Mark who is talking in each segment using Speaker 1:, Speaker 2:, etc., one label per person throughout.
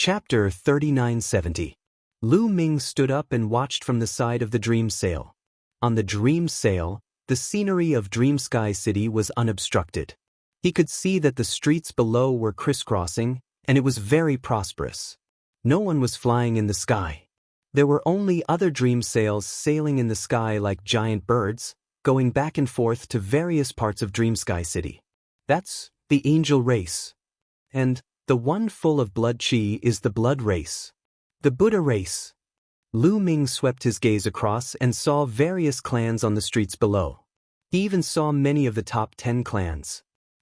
Speaker 1: Chapter 3970. Lu Ming stood up and watched from the side of the dream sail. On the dream sail, the scenery of Dream Sky City was unobstructed. He could see that the streets below were crisscrossing, and it was very prosperous. No one was flying in the sky. There were only other dream sails sailing in the sky like giant birds, going back and forth to various parts of Dream Sky City. That's the angel race. And the one full of blood chi is the blood race. The Buddha race. Lu Ming swept his gaze across and saw various clans on the streets below. He even saw many of the top 10 clans.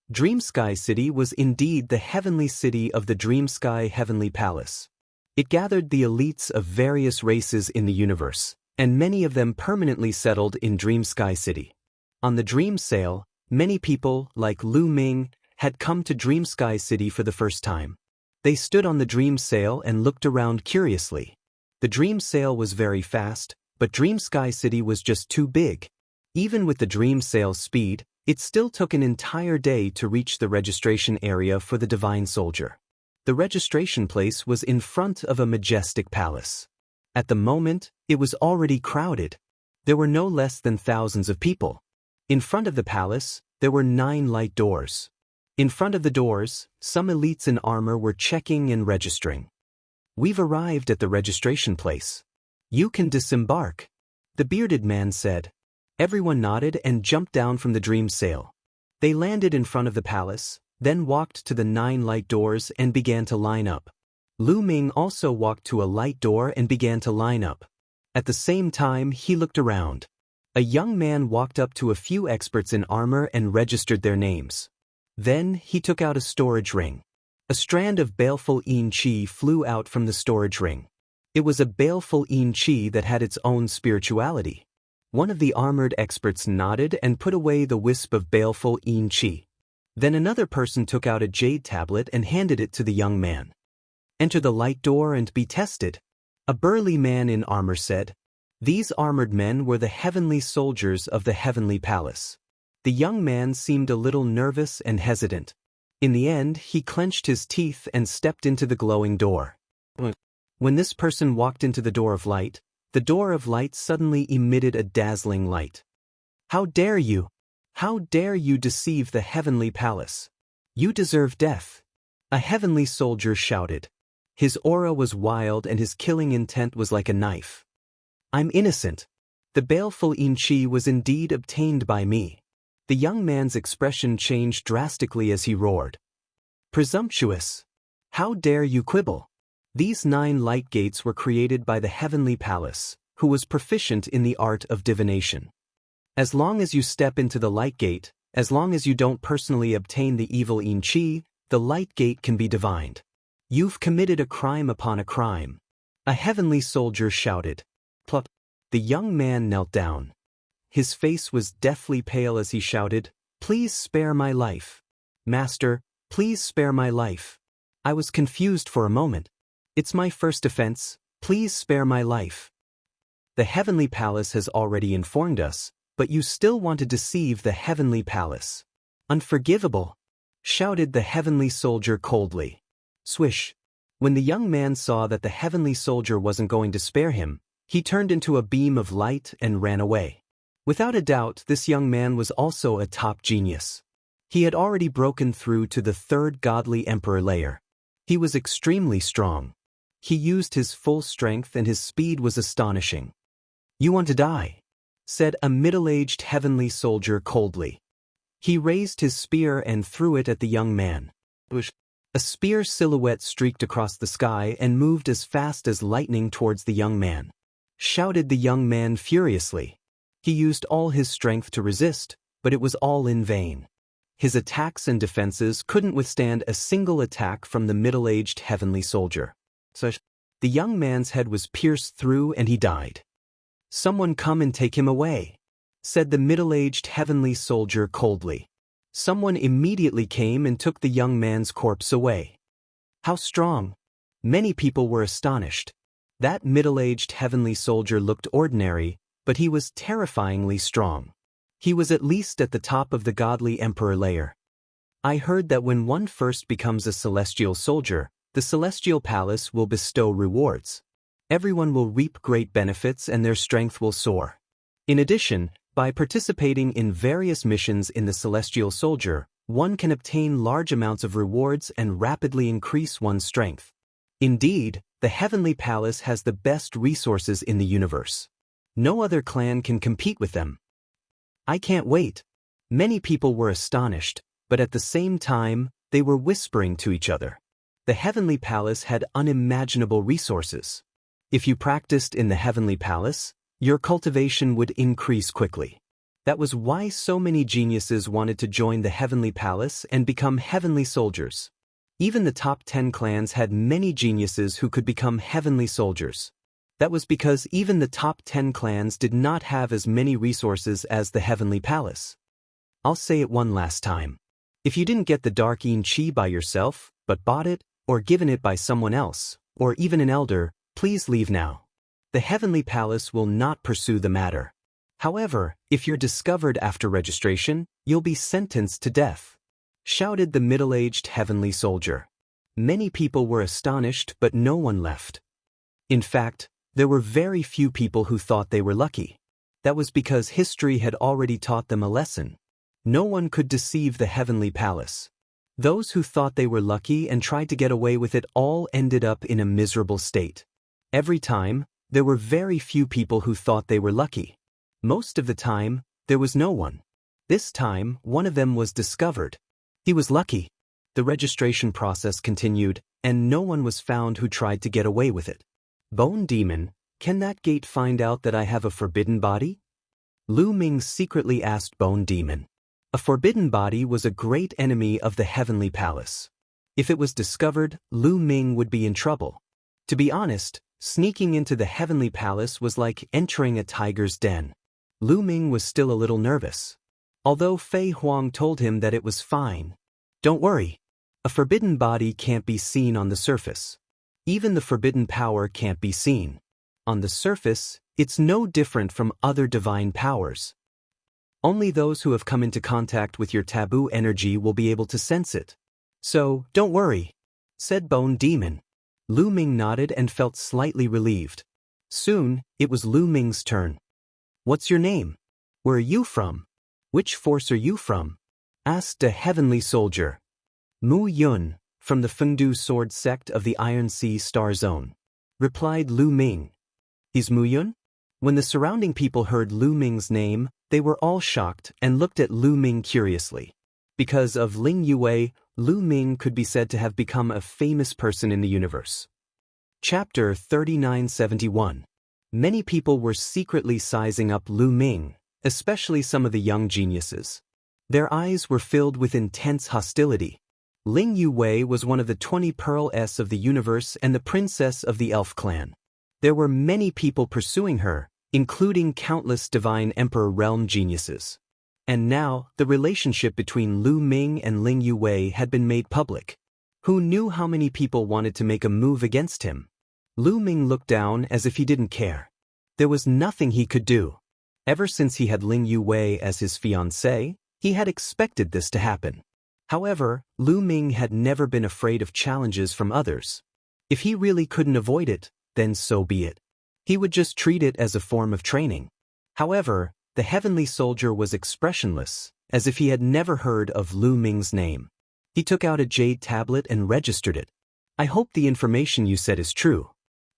Speaker 1: Dream Sky City was indeed the heavenly city of the Dream Sky Heavenly Palace. It gathered the elites of various races in the universe, and many of them permanently settled in Dream Sky City. On the dream sail, many people, like Lu Ming, had come to Dream Sky City for the first time. They stood on the dream sail and looked around curiously. The dream sail was very fast, but Dream Sky City was just too big. Even with the dream sail's speed, it still took an entire day to reach the registration area for the Divine Soldier. The registration place was in front of a majestic palace. At the moment, it was already crowded. There were no less than thousands of people. In front of the palace, there were 9 light doors. In front of the doors, some elites in armor were checking and registering. "We've arrived at the registration place. You can disembark," the bearded man said. Everyone nodded and jumped down from the dream sail. They landed in front of the palace, then walked to the 9 light doors and began to line up. Lu Ming also walked to a light door and began to line up. At the same time, he looked around. A young man walked up to a few experts in armor and registered their names. Then he took out a storage ring. A strand of baleful yin chi flew out from the storage ring. It was a baleful yin chi that had its own spirituality. One of the armored experts nodded and put away the wisp of baleful yin chi. Then another person took out a jade tablet and handed it to the young man. "Enter the light door and be tested," a burly man in armor said. These armored men were the heavenly soldiers of the heavenly palace. The young man seemed a little nervous and hesitant. In the end, he clenched his teeth and stepped into the glowing door. When this person walked into the door of light suddenly emitted a dazzling light. "How dare you! How dare you deceive the heavenly palace? You deserve death!" A heavenly soldier shouted. His aura was wild and his killing intent was like a knife. "I'm innocent. The baleful yin chi was indeed obtained by me." The young man's expression changed drastically as he roared. "Presumptuous! How dare you quibble? These 9 light gates were created by the heavenly palace, who was proficient in the art of divination. As long as you step into the light gate, as long as you don't personally obtain the evil yin chi, the light gate can be divined. You've committed a crime upon a crime." A heavenly soldier shouted. Plop. The young man knelt down. His face was deathly pale as he shouted, "Please spare my life. Master, please spare my life. I was confused for a moment. It's my first offense, please spare my life." "The heavenly palace has already informed us, but you still want to deceive the heavenly palace. Unforgivable," shouted the heavenly soldier coldly. Swish. When the young man saw that the heavenly soldier wasn't going to spare him, he turned into a beam of light and ran away. Without a doubt, this young man was also a top genius. He had already broken through to the 3rd godly emperor layer. He was extremely strong. He used his full strength and his speed was astonishing. "You want to die?" said a middle-aged heavenly soldier coldly. He raised his spear and threw it at the young man. A spear silhouette streaked across the sky and moved as fast as lightning towards the young man. Shouted the young man furiously. He used all his strength to resist, but it was all in vain. His attacks and defenses couldn't withstand a single attack from the middle-aged heavenly soldier. The young man's head was pierced through and he died. "Someone come and take him away," said the middle-aged heavenly soldier coldly. Someone immediately came and took the young man's corpse away. How strong! Many people were astonished. That middle-aged heavenly soldier looked ordinary, but he was terrifyingly strong. He was at least at the top of the godly emperor layer. "I heard that when one first becomes a celestial soldier, the Celestial Palace will bestow rewards. Everyone will reap great benefits and their strength will soar. In addition, by participating in various missions in the Celestial Soldier, one can obtain large amounts of rewards and rapidly increase one's strength. Indeed, the Heavenly Palace has the best resources in the universe. No other clan can compete with them. I can't wait. Many people were astonished, but at the same time, they were whispering to each other. The Heavenly Palace had unimaginable resources. If you practiced in the Heavenly Palace, your cultivation would increase quickly. That was why so many geniuses wanted to join the Heavenly Palace and become heavenly soldiers. Even the top 10 clans had many geniuses who could become heavenly soldiers. That was because even the top 10 clans did not have as many resources as the Heavenly Palace. I'll say it one last time. If you didn't get the Dark Yin Chi by yourself, but bought it, or given it by someone else, or even an elder, please leave now. The Heavenly Palace will not pursue the matter. However, if you're discovered after registration, you'll be sentenced to death, shouted the middle-aged heavenly soldier. Many people were astonished, but no one left. In fact, there were very few people who thought they were lucky. That was because history had already taught them a lesson. No one could deceive the Heavenly Palace. Those who thought they were lucky and tried to get away with it all ended up in a miserable state. Every time, there were very few people who thought they were lucky. Most of the time, there was no one. This time, one of them was discovered. He was lucky. The registration process continued, and no one was found who tried to get away with it. Bone Demon, can that gate find out that I have a forbidden body? Lu Ming secretly asked Bone Demon. A forbidden body was a great enemy of the Heavenly Palace. If it was discovered, Lu Ming would be in trouble. To be honest, sneaking into the Heavenly Palace was like entering a tiger's den. Lu Ming was still a little nervous. Although Fei Huang told him that it was fine. Don't worry. A forbidden body can't be seen on the surface. Even the forbidden power can't be seen. On the surface, it's no different from other divine powers. Only those who have come into contact with your taboo energy will be able to sense it. So, don't worry, said Bone Demon. Lu Ming nodded and felt slightly relieved. Soon, it was Lu Ming's turn. What's your name? Where are you from? Which force are you from? Asked a heavenly soldier. Mu Yun, from the Fengdu Sword sect of the Iron Sea Star Zone, replied Lu Ming. Is Mu Yun? When the surrounding people heard Lu Ming's name, they were all shocked and looked at Lu Ming curiously. Because of Ling Yue, Lu Ming could be said to have become a famous person in the universe. Chapter 3971. Many people were secretly sizing up Lu Ming, especially some of the young geniuses. Their eyes were filled with intense hostility. Ling Yue was one of the 20 Pearl S of the universe and the princess of the Elf clan. There were many people pursuing her, including countless divine emperor realm geniuses. And now, the relationship between Lu Ming and Ling Yue had been made public. Who knew how many people wanted to make a move against him? Lu Ming looked down as if he didn't care. There was nothing he could do. Ever since he had Ling Yue as his fiancée, he had expected this to happen. However, Lu Ming had never been afraid of challenges from others. If he really couldn't avoid it, then so be it. He would just treat it as a form of training. However, the heavenly soldier was expressionless, as if he had never heard of Lu Ming's name. He took out a jade tablet and registered it. I hope the information you said is true.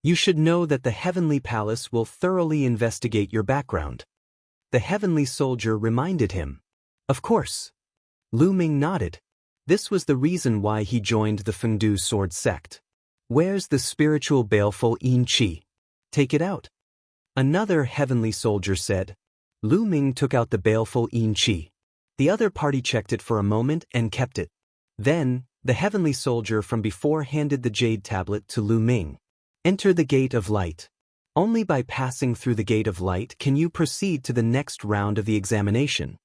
Speaker 1: You should know that the Heavenly Palace will thoroughly investigate your background. The heavenly soldier reminded him. Of course. Lu Ming nodded. This was the reason why he joined the Fengdu Sword sect. Where's the spiritual baleful Yin Chi? Take it out. Another heavenly soldier said. Lu Ming took out the baleful Yin Chi. The other party checked it for a moment and kept it. Then, the heavenly soldier from before handed the jade tablet to Lu Ming. Enter the Gate of Light. Only by passing through the Gate of Light can you proceed to the next round of the examination.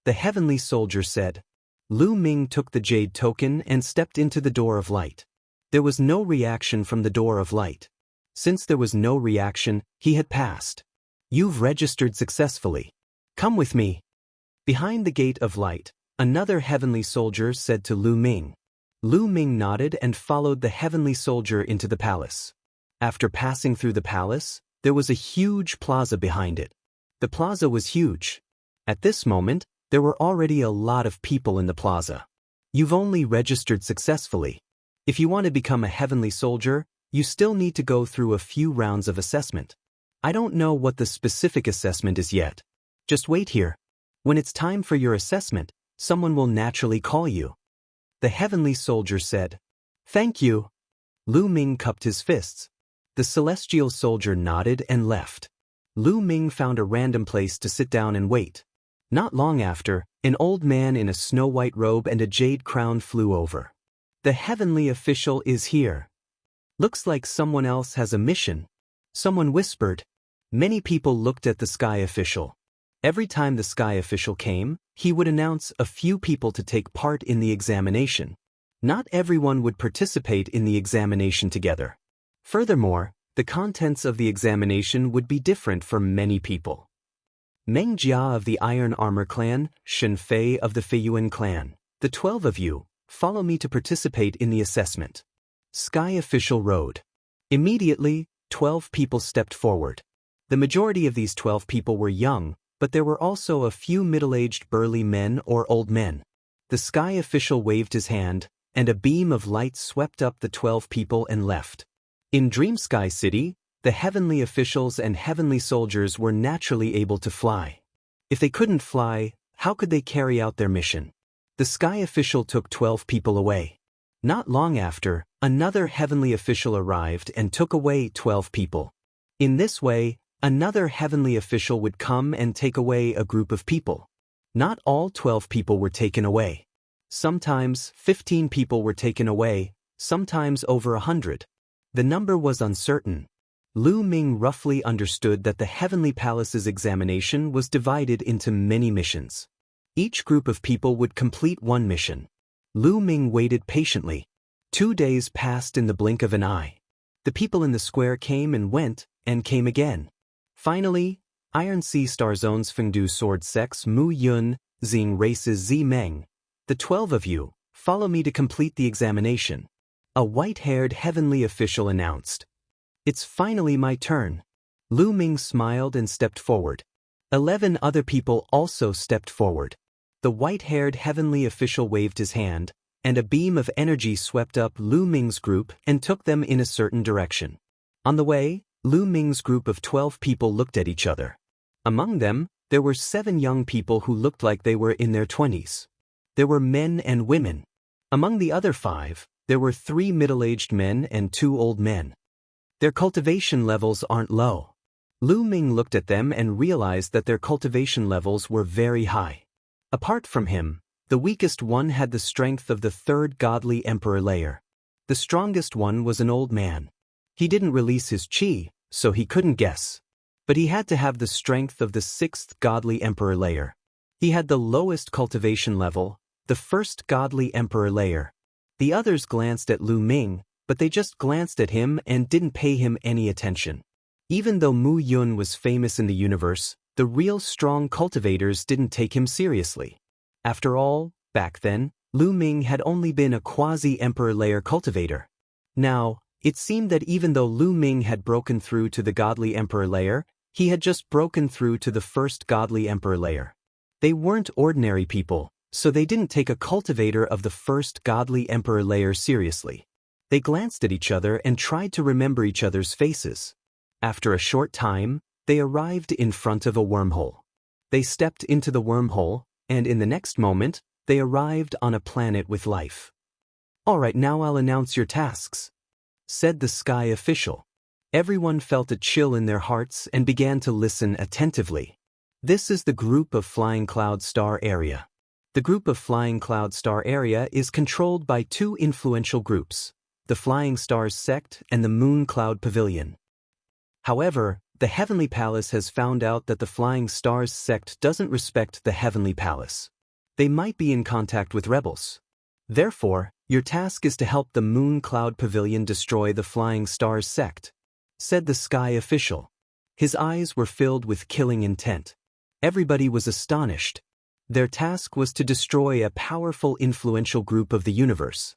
Speaker 1: The heavenly soldier said. Lu Ming took the jade token and stepped into the Door of Light. There was no reaction from the Door of Light. Since there was no reaction, he had passed. You've registered successfully. Come with me. Behind the Gate of Light, another heavenly soldier said to Lu Ming. Lu Ming nodded and followed the heavenly soldier into the palace. After passing through the palace, there was a huge plaza behind it. The plaza was huge. At this moment, there were already a lot of people in the plaza. You've only registered successfully. If you want to become a heavenly soldier, you still need to go through a few rounds of assessment. I don't know what the specific assessment is yet. Just wait here. When it's time for your assessment, someone will naturally call you. The heavenly soldier said. Thank you. Lu Ming cupped his fists. The celestial soldier nodded and left. Lu Ming found a random place to sit down and wait. Not long after, an old man in a snow-white robe and a jade crown flew over. The heavenly official is here. Looks like someone else has a mission. Someone whispered. Many people looked at the sky official. Every time the sky official came, he would announce a few people to take part in the examination. Not everyone would participate in the examination together. Furthermore, the contents of the examination would be different for many people. Meng Jia of the Iron Armor clan, Shen Fei of the Feiyuan clan. The 12 of you, follow me to participate in the assessment. Sky official rode. Immediately, 12 people stepped forward. The majority of these 12 people were young, but there were also a few middle-aged burly men or old men. The sky official waved his hand, and a beam of light swept up the 12 people and left. In Dream Sky City, the heavenly officials and heavenly soldiers were naturally able to fly. If they couldn't fly, how could they carry out their mission? The sky official took 12 people away. Not long after, another heavenly official arrived and took away 12 people. In this way, another heavenly official would come and take away a group of people. Not all 12 people were taken away. Sometimes 15 people were taken away, sometimes over 100. The number was uncertain. Lu Ming roughly understood that the Heavenly Palace's examination was divided into many missions. Each group of people would complete one mission. Lu Ming waited patiently. 2 days passed in the blink of an eye. The people in the square came and went, and came again. Finally, Iron Sea Star Zone's Fengdu Sword Sex Mu Yun, Xing Races Zi Meng. The 12 of you, follow me to complete the examination. A white-haired heavenly official announced. It's finally my turn. Lu Ming smiled and stepped forward. 11 other people also stepped forward. The white-haired heavenly official waved his hand, and a beam of energy swept up Lu Ming's group and took them in a certain direction. On the way, Lu Ming's group of 12 people looked at each other. Among them, there were 7 young people who looked like they were in their 20s. There were men and women. Among the other 5, there were 3 middle-aged men and 2 old men. Their cultivation levels aren't low. Lu Ming looked at them and realized that their cultivation levels were very high. Apart from him, the weakest one had the strength of the 3rd godly emperor layer. The strongest one was an old man. He didn't release his chi, so he couldn't guess. But he had to have the strength of the 6th godly emperor layer. He had the lowest cultivation level, the 1st godly emperor layer. The others glanced at Lu Ming, but they just glanced at him and didn't pay him any attention. Even though Mu Yun was famous in the universe, the real strong cultivators didn't take him seriously. After all, back then, Lu Ming had only been a quasi-emperor layer cultivator. Now, it seemed that even though Lu Ming had broken through to the godly emperor layer, he had just broken through to the 1st godly emperor layer. They weren't ordinary people, so they didn't take a cultivator of the 1st godly emperor layer seriously. They glanced at each other and tried to remember each other's faces. After a short time, they arrived in front of a wormhole. They stepped into the wormhole, and in the next moment, they arrived on a planet with life. "All right, now I'll announce your tasks," said the sky official. Everyone felt a chill in their hearts and began to listen attentively. This is the group of Flying Cloud Star area. The group of Flying Cloud Star area is controlled by 2 influential groups, the Flying Stars Sect and the Moon Cloud Pavilion. However, the Heavenly Palace has found out that the Flying Stars Sect doesn't respect the Heavenly Palace. They might be in contact with rebels. Therefore, your task is to help the Moon Cloud Pavilion destroy the Flying Stars Sect, said the sky official. His eyes were filled with killing intent. Everybody was astonished. Their task was to destroy a powerful influential group of the universe.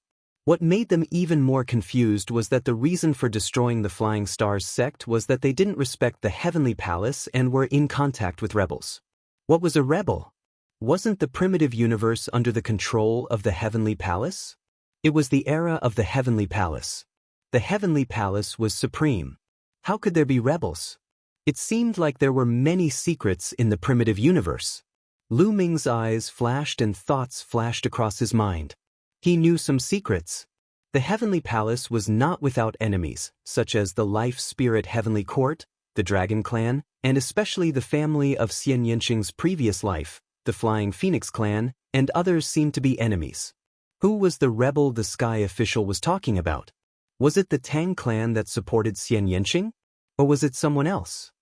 Speaker 1: What made them even more confused was that the reason for destroying the Flying Stars sect was that they didn't respect the Heavenly Palace and were in contact with rebels. What was a rebel? Wasn't the primitive universe under the control of the Heavenly Palace? It was the era of the Heavenly Palace. The Heavenly Palace was supreme. How could there be rebels? It seemed like there were many secrets in the primitive universe. Lu Ming's eyes flashed and thoughts flashed across his mind. He knew some secrets. The Heavenly Palace was not without enemies, such as the Life Spirit Heavenly Court, the Dragon Clan, and especially the family of Xian Yanqing's previous life, the Flying Phoenix Clan, and others seemed to be enemies. Who was the rebel the Sky Official was talking about? Was it the Tang Clan that supported Xian Yanqing? Or was it someone else?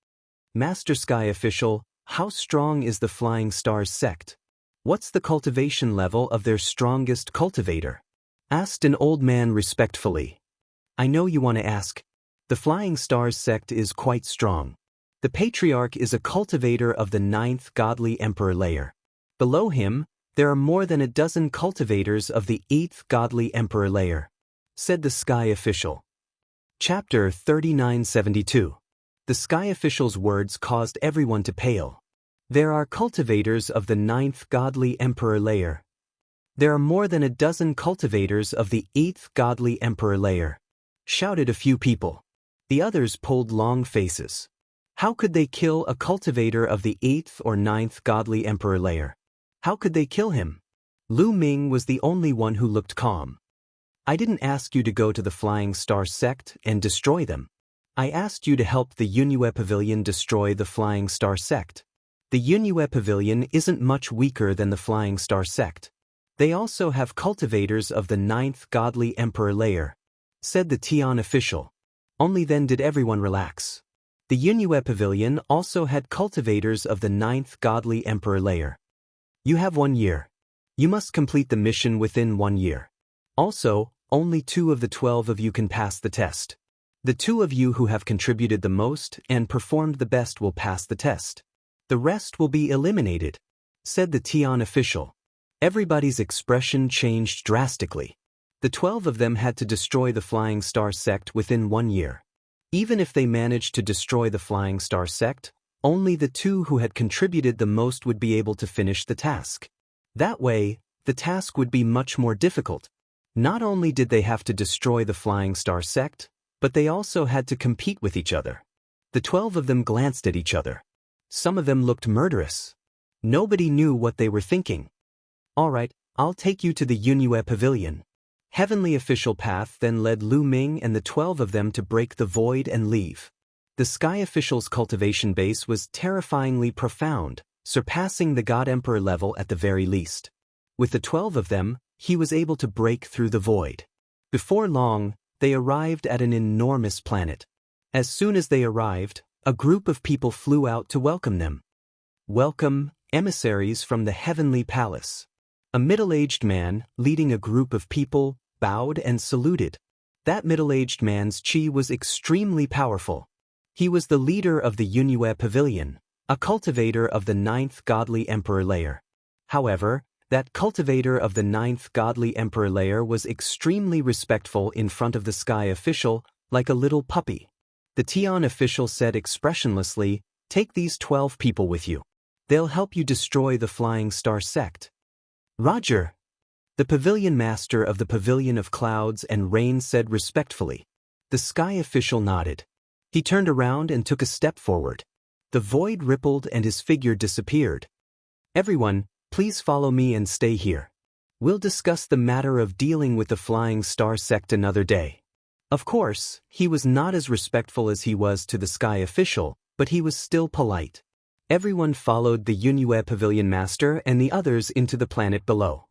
Speaker 1: Master Sky Official, how strong is the Flying Stars sect? What's the cultivation level of their strongest cultivator? Asked an old man respectfully. I know you want to ask. The Flying Stars sect is quite strong. The Patriarch is a cultivator of the 9th Godly Emperor layer. Below him, there are more than a dozen cultivators of the 8th Godly Emperor layer, said the Sky Official. Chapter 3972. The Sky Official's words caused everyone to pale. There are cultivators of the 9th Godly Emperor layer. There are more than a dozen cultivators of the 8th Godly Emperor layer, shouted a few people. The others pulled long faces. How could they kill a cultivator of the 8th or 9th Godly Emperor layer? How could they kill him? Lu Ming was the only one who looked calm. I didn't ask you to go to the Flying Star sect and destroy them. I asked you to help the Yunue Pavilion destroy the Flying Star sect. The Yunue Pavilion isn't much weaker than the Flying Star sect. They also have cultivators of the 9th Godly Emperor layer, said the Tian official. Only then did everyone relax. The Yunue Pavilion also had cultivators of the 9th Godly Emperor layer. You have 1 year. You must complete the mission within 1 year. Also, only 2 of the 12 of you can pass the test. The 2 of you who have contributed the most and performed the best will pass the test. The rest will be eliminated, said the Tian official. Everybody's expression changed drastically. The 12 of them had to destroy the Flying Star sect within 1 year. Even if they managed to destroy the Flying Star sect, only the 2 who had contributed the most would be able to finish the task. That way, the task would be much more difficult. Not only did they have to destroy the Flying Star sect, but they also had to compete with each other. The 12 of them glanced at each other. Some of them looked murderous. Nobody knew what they were thinking. All right, I'll take you to the Yunue Pavilion. Heavenly Official Path then led Lu Ming and the 12 of them to break the void and leave. The Sky Official's cultivation base was terrifyingly profound, surpassing the God Emperor level at the very least. With the 12 of them, he was able to break through the void. Before long, they arrived at an enormous planet. As soon as they arrived, a group of people flew out to welcome them. Welcome, emissaries from the Heavenly Palace. A middle-aged man, leading a group of people, bowed and saluted. That middle-aged man's chi was extremely powerful. He was the leader of the Yunue Pavilion, a cultivator of the 9th Godly Emperor layer. However, that cultivator of the 9th Godly Emperor layer was extremely respectful in front of the Sky Official, like a little puppy. The Tian official said expressionlessly, "Take these 12 people with you. They'll help you destroy the Flying Star sect." Roger. The pavilion master of the Pavilion of Clouds and Rain said respectfully. The Sky Official nodded. He turned around and took a step forward. The void rippled and his figure disappeared. Everyone, please follow me and stay here. We'll discuss the matter of dealing with the Flying Star sect another day. Of course, he was not as respectful as he was to the Sky Official, but he was still polite. Everyone followed the Yunue Pavilion Master and the others into the planet below.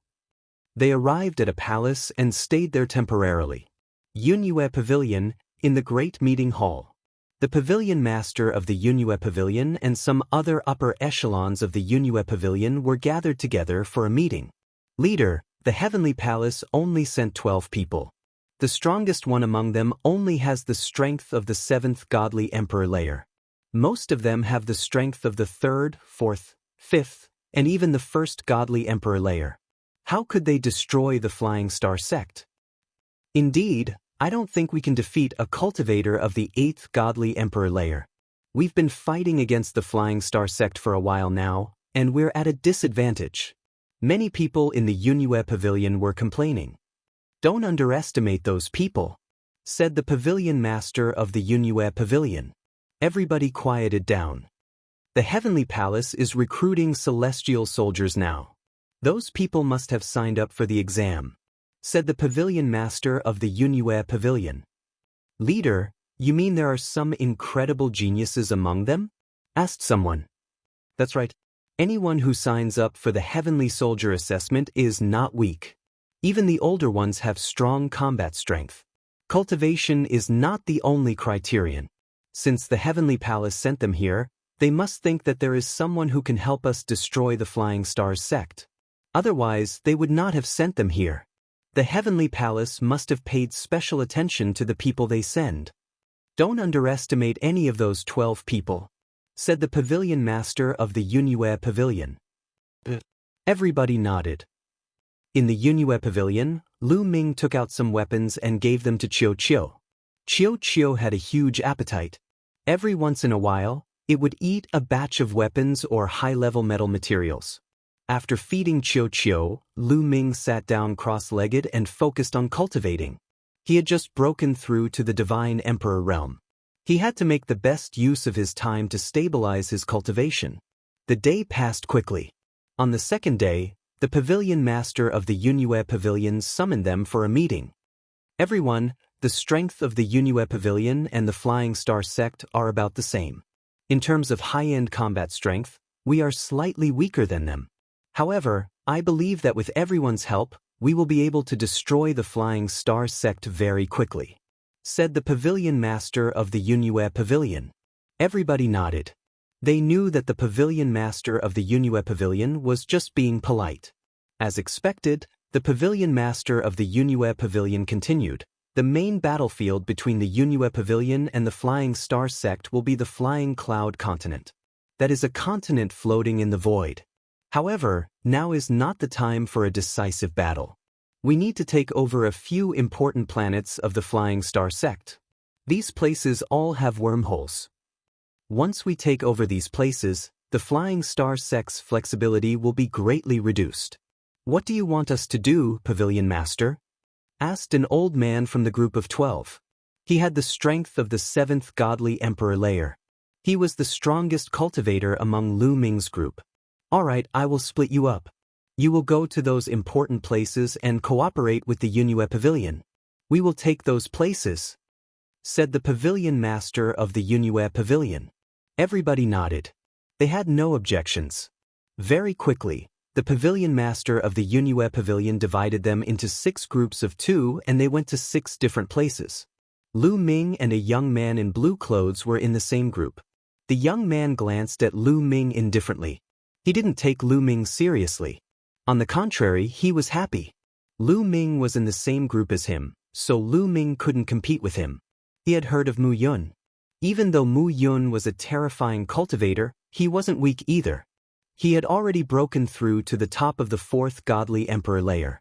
Speaker 1: They arrived at a palace and stayed there temporarily. Yunue Pavilion, in the Great Meeting Hall. The Pavilion Master of the Yunue Pavilion and some other upper echelons of the Yunue Pavilion were gathered together for a meeting. Leader, the Heavenly Palace only sent 12 people. The strongest one among them only has the strength of the 7th Godly Emperor layer. Most of them have the strength of the 3rd, 4th, 5th, and even the 1st Godly Emperor layer. How could they destroy the Flying Star sect? Indeed, I don't think we can defeat a cultivator of the 8th godly emperor layer. We've been fighting against the Flying Star sect for a while now, and we're at a disadvantage. Many people in the Yunue pavilion were complaining. Don't underestimate those people, said the pavilion master of the Yunue pavilion. Everybody quieted down. The Heavenly Palace is recruiting celestial soldiers now. Those people must have signed up for the exam, said the pavilion master of the Yunue pavilion. Leader, you mean there are some incredible geniuses among them? Asked someone. That's right. Anyone who signs up for the Heavenly Soldier assessment is not weak. Even the older ones have strong combat strength. Cultivation is not the only criterion. Since the Heavenly Palace sent them here, they must think that there is someone who can help us destroy the Flying Stars sect. Otherwise, they would not have sent them here. The Heavenly Palace must have paid special attention to the people they send. Don't underestimate any of those 12 people, said the pavilion master of the Yunue pavilion. Everybody nodded. In the Yunue pavilion, Lu Ming took out some weapons and gave them to Qiu Qiu. Qiu Qiu had a huge appetite. Every once in a while, it would eat a batch of weapons or high-level metal materials. After feeding Qiu Qiu, Lu Ming sat down cross-legged and focused on cultivating. He had just broken through to the Divine Emperor realm. He had to make the best use of his time to stabilize his cultivation. The day passed quickly. On the second day, the pavilion master of the Yunue pavilion summoned them for a meeting. Everyone, the strength of the Yunue pavilion and the Flying Star sect are about the same. In terms of high-end combat strength, we are slightly weaker than them. However, I believe that with everyone's help, we will be able to destroy the Flying Star sect very quickly, said the pavilion master of the Yunue pavilion. Everybody nodded. They knew that the pavilion master of the Yunue pavilion was just being polite. As expected, the pavilion master of the Yunue pavilion continued. The main battlefield between the Yunue pavilion and the Flying Star sect will be the Flying Cloud continent. That is a continent floating in the void. However, now is not the time for a decisive battle. We need to take over a few important planets of the Flying Star sect. These places all have wormholes. Once we take over these places, the Flying Star sect's flexibility will be greatly reduced. What do you want us to do, Pavilion Master? Asked an old man from the group of 12. He had the strength of the 7th godly emperor layer. He was the strongest cultivator among Lu Ming's group. Alright, I will split you up. You will go to those important places and cooperate with the Yunue pavilion. We will take those places, said the pavilion master of the Yunue pavilion. Everybody nodded. They had no objections. Very quickly, the pavilion master of the Yunue pavilion divided them into 6 groups of 2 and they went to 6 different places. Lu Ming and a young man in blue clothes were in the same group. The young man glanced at Lu Ming indifferently. He didn't take Lu Ming seriously. On the contrary, he was happy. Lu Ming was in the same group as him, so Lu Ming couldn't compete with him. He had heard of Mu Yun. Even though Mu Yun was a terrifying cultivator, he wasn't weak either. He had already broken through to the top of the 4th godly emperor layer.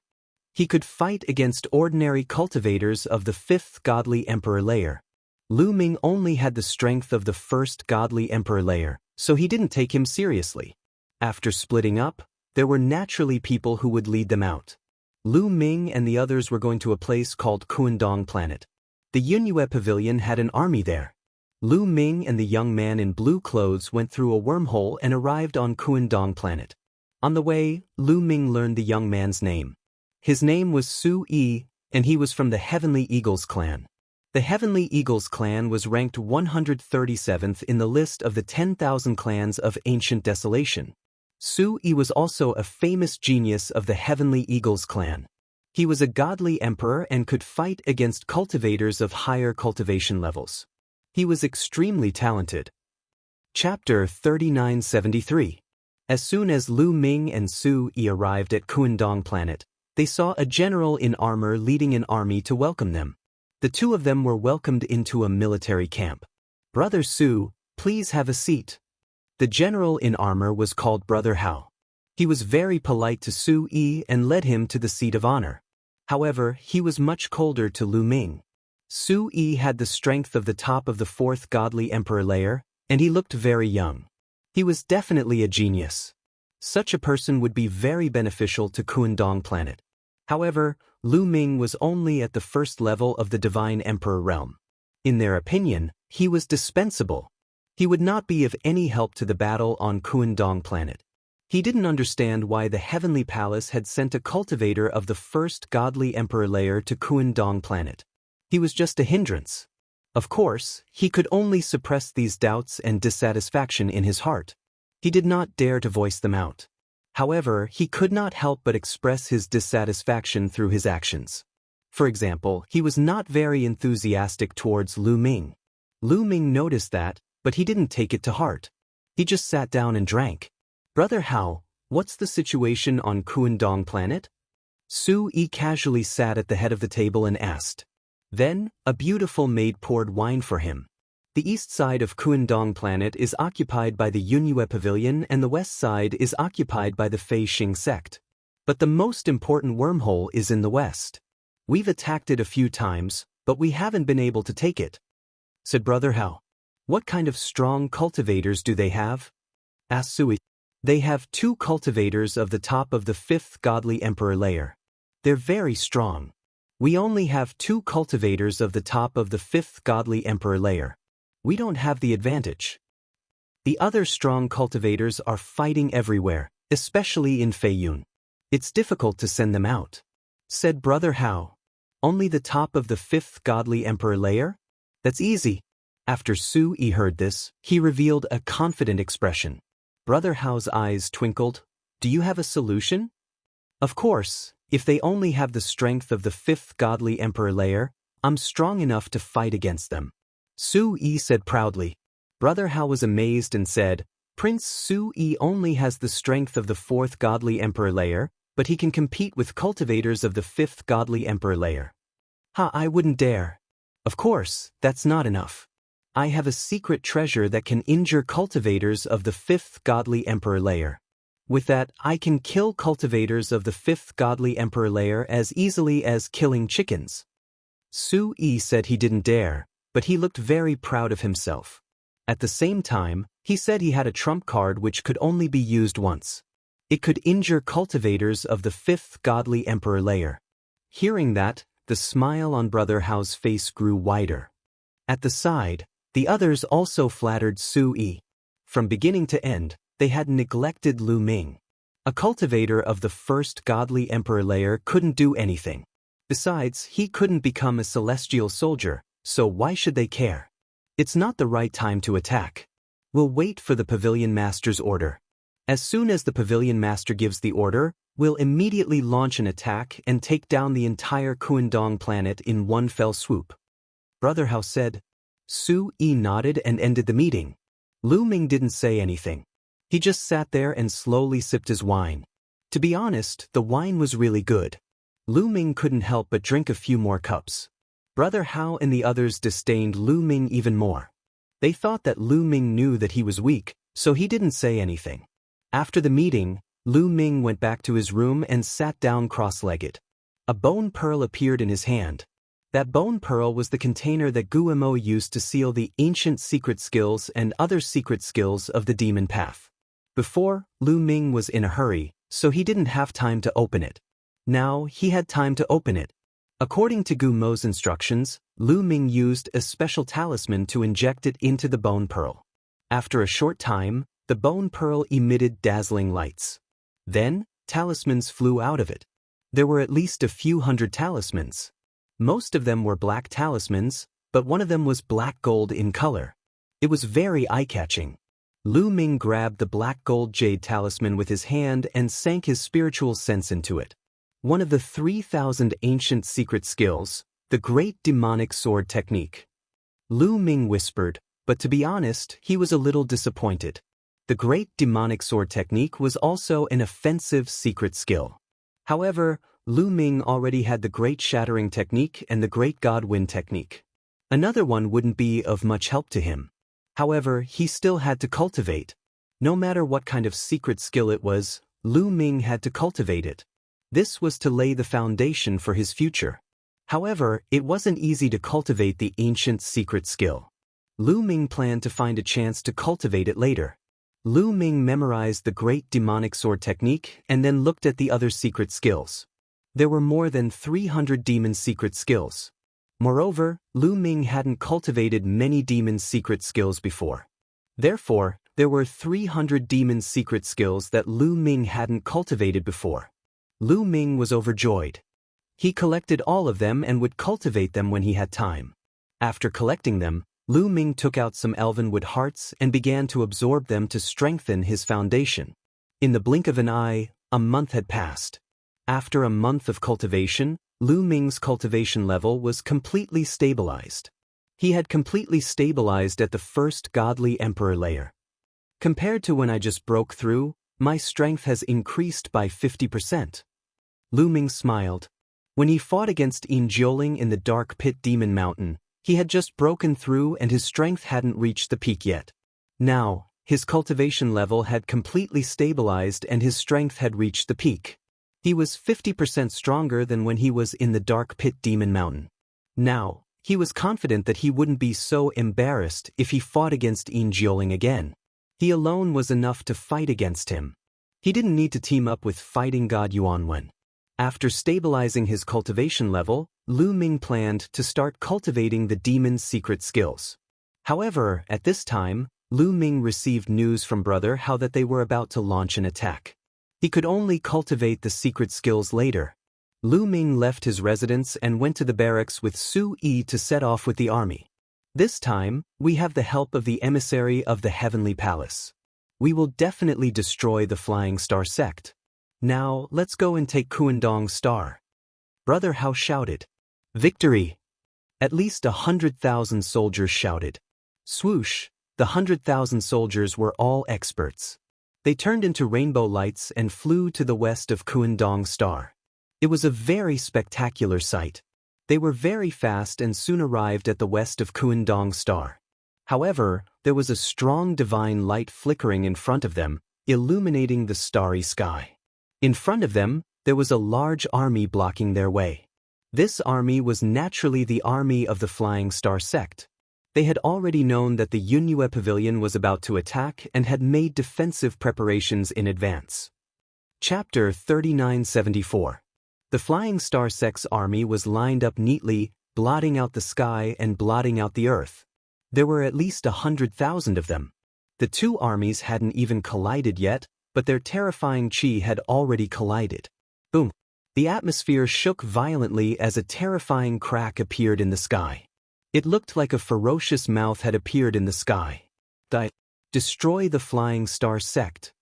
Speaker 1: He could fight against ordinary cultivators of the 5th godly emperor layer. Lu Ming only had the strength of the 1st godly emperor layer, so he didn't take him seriously. After splitting up, there were naturally people who would lead them out. Lu Ming and the others were going to a place called Kuandong Planet. The Yunue pavilion had an army there. Lu Ming and the young man in blue clothes went through a wormhole and arrived on Kuandong Planet. On the way, Lu Ming learned the young man's name. His name was Su Yi, and he was from the Heavenly Eagles clan. The Heavenly Eagles clan was ranked 137th in the list of the 10,000 clans of Ancient Desolation. Su Yi was also a famous genius of the Heavenly Eagles clan. He was a godly emperor and could fight against cultivators of higher cultivation levels. He was extremely talented. Chapter 3973. As soon as Lu Ming and Su Yi arrived at Kuandong Planet, they saw a general in armor leading an army to welcome them. The two of them were welcomed into a military camp. Brother Su, please have a seat. The general in armor was called Brother Hao. He was very polite to Su Yi and led him to the seat of honor. However, he was much colder to Lu Ming. Su Yi had the strength of the top of the fourth godly emperor layer, and he looked very young. He was definitely a genius. Such a person would be very beneficial to Kuandong planet. However, Lu Ming was only at the first level of the divine emperor realm. In their opinion, he was dispensable. He would not be of any help to the battle on Kuandong planet. He didn't understand why the Heavenly Palace had sent a cultivator of the first godly emperor layer to Kuandong planet. He was just a hindrance. Of course, he could only suppress these doubts and dissatisfaction in his heart. He did not dare to voice them out. However, he could not help but express his dissatisfaction through his actions. For example, he was not very enthusiastic towards Lu Ming. Lu Ming noticed that, but he didn't take it to heart. He just sat down and drank. "Brother Hao, what's the situation on Kuandong planet?" Su Yi casually sat at the head of the table and asked. Then, a beautiful maid poured wine for him. The east side of Kuandong planet is occupied by the Yunyue Pavilion and the west side is occupied by the Fei Xing sect. But the most important wormhole is in the west. We've attacked it a few times, but we haven't been able to take it, said Brother Hao. "What kind of strong cultivators do they have?" asked Sui. "They have 2 cultivators of the top of the 5th godly emperor layer. They're very strong. We only have 2 cultivators of the top of the 5th godly emperor layer. We don't have the advantage. The other strong cultivators are fighting everywhere, especially in Feiyun. It's difficult to send them out," said Brother Hao. "Only the top of the 5th godly emperor layer? That's easy." After Su Yi heard this, he revealed a confident expression. Brother Hao's eyes twinkled. "Do you have a solution?" "Of course, if they only have the strength of the 5th godly emperor layer, I'm strong enough to fight against them," Su Yi said proudly. Brother Hao was amazed and said, "Prince Su Yi only has the strength of the 4th godly emperor layer, but he can compete with cultivators of the 5th godly emperor layer." I wouldn't dare." "Of course, that's not enough. I have a secret treasure that can injure cultivators of the 5th godly emperor layer. With that, I can kill cultivators of the 5th godly emperor layer as easily as killing chickens." Su Yi said he didn't dare, but he looked very proud of himself. At the same time, he said he had a trump card which could only be used once. It could injure cultivators of the 5th godly emperor layer. Hearing that, the smile on Brother Hao's face grew wider. At the side, the others also flattered Su Yi. From beginning to end, they had neglected Lu Ming. A cultivator of the 1st godly emperor layer couldn't do anything. Besides, he couldn't become a celestial soldier, so why should they care? It's not the right time to attack. We'll wait for the pavilion master's order. As soon as the pavilion master gives the order, we'll immediately launch an attack and take down the entire Kuandong planet in one fell swoop," Brother Hao said. Su Yi nodded and ended the meeting. Lu Ming didn't say anything. He just sat there and slowly sipped his wine. To be honest, the wine was really good. Lu Ming couldn't help but drink a few more cups. Brother Hao and the others disdained Lu Ming even more. They thought that Lu Ming knew that he was weak, so he didn't say anything. After the meeting, Lu Ming went back to his room and sat down cross-legged. A bone pearl appeared in his hand. That bone pearl was the container that Guimo used to seal the ancient secret skills and other secret skills of the demon path. Before, Lu Ming was in a hurry, so he didn't have time to open it. Now, he had time to open it. According to Guimo's instructions, Lu Ming used a special talisman to inject it into the bone pearl. After a short time, the bone pearl emitted dazzling lights. Then, talismans flew out of it. There were at least a few hundred talismans. Most of them were black talismans, but one of them was black gold in color. It was very eye-catching. Lu Ming grabbed the black gold jade talisman with his hand and sank his spiritual sense into it. One of the 3,000 ancient secret skills, the Great Demonic Sword Technique. Lu Ming whispered, but to be honest, he was a little disappointed. The Great Demonic Sword Technique was also an offensive secret skill. However, Lu Ming already had the Great Shattering Technique and the Great God Wind Technique. Another one wouldn't be of much help to him. However, he still had to cultivate. No matter what kind of secret skill it was, Lu Ming had to cultivate it. This was to lay the foundation for his future. However, it wasn't easy to cultivate the ancient secret skill. Lu Ming planned to find a chance to cultivate it later. Lu Ming memorized the great demonic sword technique and then looked at the other secret skills. There were more than 300 demon secret skills. Moreover, Lu Ming hadn't cultivated many demon secret skills before. Therefore, there were 300 demon secret skills that Lu Ming hadn't cultivated before. Lu Ming was overjoyed. He collected all of them and would cultivate them when he had time. After collecting them, Lu Ming took out some elvenwood hearts and began to absorb them to strengthen his foundation. In the blink of an eye, a month had passed. After a month of cultivation, Lu Ming's cultivation level was completely stabilized. He had completely stabilized at the first godly emperor layer. Compared to when I just broke through, my strength has increased by 50%. Lu Ming smiled. When he fought against Yin Jioling in the dark pit demon mountain, he had just broken through and his strength hadn't reached the peak yet. Now, his cultivation level had completely stabilized and his strength had reached the peak. He was 50% stronger than when he was in the dark pit demon mountain. Now, he was confident that he wouldn't be so embarrassed if he fought against Yin Jioling again. He alone was enough to fight against him. He didn't need to team up with fighting god Yuanwen. After stabilizing his cultivation level, Lu Ming planned to start cultivating the demon's secret skills. However, at this time, Lu Ming received news from brother how that they were about to launch an attack. He could only cultivate the secret skills later. Lu Ming left his residence and went to the barracks with Su Yi to set off with the army. This time, we have the help of the emissary of the Heavenly Palace. We will definitely destroy the Flying Star sect. Now, let's go and take Kuandong Star. Brother Hao shouted. Victory! At least 100,000 soldiers shouted. Swoosh! The 100,000 soldiers were all experts. They turned into rainbow lights and flew to the west of Kuandong Star. It was a very spectacular sight. They were very fast and soon arrived at the west of Kuandong Star. However, there was a strong divine light flickering in front of them, illuminating the starry sky. In front of them, there was a large army blocking their way. This army was naturally the army of the Flying Star sect. They had already known that the Yunyue Pavilion was about to attack and had made defensive preparations in advance. Chapter 3974. The Flying Star sect's army was lined up neatly, blotting out the sky and blotting out the earth. There were at least 100,000 of them. The two armies hadn't even collided yet, but their terrifying chi had already collided. Boom! The atmosphere shook violently as a terrifying crack appeared in the sky. It looked like a ferocious mouth had appeared in the sky. Destroy the Flying Star sect!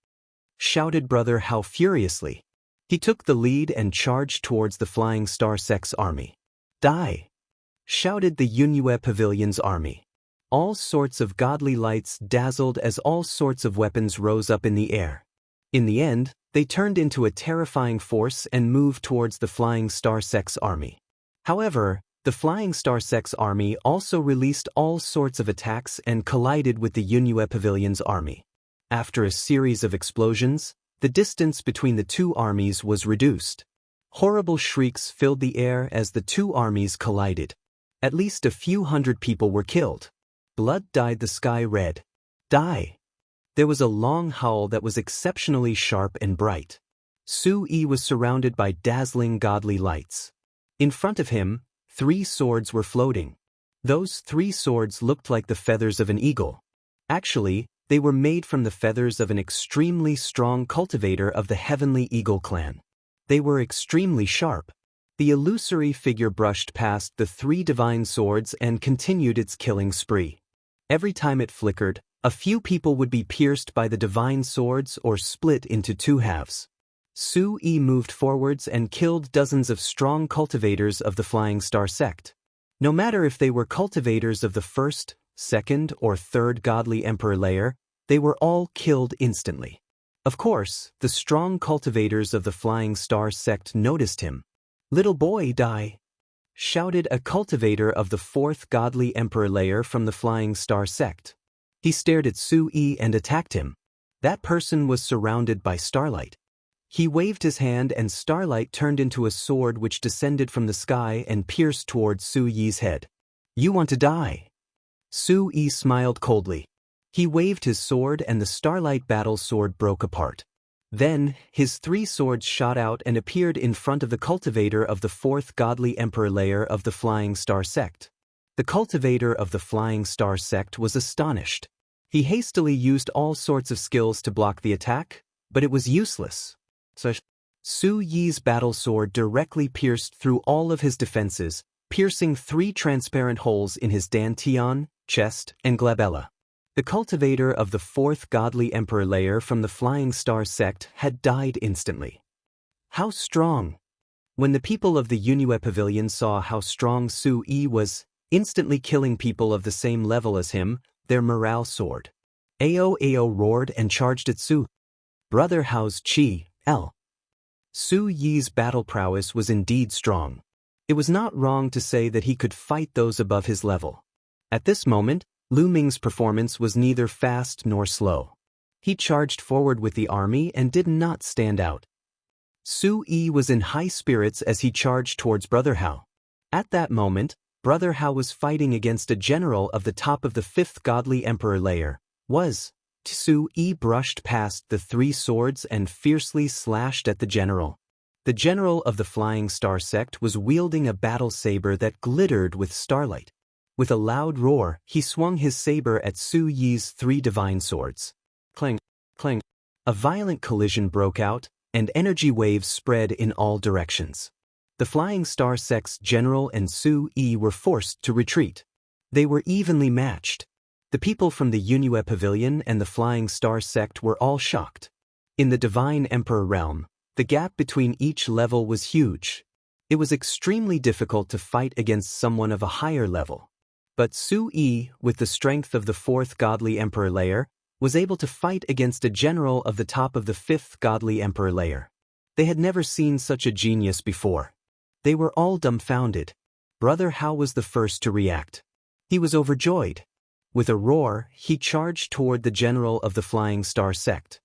Speaker 1: Shouted Brother Hao furiously. He took the lead and charged towards the Flying Star sect's army. Die! Shouted the Yunyue Pavilion's army. All sorts of godly lights dazzled as all sorts of weapons rose up in the air. In the end, they turned into a terrifying force and moved towards the Flying Star sect's army. However, the Flying Star sect's army also released all sorts of attacks and collided with the Yunyue Pavilion's army. After a series of explosions, the distance between the two armies was reduced. Horrible shrieks filled the air as the two armies collided. At least a few hundred people were killed. Blood dyed the sky red. Die! There was a long howl that was exceptionally sharp and bright. Su Yi was surrounded by dazzling godly lights. In front of him, 3 swords were floating. Those 3 swords looked like the feathers of an eagle. Actually, they were made from the feathers of an extremely strong cultivator of the Heavenly Eagle clan. They were extremely sharp. The illusory figure brushed past the 3 divine swords and continued its killing spree. Every time it flickered, a few people would be pierced by the divine swords or split into 2 halves. Su Yi moved forwards and killed dozens of strong cultivators of the Flying Star sect. No matter if they were cultivators of the 1st, 2nd, or 3rd godly emperor layer, they were all killed instantly. Of course, the strong cultivators of the Flying Star sect noticed him. "Little boy, die!" shouted a cultivator of the 4th godly emperor layer from the Flying Star sect. He stared at Su Yi and attacked him. That person was surrounded by starlight. He waved his hand and starlight turned into a sword which descended from the sky and pierced toward Su Yi's head. You want to die? Su Yi smiled coldly. He waved his sword and the starlight battle sword broke apart. Then, his 3 swords shot out and appeared in front of the cultivator of the 4th godly emperor layer of the Flying Star sect. The cultivator of the Flying Star sect was astonished. He hastily used all sorts of skills to block the attack, but it was useless. Su Yi's battle sword directly pierced through all of his defenses, piercing 3 transparent holes in his dantian, chest, and glabella. The cultivator of the 4th godly emperor layer from the Flying Star sect had died instantly. How strong! When the people of the Yunue Pavilion saw how strong Su Yi was, instantly killing people of the same level as him, their morale soared. Ao roared and charged at Su. Brother Hao's chi, L. Su Yi's battle prowess was indeed strong. It was not wrong to say that he could fight those above his level. At this moment, Lu Ming's performance was neither fast nor slow. He charged forward with the army and did not stand out. Su Yi was in high spirits as he charged towards Brother Hao. At that moment, Brother Hao was fighting against a general of the top of the 5th godly emperor layer. Su Yi brushed past the 3 swords and fiercely slashed at the general. The general of the Flying Star sect was wielding a battle saber that glittered with starlight. With a loud roar, he swung his saber at Su Yi's 3 divine swords. Clang, clang. A violent collision broke out, and energy waves spread in all directions. The Flying Star sect's general and Su Yi were forced to retreat. They were evenly matched. The people from the Yunue Pavilion and the Flying Star sect were all shocked. In the Divine Emperor realm, the gap between each level was huge. It was extremely difficult to fight against someone of a higher level. But Su Yi, with the strength of the 4th godly emperor layer, was able to fight against a general of the top of the 5th godly emperor layer. They had never seen such a genius before. They were all dumbfounded. Brother Hao was the first to react. He was overjoyed. With a roar, he charged toward the general of the Flying Star sect.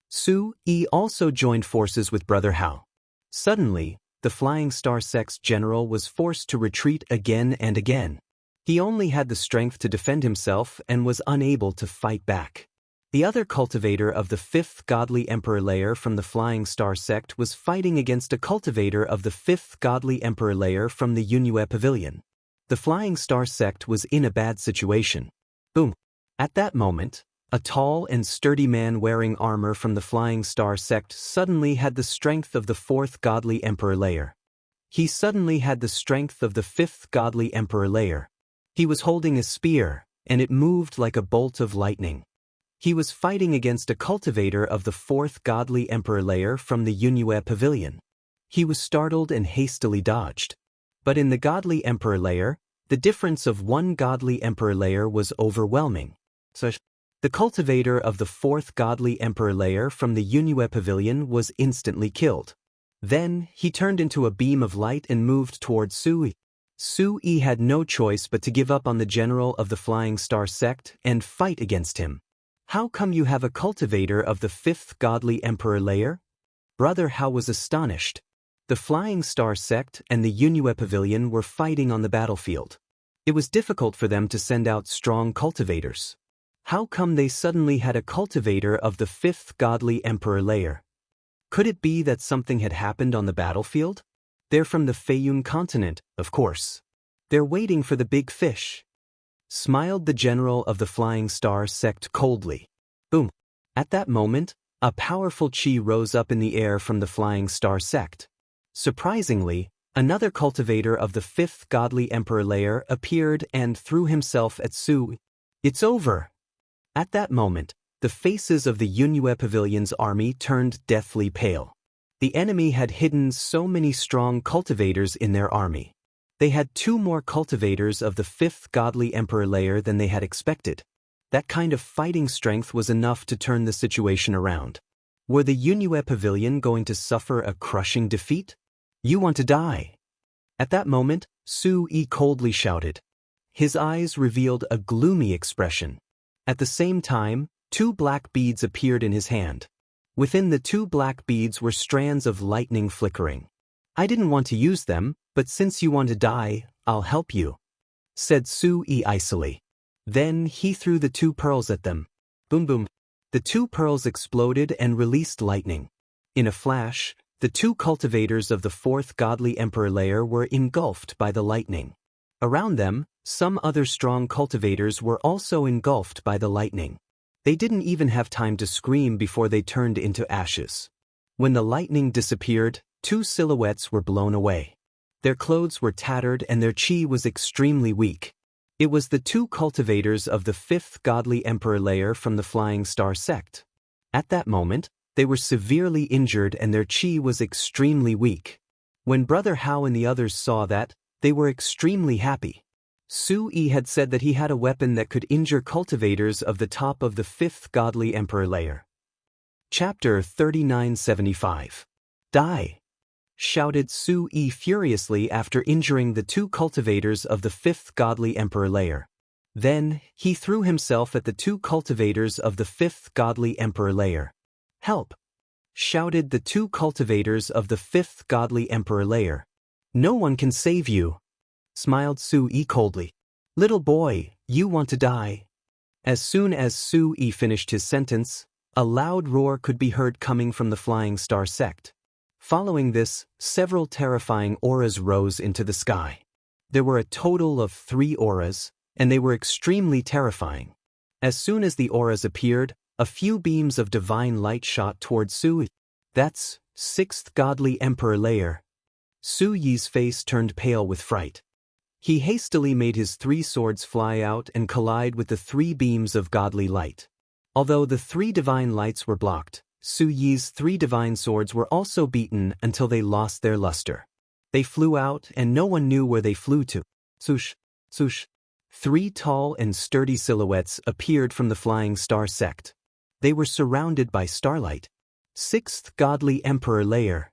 Speaker 1: Su Yi also joined forces with Brother Hao. Suddenly, the Flying Star sect's general was forced to retreat again and again. He only had the strength to defend himself and was unable to fight back. The other cultivator of the 5th godly emperor layer from the Flying Star sect was fighting against a cultivator of the 5th godly emperor layer from the Yunue Pavilion. The Flying Star sect was in a bad situation. Boom! At that moment, a tall and sturdy man wearing armor from the Flying Star sect suddenly had the strength of the 4th godly emperor layer. He suddenly had the strength of the 5th godly emperor layer. He was holding a spear, and it moved like a bolt of lightning. He was fighting against a cultivator of the 4th godly emperor layer from the Yunue Pavilion. He was startled and hastily dodged. But in the godly emperor layer, the difference of 1 godly emperor layer was overwhelming. The cultivator of the 4th godly emperor layer from the Yunue Pavilion was instantly killed. Then, he turned into a beam of light and moved towards Su Yi. Su Yi had no choice but to give up on the general of the Flying Star sect and fight against him. How come you have a cultivator of the 5th godly emperor layer? Brother Hao was astonished. The Flying Star sect and the Yunue Pavilion were fighting on the battlefield. It was difficult for them to send out strong cultivators. How come they suddenly had a cultivator of the 5th godly emperor layer? Could it be that something had happened on the battlefield? They're from the Feiyun continent, of course. They're waiting for the big fish. Smiled the general of the Flying Star sect coldly. Boom! At that moment, a powerful chi rose up in the air from the Flying Star sect. Surprisingly, another cultivator of the 5th godly emperor layer appeared and threw himself at Su. It's over! At that moment, the faces of the Yunue Pavilion's army turned deathly pale. The enemy had hidden so many strong cultivators in their army. They had 2 more cultivators of the 5th godly emperor layer than they had expected. That kind of fighting strength was enough to turn the situation around. Were the Yunue Pavilion going to suffer a crushing defeat? You want to die! At that moment, Su Yi coldly shouted. His eyes revealed a gloomy expression. At the same time, 2 black beads appeared in his hand. Within the 2 black beads were strands of lightning flickering. "I didn't want to use them, but since you want to die, I'll help you," said Su-yi icily. Then he threw the 2 pearls at them. Boom boom. The 2 pearls exploded and released lightning. In a flash, the 2 cultivators of the 4th godly emperor layer were engulfed by the lightning. Around them, some other strong cultivators were also engulfed by the lightning. They didn't even have time to scream before they turned into ashes. When the lightning disappeared, 2 silhouettes were blown away. Their clothes were tattered and their chi was extremely weak. It was the 2 cultivators of the 5th godly emperor layer from the Flying Star sect. At that moment, they were severely injured and their chi was extremely weak. When Brother Hao and the others saw that, they were extremely happy. Su-yi had said that he had a weapon that could injure cultivators of the top of the 5th godly emperor layer. Chapter 3975. Die! Shouted Su-yi furiously after injuring the 2 cultivators of the 5th godly emperor layer. Then, he threw himself at the 2 cultivators of the 5th godly emperor layer. "Help!" shouted the 2 cultivators of the 5th godly emperor layer. "No one can save you," smiled Su-yi coldly. "Little boy, you want to die." As soon as Su-yi finished his sentence, a loud roar could be heard coming from the Flying Star sect. Following this, several terrifying auras rose into the sky. There were a total of 3 auras, and they were extremely terrifying. As soon as the auras appeared, a few beams of divine light shot towards Su-yi. "That's 6th godly emperor layer." Su-yi's face turned pale with fright. He hastily made his 3 swords fly out and collide with the 3 beams of godly light. Although the 3 divine lights were blocked, Su-yi's 3 divine swords were also beaten until they lost their luster. They flew out and no one knew where they flew to. Swoosh, swoosh. 3 tall and sturdy silhouettes appeared from the Flying Star sect. They were surrounded by starlight. "6th godly emperor layer,"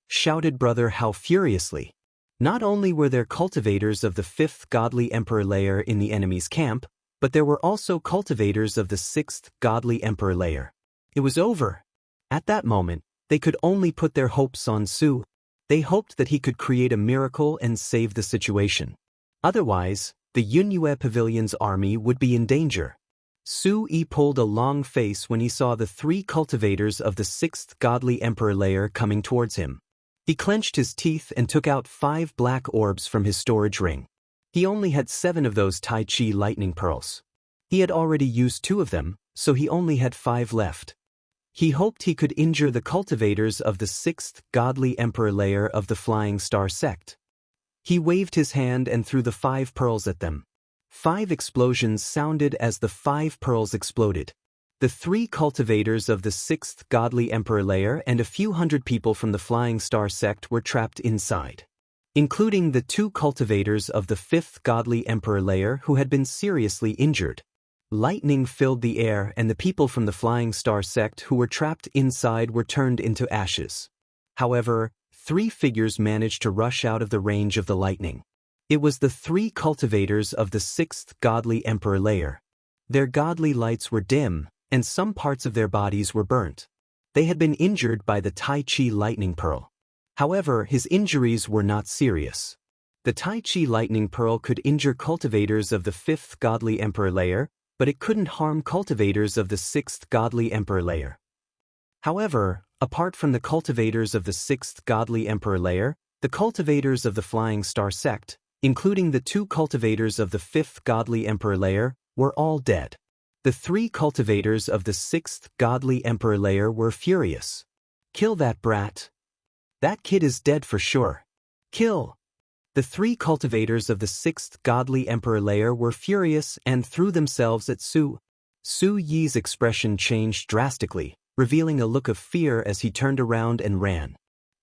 Speaker 1: shouted Brother Hao furiously. Not only were there cultivators of the 5th godly emperor layer in the enemy's camp, but there were also cultivators of the 6th godly emperor layer. It was over. At that moment, they could only put their hopes on Su. They hoped that he could create a miracle and save the situation. Otherwise, the Yunyue Pavilion's army would be in danger. Su-yi pulled a long face when he saw the 3 cultivators of the 6th godly emperor layer coming towards him. He clenched his teeth and took out 5 black orbs from his storage ring. He only had 7 of those Tai Chi lightning pearls. He had already used 2 of them, so he only had 5 left. He hoped he could injure the cultivators of the 6th godly emperor layer of the Flying Star sect. He waved his hand and threw the 5 pearls at them. 5 explosions sounded as the 5 pearls exploded. The 3 cultivators of the 6th godly emperor layer and a few hundred people from the Flying Star sect were trapped inside, including the 2 cultivators of the 5th godly emperor layer who had been seriously injured. Lightning filled the air and the people from the Flying Star sect who were trapped inside were turned into ashes. However, 3 figures managed to rush out of the range of the lightning. It was the 3 cultivators of the 6th godly emperor layer. Their godly lights were dim, and some parts of their bodies were burnt. They had been injured by the Tai Chi lightning pearl. However, his injuries were not serious. The Tai Chi lightning pearl could injure cultivators of the 5th godly emperor layer, but it couldn't harm cultivators of the 6th godly emperor layer. However, apart from the cultivators of the 6th godly emperor layer, the cultivators of the Flying Star sect, including the 2 cultivators of the 5th godly emperor layer, were all dead. The 3 cultivators of the 6th godly emperor layer were furious. "Kill that brat. That kid is dead for sure. Kill!" The 3 cultivators of the 6th godly emperor layer were furious and threw themselves at Su. Su-yi's expression changed drastically, revealing a look of fear as he turned around and ran.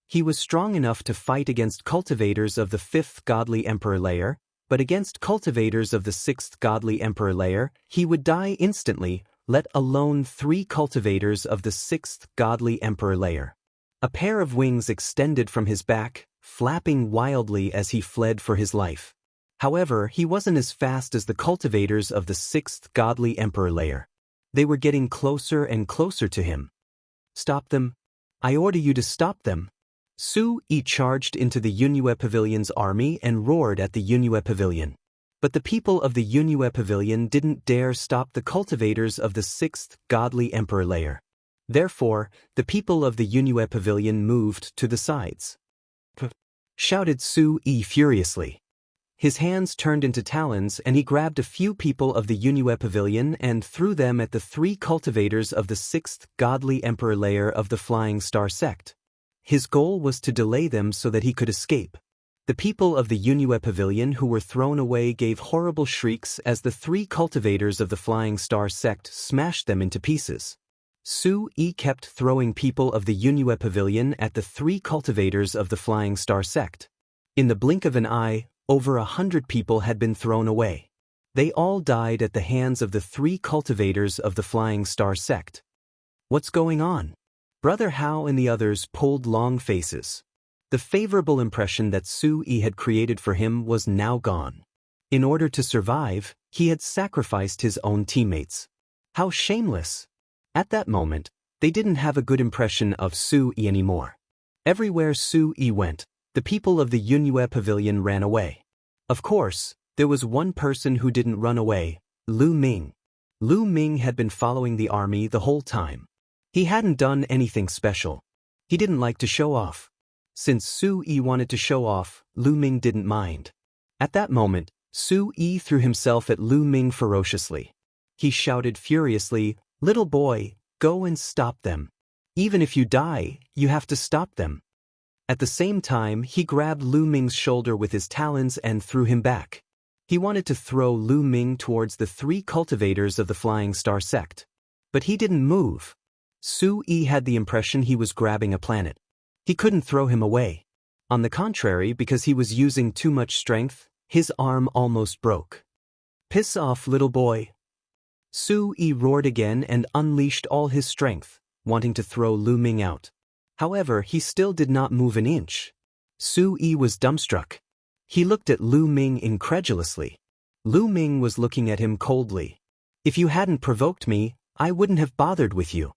Speaker 1: He was strong enough to fight against cultivators of the 5th godly emperor layer, but against cultivators of the 6th godly emperor layer, he would die instantly, let alone 3 cultivators of the 6th godly emperor layer. A pair of wings extended from his back, flapping wildly as he fled for his life. However, he wasn't as fast as the cultivators of the 6th godly emperor layer. They were getting closer and closer to him. Stop them. I order you to stop them. Su Yi charged into the Yunue Pavilion's army and roared at the Yunue Pavilion. But the people of the Yunue Pavilion didn't dare stop the cultivators of the 6th godly emperor layer. Therefore, the people of the Yunue Pavilion moved to the sides. Shouted Su Yi furiously. His hands turned into talons and he grabbed a few people of the Yunue Pavilion and threw them at the 3 cultivators of the 6th godly emperor layer of the Flying Star sect. His goal was to delay them so that he could escape. The people of the Yunue Pavilion who were thrown away gave horrible shrieks as the 3 cultivators of the Flying Star sect smashed them into pieces. Su Yi kept throwing people of the Yunue Pavilion at the 3 cultivators of the Flying Star sect. In the blink of an eye, over 100 people had been thrown away. They all died at the hands of the 3 cultivators of the Flying Star sect. What's going on? Brother Hao and the others pulled long faces. The favorable impression that Su Yi had created for him was now gone. In order to survive, he had sacrificed his own teammates. How shameless! At that moment, they didn't have a good impression of Su Yi anymore. Everywhere Su Yi went, the people of the Yunue Pavilion ran away. Of course, there was one person who didn't run away, Lu Ming. Lu Ming had been following the army the whole time. He hadn't done anything special. He didn't like to show off. Since Su Yi wanted to show off, Lu Ming didn't mind. At that moment, Su Yi threw himself at Lu Ming ferociously. He shouted furiously, "Little boy, go and stop them. Even if you die, you have to stop them." At the same time, he grabbed Lu Ming's shoulder with his talons and threw him back. He wanted to throw Lu Ming towards the 3 cultivators of the Flying Star sect. But he didn't move. Su Yi had the impression he was grabbing a planet. He couldn't throw him away. On the contrary, because he was using too much strength, his arm almost broke. "Piss off, little boy." Su Yi roared again and unleashed all his strength, wanting to throw Lu Ming out. However, he still did not move an inch. Su Yi was dumbstruck. He looked at Lu Ming incredulously. Lu Ming was looking at him coldly. "If you hadn't provoked me, I wouldn't have bothered with you.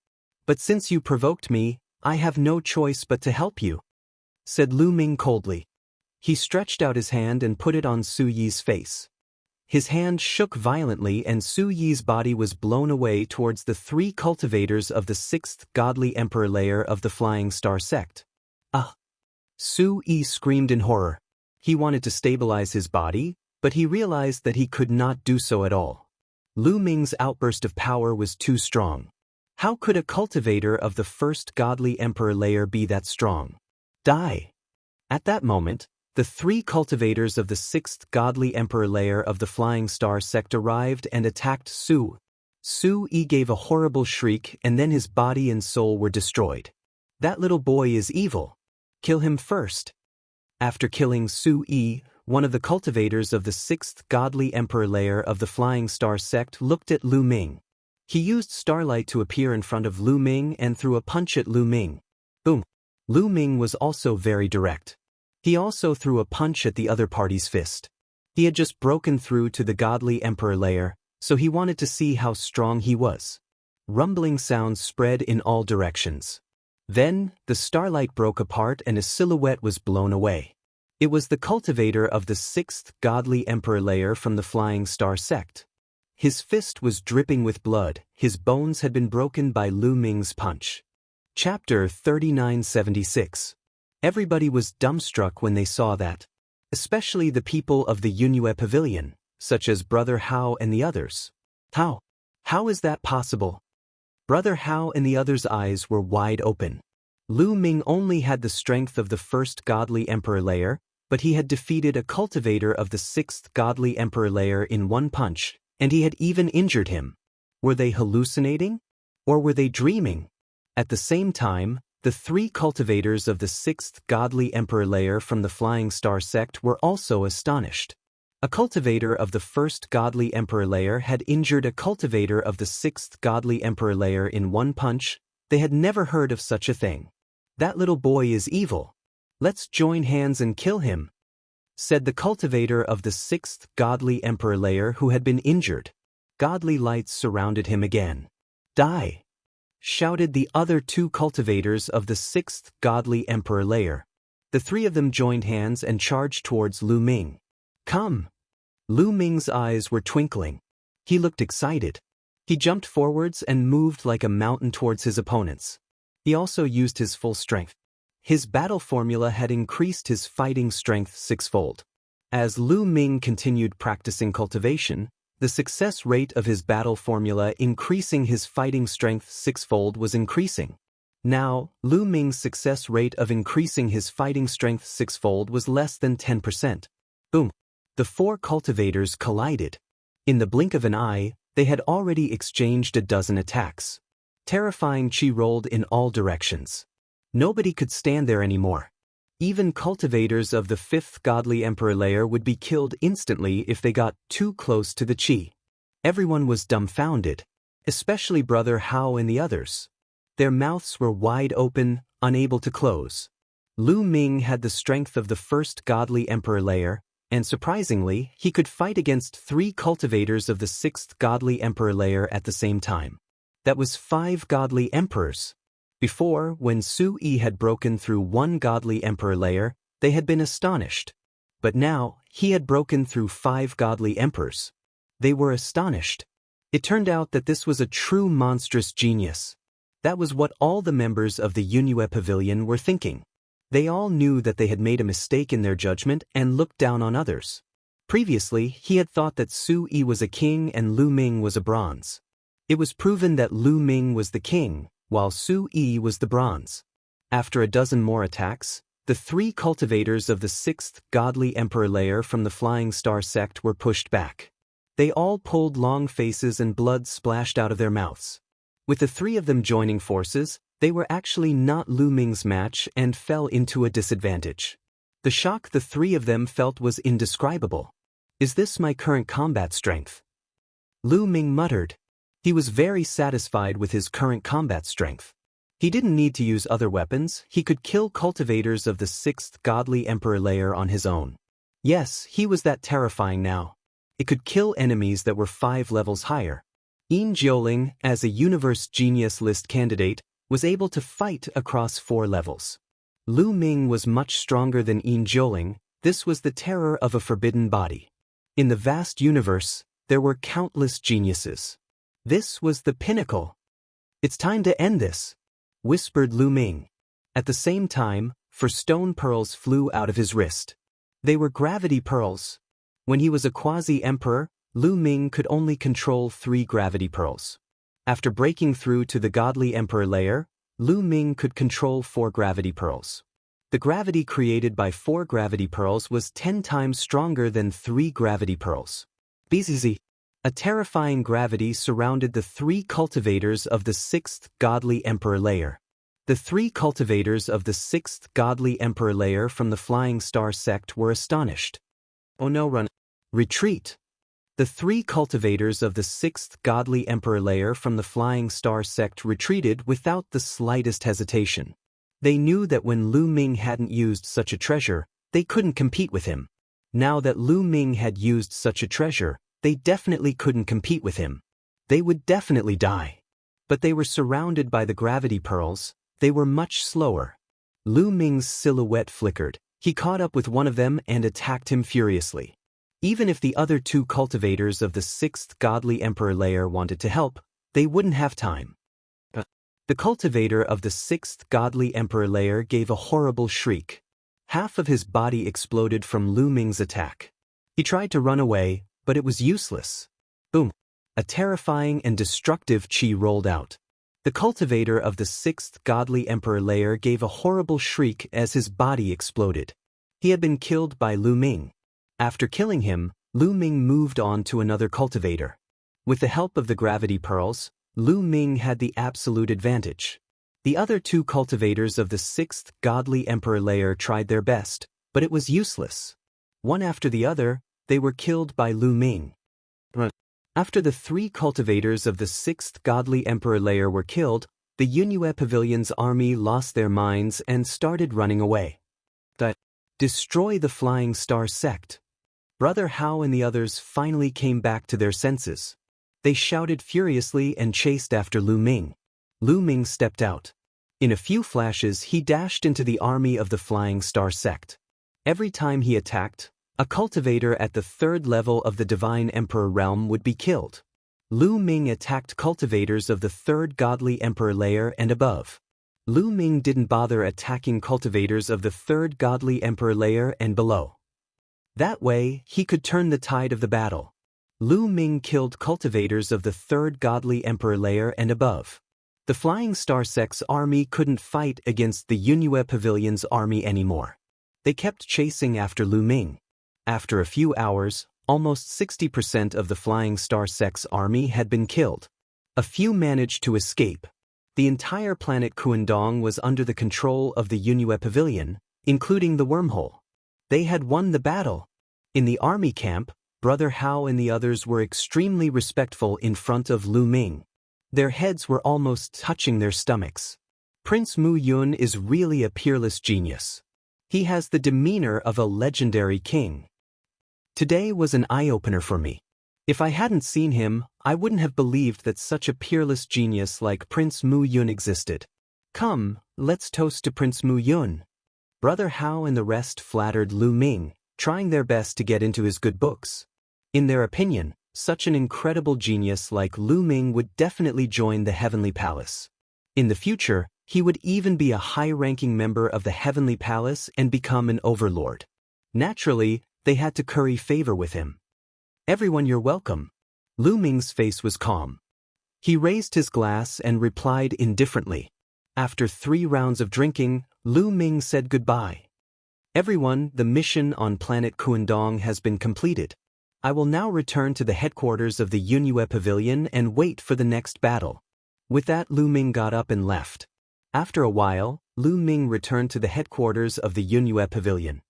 Speaker 1: But since you provoked me, I have no choice but to help you," said Lu Ming coldly. He stretched out his hand and put it on Su Yi's face. His hand shook violently and Su Yi's body was blown away towards the 3 cultivators of the 6th godly emperor layer of the Flying Star sect. "Ah!" Su Yi screamed in horror. He wanted to stabilize his body, but he realized that he could not do so at all. Lu Ming's outburst of power was too strong. How could a cultivator of the 1st godly emperor layer be that strong? Die! At that moment, the 3 cultivators of the 6th godly emperor layer of the Flying Star sect arrived and attacked Su. Su Yi gave a horrible shriek and then his body and soul were destroyed. "That little boy is evil. Kill him first." After killing Su Yi, one of the cultivators of the 6th godly emperor layer of the Flying Star sect looked at Lu Ming. He used starlight to appear in front of Lu Ming and threw a punch at Lu Ming. Boom! Lu Ming was also very direct. He also threw a punch at the other party's fist. He had just broken through to the godly emperor layer, so he wanted to see how strong he was. Rumbling sounds spread in all directions. Then, the starlight broke apart and a silhouette was blown away. It was the cultivator of the 6th godly emperor layer from the Flying Star sect. His fist was dripping with blood, his bones had been broken by Lu Ming's punch. Chapter 3976. Everybody was dumbstruck when they saw that. Especially the people of the Yunue Pavilion, such as Brother Hao and the others. How is that possible? Brother Hao and the others' eyes were wide open. Lu Ming only had the strength of the 1st godly emperor layer, but he had defeated a cultivator of the 6th godly emperor layer in one punch, and he had even injured him. Were they hallucinating? Or were they dreaming? At the same time, the 3 cultivators of the 6th godly emperor layer from the Flying Star sect were also astonished. A cultivator of the 1st godly emperor layer had injured a cultivator of the 6th godly emperor layer in one punch. They had never heard of such a thing. "That little boy is evil. Let's join hands and kill him," said the cultivator of the 6th godly emperor layer who had been injured. Godly lights surrounded him again. "Die!" shouted the other two cultivators of the 6th Godly Emperor layer. The three of them joined hands and charged towards Lu Ming. Come! Lu Ming's eyes were twinkling. He looked excited. He jumped forwards and moved like a mountain towards his opponents. He also used his full strength. His battle formula had increased his fighting strength sixfold. As Lu Ming continued practicing cultivation, the success rate of his battle formula increasing his fighting strength sixfold was increasing. Now, Lu Ming's success rate of increasing his fighting strength sixfold was less than 10%. Boom! The four cultivators collided. In the blink of an eye, they had already exchanged a dozen attacks. Terrifying chi rolled in all directions. Nobody could stand there anymore. Even cultivators of the 5th Godly Emperor layer would be killed instantly if they got too close to the chi. Everyone was dumbfounded, especially Brother Hao and the others. Their mouths were wide open, unable to close. Lu Ming had the strength of the 1st Godly Emperor layer, and surprisingly, he could fight against 3 cultivators of the 6th Godly Emperor layer at the same time. That was 5 Godly Emperors. Before, when Su Yi had broken through 1 Godly Emperor layer, they had been astonished. But now, he had broken through 5 Godly Emperors. They were astonished. It turned out that this was a true monstrous genius. That was what all the members of the Yunue Pavilion were thinking. They all knew that they had made a mistake in their judgment and looked down on others. Previously, he had thought that Su Yi was a king and Lu Ming was a bronze. It was proven that Lu Ming was the king, while Su Yi was the bronze. After a dozen more attacks, the 3 cultivators of the 6th Godly Emperor layer from the Flying Star sect were pushed back. They all pulled long faces and blood splashed out of their mouths. With the 3 of them joining forces, they were actually not Lu Ming's match and fell into a disadvantage. The shock the 3 of them felt was indescribable. Is this my current combat strength? Lu Ming muttered. He was very satisfied with his current combat strength. He didn't need to use other weapons, he could kill cultivators of the 6th Godly Emperor layer on his own. Yes, he was that terrifying now. It could kill enemies that were 5 levels higher. Yin Jiuling, as a Universe Genius List candidate, was able to fight across 4 levels. Lu Ming was much stronger than Yin Jiuling. This was the terror of a forbidden body. In the vast universe, there were countless geniuses. This was the pinnacle. It's time to end this, whispered Lu Ming. At the same time, 4 stone pearls flew out of his wrist. They were gravity pearls. When he was a quasi-emperor, Lu Ming could only control 3 gravity pearls. After breaking through to the Godly Emperor layer, Lu Ming could control 4 gravity pearls. The gravity created by 4 gravity pearls was 10 times stronger than 3 gravity pearls. BZZ. A terrifying gravity surrounded the 3 cultivators of the 6th Godly Emperor layer. The 3 cultivators of the 6th Godly Emperor layer from the Flying Star sect were astonished. Oh no, run! Retreat! The 3 cultivators of the 6th Godly Emperor layer from the Flying Star sect retreated without the slightest hesitation. They knew that when Lu Ming hadn't used such a treasure, they couldn't compete with him. Now that Lu Ming had used such a treasure, they definitely couldn't compete with him. They would definitely die. But they were surrounded by the gravity pearls. They were much slower. Lu Ming's silhouette flickered. He caught up with one of them and attacked him furiously. Even if the other 2 cultivators of the 6th Godly Emperor layer wanted to help, they wouldn't have time. The cultivator of the 6th Godly Emperor layer gave a horrible shriek. Half of his body exploded from Lu Ming's attack. He tried to run away, but it was useless. Boom! A terrifying and destructive chi rolled out. The cultivator of the 6th Godly Emperor layer gave a horrible shriek as his body exploded. He had been killed by Lu Ming. After killing him, Lu Ming moved on to another cultivator. With the help of the gravity pearls, Lu Ming had the absolute advantage. The other 2 cultivators of the 6th Godly Emperor layer tried their best, but it was useless. One after the other, they were killed by Lu Ming. After the 3 cultivators of the 6th Godly Emperor layer were killed, the Yunue Pavilion's army lost their minds and started running away. Destroy the Flying Star sect. Brother Hao and the others finally came back to their senses. They shouted furiously and chased after Lu Ming. Lu Ming stepped out. In a few flashes he dashed into the army of the Flying Star sect. Every time he attacked, a cultivator at the 3rd level of the Divine Emperor realm would be killed. Lu Ming attacked cultivators of the 3rd Godly Emperor layer and above. Lu Ming didn't bother attacking cultivators of the 3rd Godly Emperor layer and below. That way, he could turn the tide of the battle. Lu Ming killed cultivators of the 3rd Godly Emperor layer and above. The Flying Star sect's army couldn't fight against the Yunhue Pavilion's army anymore. They kept chasing after Lu Ming. After a few hours, almost 60% of the Flying Star sect's army had been killed. A few managed to escape. The entire planet Kuandong was under the control of the Yunhue Pavilion, including the wormhole. They had won the battle. In the army camp, Brother Hao and the others were extremely respectful in front of Lu Ming. Their heads were almost touching their stomachs. Prince Mu Yun is really a peerless genius. He has the demeanor of a legendary king. Today was an eye-opener for me. If I hadn't seen him, I wouldn't have believed that such a peerless genius like Prince Mu Yun existed. Come, let's toast to Prince Mu Yun. Brother Hao and the rest flattered Lu Ming, trying their best to get into his good books. In their opinion, such an incredible genius like Lu Ming would definitely join the Heavenly Palace. In the future, he would even be a high-ranking member of the Heavenly Palace and become an overlord. Naturally, they had to curry favor with him. Everyone, you're welcome. Lu Ming's face was calm. He raised his glass and replied indifferently. After 3 rounds of drinking, Lu Ming said goodbye. Everyone, the mission on planet Kuandong has been completed. I will now return to the headquarters of the Yunhue Pavilion and wait for the next battle. With that, Lu Ming got up and left. After a while, Lu Ming returned to the headquarters of the Yunhue Pavilion.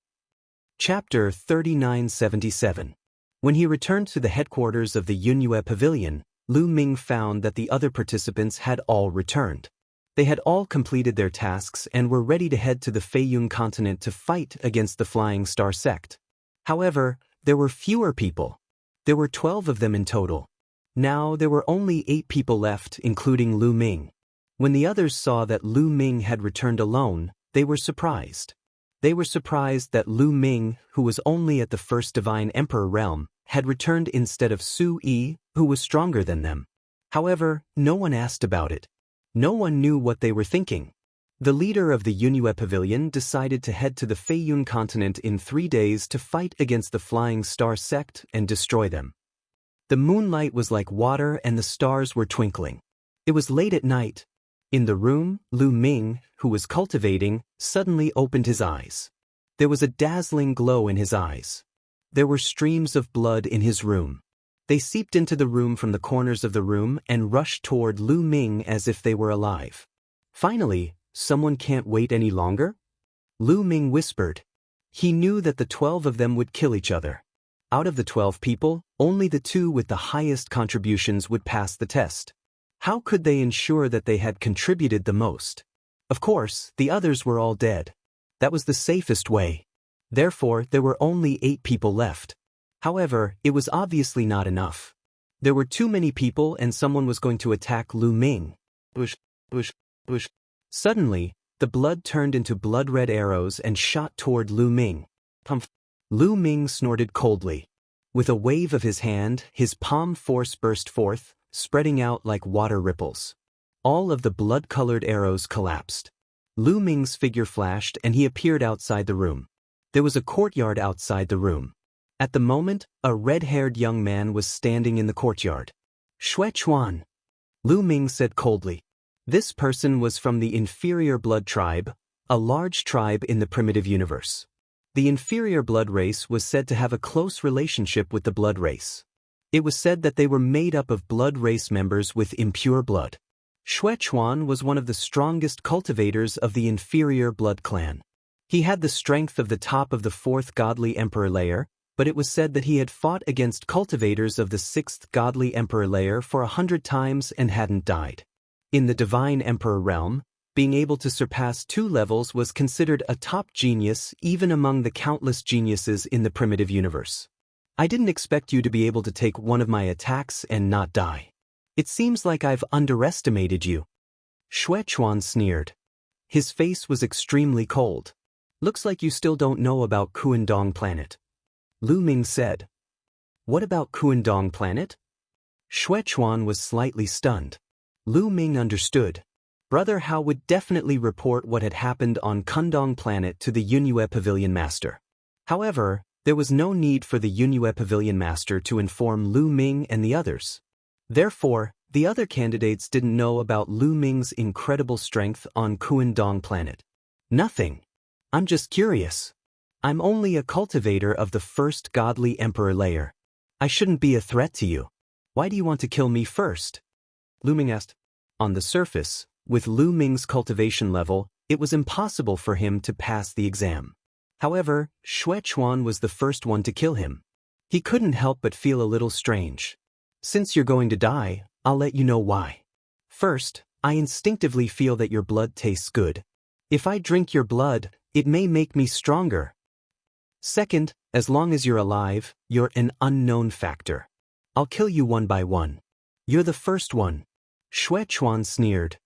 Speaker 1: Chapter 3977. When he returned to the headquarters of the Yunhue Pavilion, Lu Ming found that the other participants had all returned. They had all completed their tasks and were ready to head to the Feiyun continent to fight against the Flying Star sect. However, there were fewer people. There were 12 of them in total. Now there were only 8 people left, including Lu Ming. When the others saw that Lu Ming had returned alone, they were surprised. They were surprised that Lu Ming, who was only at the 1st Divine Emperor realm, had returned instead of Su Yi, who was stronger than them. However, no one asked about it. No one knew what they were thinking. The leader of the Yunhue Pavilion decided to head to the Feiyun continent in 3 days to fight against the Flying Star sect and destroy them. The moonlight was like water and the stars were twinkling. It was late at night. In the room, Lu Ming, who was cultivating, suddenly opened his eyes. There was a dazzling glow in his eyes. There were streams of blood in his room. They seeped into the room from the corners of the room and rushed toward Lu Ming as if they were alive. Finally, someone can't wait any longer? Lu Ming whispered. He knew that the 12 of them would kill each other. Out of the 12 people, only the 2 with the highest contributions would pass the test. How could they ensure that they had contributed the most? Of course, the others were all dead. That was the safest way. Therefore, there were only 8 people left. However, it was obviously not enough. There were too many people and someone was going to attack Lu Ming. Bush, bush, bush. Suddenly, the blood turned into blood-red arrows and shot toward Lu Ming. Pumph. Lu Ming snorted coldly. With a wave of his hand, his palm force burst forth, spreading out like water ripples. All of the blood-colored arrows collapsed. Lu Ming's figure flashed and he appeared outside the room. There was a courtyard outside the room. At the moment, a red-haired young man was standing in the courtyard. Xue Chuan, Lu Ming said coldly. This person was from the inferior blood tribe, a large tribe in the primitive universe. The inferior blood race was said to have a close relationship with the blood race. It was said that they were made up of blood race members with impure blood. Xue Chuan was one of the strongest cultivators of the inferior blood clan. He had the strength of the top of the 4th Godly Emperor layer, but it was said that he had fought against cultivators of the 6th Godly Emperor layer for 100 times and hadn't died. In the Divine Emperor realm, being able to surpass 2 levels was considered a top genius even among the countless geniuses in the primitive universe. I didn't expect you to be able to take one of my attacks and not die. It seems like I've underestimated you. Xuechuan sneered. His face was extremely cold. Looks like you still don't know about Kuandong planet. Lu Ming said. What about Kuandong planet? Xuechuan was slightly stunned. Lu Ming understood. Brother Hao would definitely report what had happened on Kundong planet to the Yunue Pavilion Master. However, there was no need for the Yunue Pavilion Master to inform Lu Ming and the others. Therefore, the other candidates didn't know about Lu Ming's incredible strength on Kuandong planet. Nothing. I'm just curious. I'm only a cultivator of the first godly emperor layer. I shouldn't be a threat to you. Why do you want to kill me first? Lu Ming asked. On the surface, with Lu Ming's cultivation level, it was impossible for him to pass the exam. However, Xuechuan was the first one to kill him. He couldn't help but feel a little strange. Since you're going to die, I'll let you know why. First, I instinctively feel that your blood tastes good. If I drink your blood, it may make me stronger. Second, as long as you're alive, you're an unknown factor. I'll kill you one by one. You're the first one. Xuechuan sneered.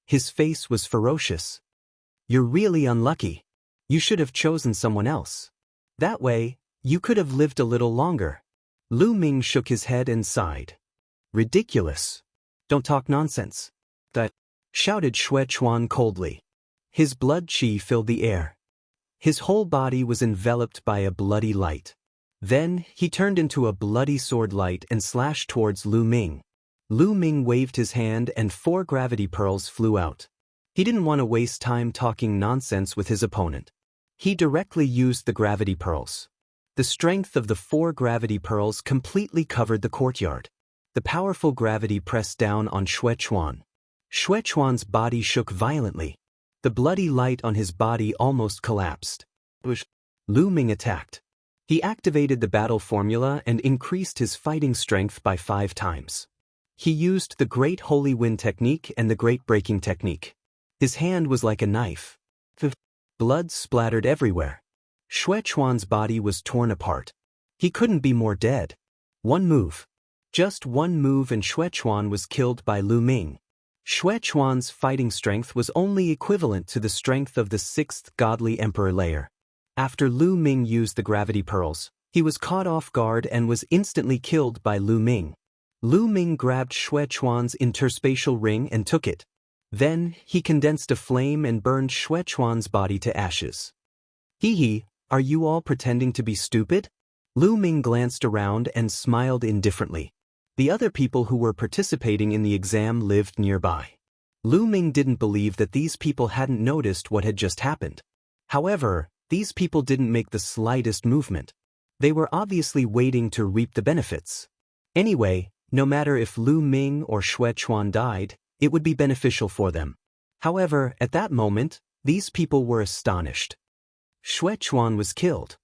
Speaker 1: His face was ferocious. You're really unlucky. You should have chosen someone else. That way, you could have lived a little longer. Lu Ming shook his head and sighed. Ridiculous. Don't talk nonsense. That, shouted Xuechuan coldly. His blood qi filled the air. His whole body was enveloped by a bloody light. Then, he turned into a bloody sword light and slashed towards Lu Ming. Lu Ming waved his hand and 4 gravity pearls flew out. He didn't want to waste time talking nonsense with his opponent. He directly used the gravity pearls. The strength of the 4 gravity pearls completely covered the courtyard. The powerful gravity pressed down on Xuechuan. Xuechuan's body shook violently. The bloody light on his body almost collapsed. Lu Ming attacked. He activated the battle formula and increased his fighting strength by 5 times. He used the Great Holy Wind technique and the Great Breaking technique. His hand was like a knife. Blood splattered everywhere. Xuechuan's body was torn apart. He couldn't be more dead. One move. Just one move and Xuechuan was killed by Lu Ming. Xuechuan's fighting strength was only equivalent to the strength of the 6th godly emperor layer. After Lu Ming used the gravity pearls, he was caught off guard and was instantly killed by Lu Ming. Lu Ming grabbed Xuechuan's interspatial ring and took it. Then, he condensed a flame and burned Xuechuan's body to ashes. Hee, are you all pretending to be stupid? Lu Ming glanced around and smiled indifferently. The other people who were participating in the exam lived nearby. Lu Ming didn't believe that these people hadn't noticed what had just happened. However, these people didn't make the slightest movement. They were obviously waiting to reap the benefits. Anyway, no matter if Lu Ming or Xuechuan died, it would be beneficial for them. However, at that moment, these people were astonished. Xuechuan was killed.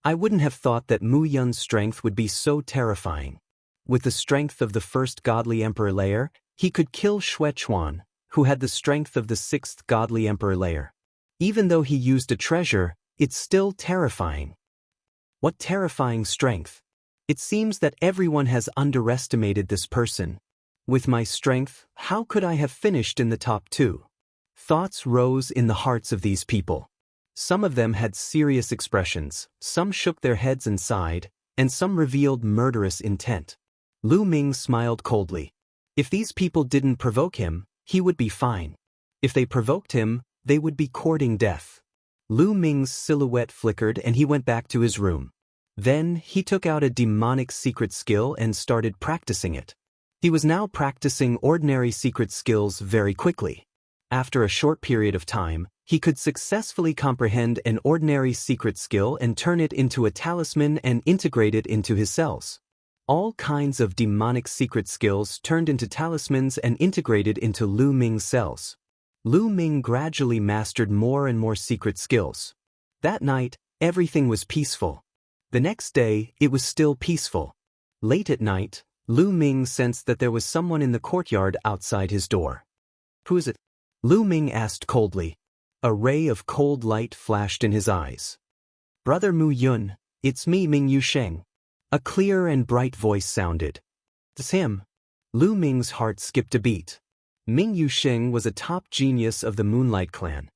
Speaker 1: I wouldn't have thought that Mu Yun's strength would be so terrifying. With the strength of the 1st godly emperor layer, he could kill Xuechuan, who had the strength of the 6th godly emperor layer. Even though he used a treasure, it's still terrifying. What terrifying strength! It seems that everyone has underestimated this person. With my strength, how could I have finished in the top 2? Thoughts rose in the hearts of these people. Some of them had serious expressions, some shook their heads and sighed, and some revealed murderous intent. Lu Ming smiled coldly. If these people didn't provoke him, he would be fine. If they provoked him, they would be courting death. Lu Ming's silhouette flickered and he went back to his room. Then, he took out a demonic secret skill and started practicing it. He was now practicing ordinary secret skills very quickly. After a short period of time, he could successfully comprehend an ordinary secret skill and turn it into a talisman and integrate it into his cells. All kinds of demonic secret skills turned into talismans and integrated into Lu Ming's cells. Lu Ming gradually mastered more and more secret skills. That night, everything was peaceful. The next day, it was still peaceful. Late at night, Lu Ming sensed that there was someone in the courtyard outside his door. Who is it? Lu Ming asked coldly. A ray of cold light flashed in his eyes. Brother Mu Yun, it's me Ming Yu Sheng. A clear and bright voice sounded. It's him. Lu Ming's heart skipped a beat. Ming Yusheng was a top genius of the Moonlight Clan.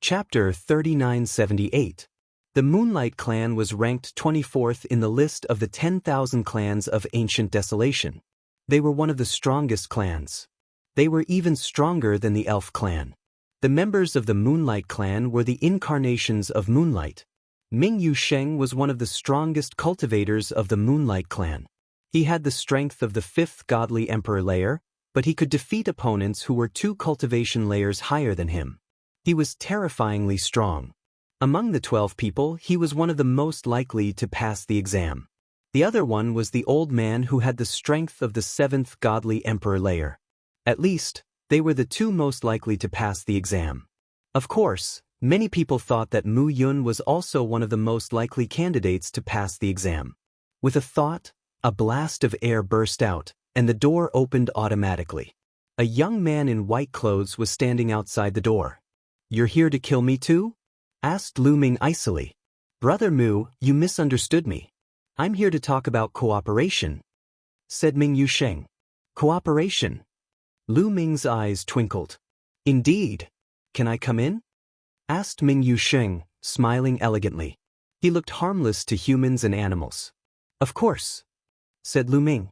Speaker 1: Chapter 3978. The Moonlight Clan was ranked 24th in the list of the 10,000 clans of ancient desolation. They were one of the strongest clans. They were even stronger than the Elf Clan. The members of the Moonlight Clan were the incarnations of Moonlight. Ming Yusheng was one of the strongest cultivators of the Moonlight Clan. He had the strength of the 5th godly emperor layer, but he could defeat opponents who were 2 cultivation layers higher than him. He was terrifyingly strong. Among the 12 people, he was one of the most likely to pass the exam. The other one was the old man who had the strength of the 7th godly emperor layer. At least, they were the 2 most likely to pass the exam. Of course, many people thought that Mu Yun was also one of the most likely candidates to pass the exam. With a thought, a blast of air burst out, and the door opened automatically. A young man in white clothes was standing outside the door. "You're here to kill me too?" asked Lu Ming icily. "Brother Mu, you misunderstood me. I'm here to talk about cooperation," said Ming Yusheng. "Cooperation?" Lu Ming's eyes twinkled. "Indeed. Can I come in?" asked Ming Yusheng, smiling elegantly. He looked harmless to humans and animals. "Of course," said Lu Ming.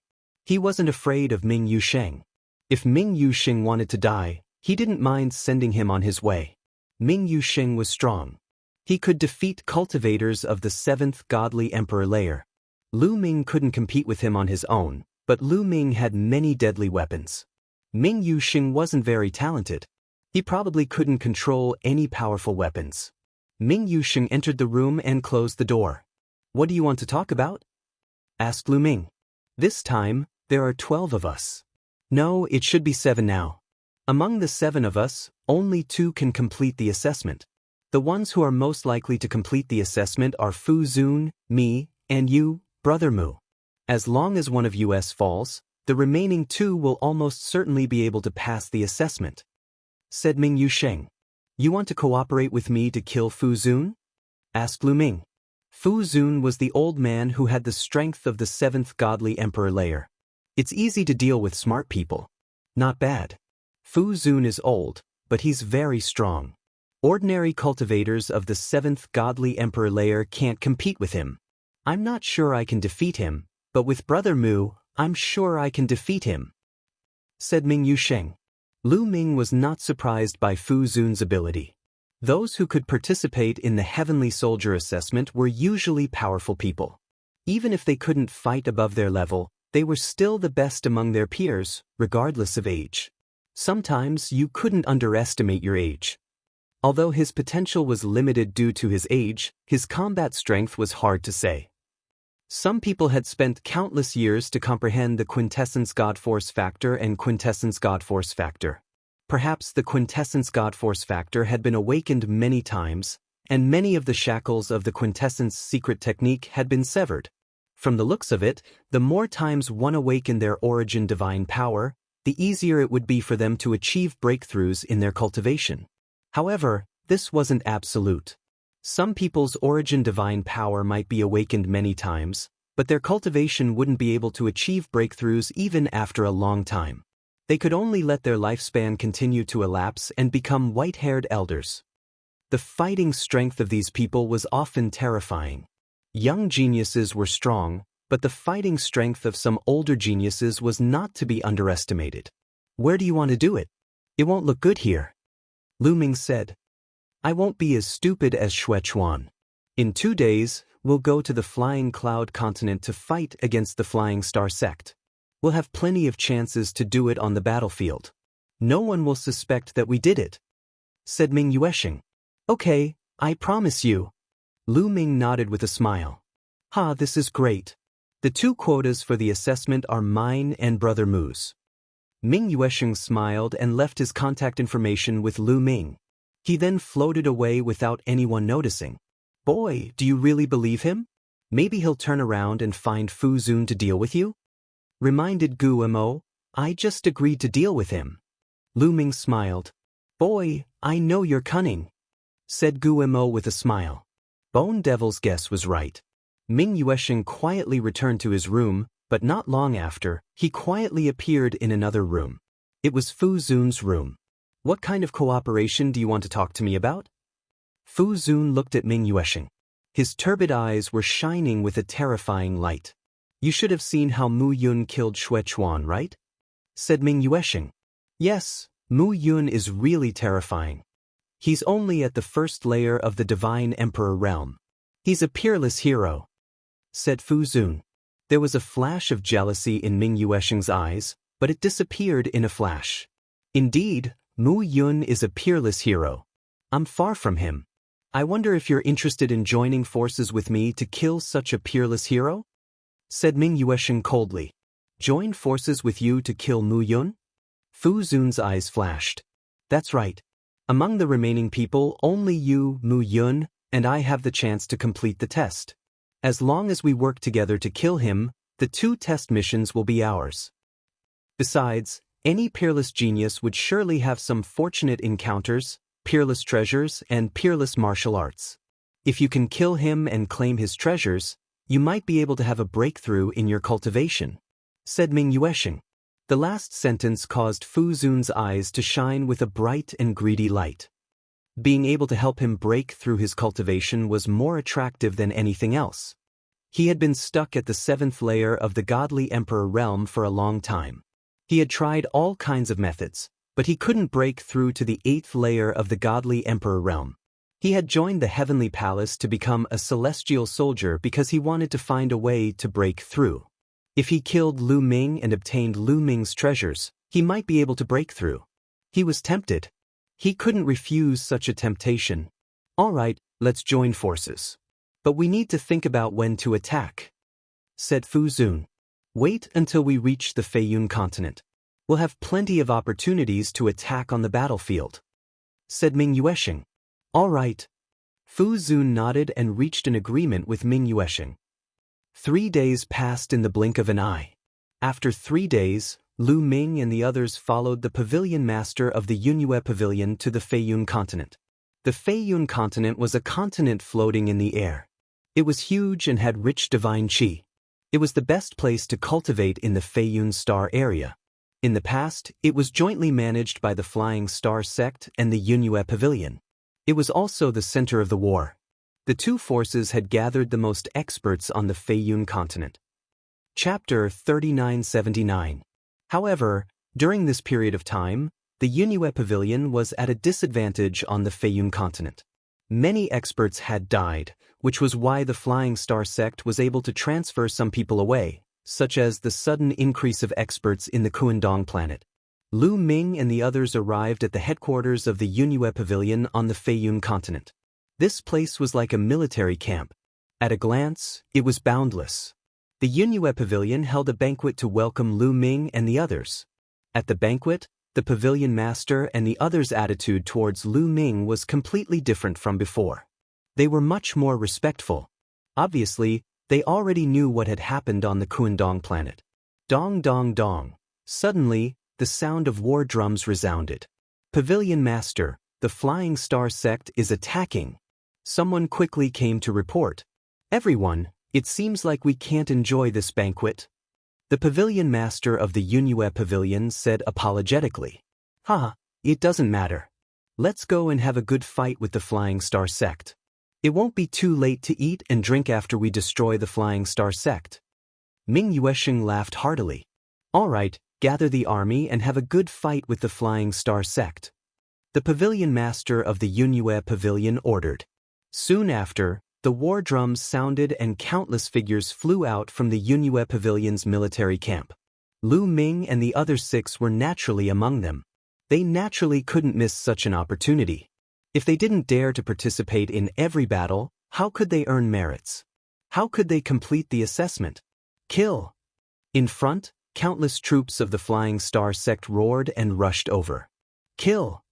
Speaker 1: He wasn't afraid of Ming Yusheng. If Ming Yusheng wanted to die, he didn't mind sending him on his way. Ming Yusheng was strong. He could defeat cultivators of the 7th godly emperor layer. Lu Ming couldn't compete with him on his own, but Lu Ming had many deadly weapons. Ming Yusheng wasn't very talented. He probably couldn't control any powerful weapons. Ming Yusheng entered the room and closed the door. "What do you want to talk about?" asked Lu Ming. "This time, there are 12 of us. No, it should be 7 now. Among the 7 of us, only 2 can complete the assessment. The ones who are most likely to complete the assessment are Fu Zun, me, and you, Brother Mu. As long as one of us falls, the remaining 2 will almost certainly be able to pass the assessment," said Ming Yusheng. "You want to cooperate with me to kill Fu Zun?" asked Lu Ming. Fu Zun was the old man who had the strength of the 7th godly emperor layer. It's easy to deal with smart people. Not bad. Fu Zun is old, but he's very strong. Ordinary cultivators of the 7th godly emperor layer can't compete with him. I'm not sure I can defeat him, but with Brother Mu, I'm sure I can defeat him," said Ming Yusheng. Lu Ming was not surprised by Fu Zun's ability. Those who could participate in the Heavenly Soldier assessment were usually powerful people. Even if they couldn't fight above their level, they were still the best among their peers, regardless of age. Sometimes you couldn't underestimate your age. Although his potential was limited due to his age, his combat strength was hard to say. Some people had spent countless years to comprehend the quintessence God Force factor and quintessence God Force factor. Perhaps the quintessence God Force factor had been awakened many times, and many of the shackles of the quintessence secret technique had been severed. From the looks of it, the more times one awakened their origin divine power, the easier it would be for them to achieve breakthroughs in their cultivation. However, this wasn't absolute. Some people's origin divine power might be awakened many times, but their cultivation wouldn't be able to achieve breakthroughs even after a long time. They could only let their lifespan continue to elapse and become white-haired elders. The fighting strength of these people was often terrifying. Young geniuses were strong, but the fighting strength of some older geniuses was not to be underestimated. "Where do you want to do it? It won't look good here," Lu Ming said. "I won't be as stupid as Xuechuan. In 2 days, we'll go to the Flying Cloud continent to fight against the Flying Star sect. We'll have plenty of chances to do it on the battlefield. No one will suspect that we did it," said Ming Yuesheng. "Okay, I promise you." Lu Ming nodded with a smile. "Ha, this is great. The 2 quotas for the assessment are mine and Brother Mu's." Ming Yuesheng smiled and left his contact information with Lu Ming. He then floated away without anyone noticing. "Boy, do you really believe him? Maybe he'll turn around and find Fu Zun to deal with you?" reminded Gu Mo. "I just agreed to deal with him." Lu Ming smiled. "Boy, I know you're cunning," said Gu Mo with a smile. Bone Devil's guess was right. Ming Yuesheng quietly returned to his room, but not long after, he quietly appeared in another room. It was Fu Zun's room. What kind of cooperation do you want to talk to me about? Fu Zun looked at Ming Yuesheng. His turbid eyes were shining with a terrifying light. You should have seen how Mu Yun killed Xue Chuan, right? Said Ming Yuesheng. Yes, Mu Yun is really terrifying. He's only at the first layer of the Divine Emperor realm. He's a peerless hero, said Fu Zun. There was a flash of jealousy in Ming Yuesheng's eyes, but it disappeared in a flash. Indeed, Mu Yun is a peerless hero. I'm far from him. I wonder if you're interested in joining forces with me to kill such a peerless hero? Said Ming Yuesheng coldly. Join forces with you to kill Mu Yun? Fu Zun's eyes flashed. That's right. Among the remaining people, only you, Mu Yun, and I have the chance to complete the test. As long as we work together to kill him, the 2 test missions will be ours. Besides, any peerless genius would surely have some fortunate encounters, peerless treasures, and peerless martial arts. If you can kill him and claim his treasures, you might be able to have a breakthrough in your cultivation, said Ming Yuesheng. The last sentence caused Fu Zun's eyes to shine with a bright and greedy light. Being able to help him break through his cultivation was more attractive than anything else. He had been stuck at the 7th layer of the Godly Emperor realm for a long time. He had tried all kinds of methods, but he couldn't break through to the 8th layer of the Godly Emperor realm. He had joined the Heavenly Palace to become a celestial soldier because he wanted to find a way to break through. If he killed Lu Ming and obtained Lu Ming's treasures, he might be able to break through. He was tempted. He couldn't refuse such a temptation. All right, let's join forces. But we need to think about when to attack, said Fu Zun. Wait until we reach the Feiyun continent. We'll have plenty of opportunities to attack on the battlefield, said Ming Yuesheng. All right. Fu Zun nodded and reached an agreement with Ming Yuesheng. 3 days passed in the blink of an eye. After 3 days, Lu Ming and the others followed the pavilion master of the Yunyue Pavilion to the Feiyun continent. The Feiyun continent was a continent floating in the air. It was huge and had rich divine qi. It was the best place to cultivate in the Feiyun Star area. In the past, it was jointly managed by the Flying Star sect and the Yunyue Pavilion. It was also the center of the war. The 2 forces had gathered the most experts on the Feiyun continent. Chapter 3979. However, during this period of time, the Yunyue Pavilion was at a disadvantage on the Feiyun continent. Many experts had died, which was why the Flying Star sect was able to transfer some people away, such as the sudden increase of experts in the Kuandong planet. Lu Ming and the others arrived at the headquarters of the Yunyue Pavilion on the Feiyun continent. This place was like a military camp. At a glance, it was boundless. The Yunyue Pavilion held a banquet to welcome Lu Ming and the others. At the banquet, the pavilion master and the others' attitude towards Lu Ming was completely different from before. They were much more respectful. Obviously, they already knew what had happened on the Kuandong planet. Dong dong dong. Suddenly, the sound of war drums resounded. Pavilion master, the Flying Star sect is attacking. Someone quickly came to report. Everyone, it seems like we can't enjoy this banquet. The pavilion master of the Yunyue Pavilion said apologetically. Haha, it doesn't matter. Let's go and have a good fight with the Flying Star sect. It won't be too late to eat and drink after we destroy the Flying Star sect. Ming Yuesheng laughed heartily. All right, gather the army and have a good fight with the Flying Star sect. The pavilion master of the Yunyue Pavilion ordered. Soon after, the war drums sounded and countless figures flew out from the Yunyue Pavilion's military camp. Lu Ming and the other 6 were naturally among them. They naturally couldn't miss such an opportunity. If they didn't dare to participate in every battle, how could they earn merits? How could they complete the assessment? Kill! In front, countless troops of the Flying Star sect roared and rushed over. Kill!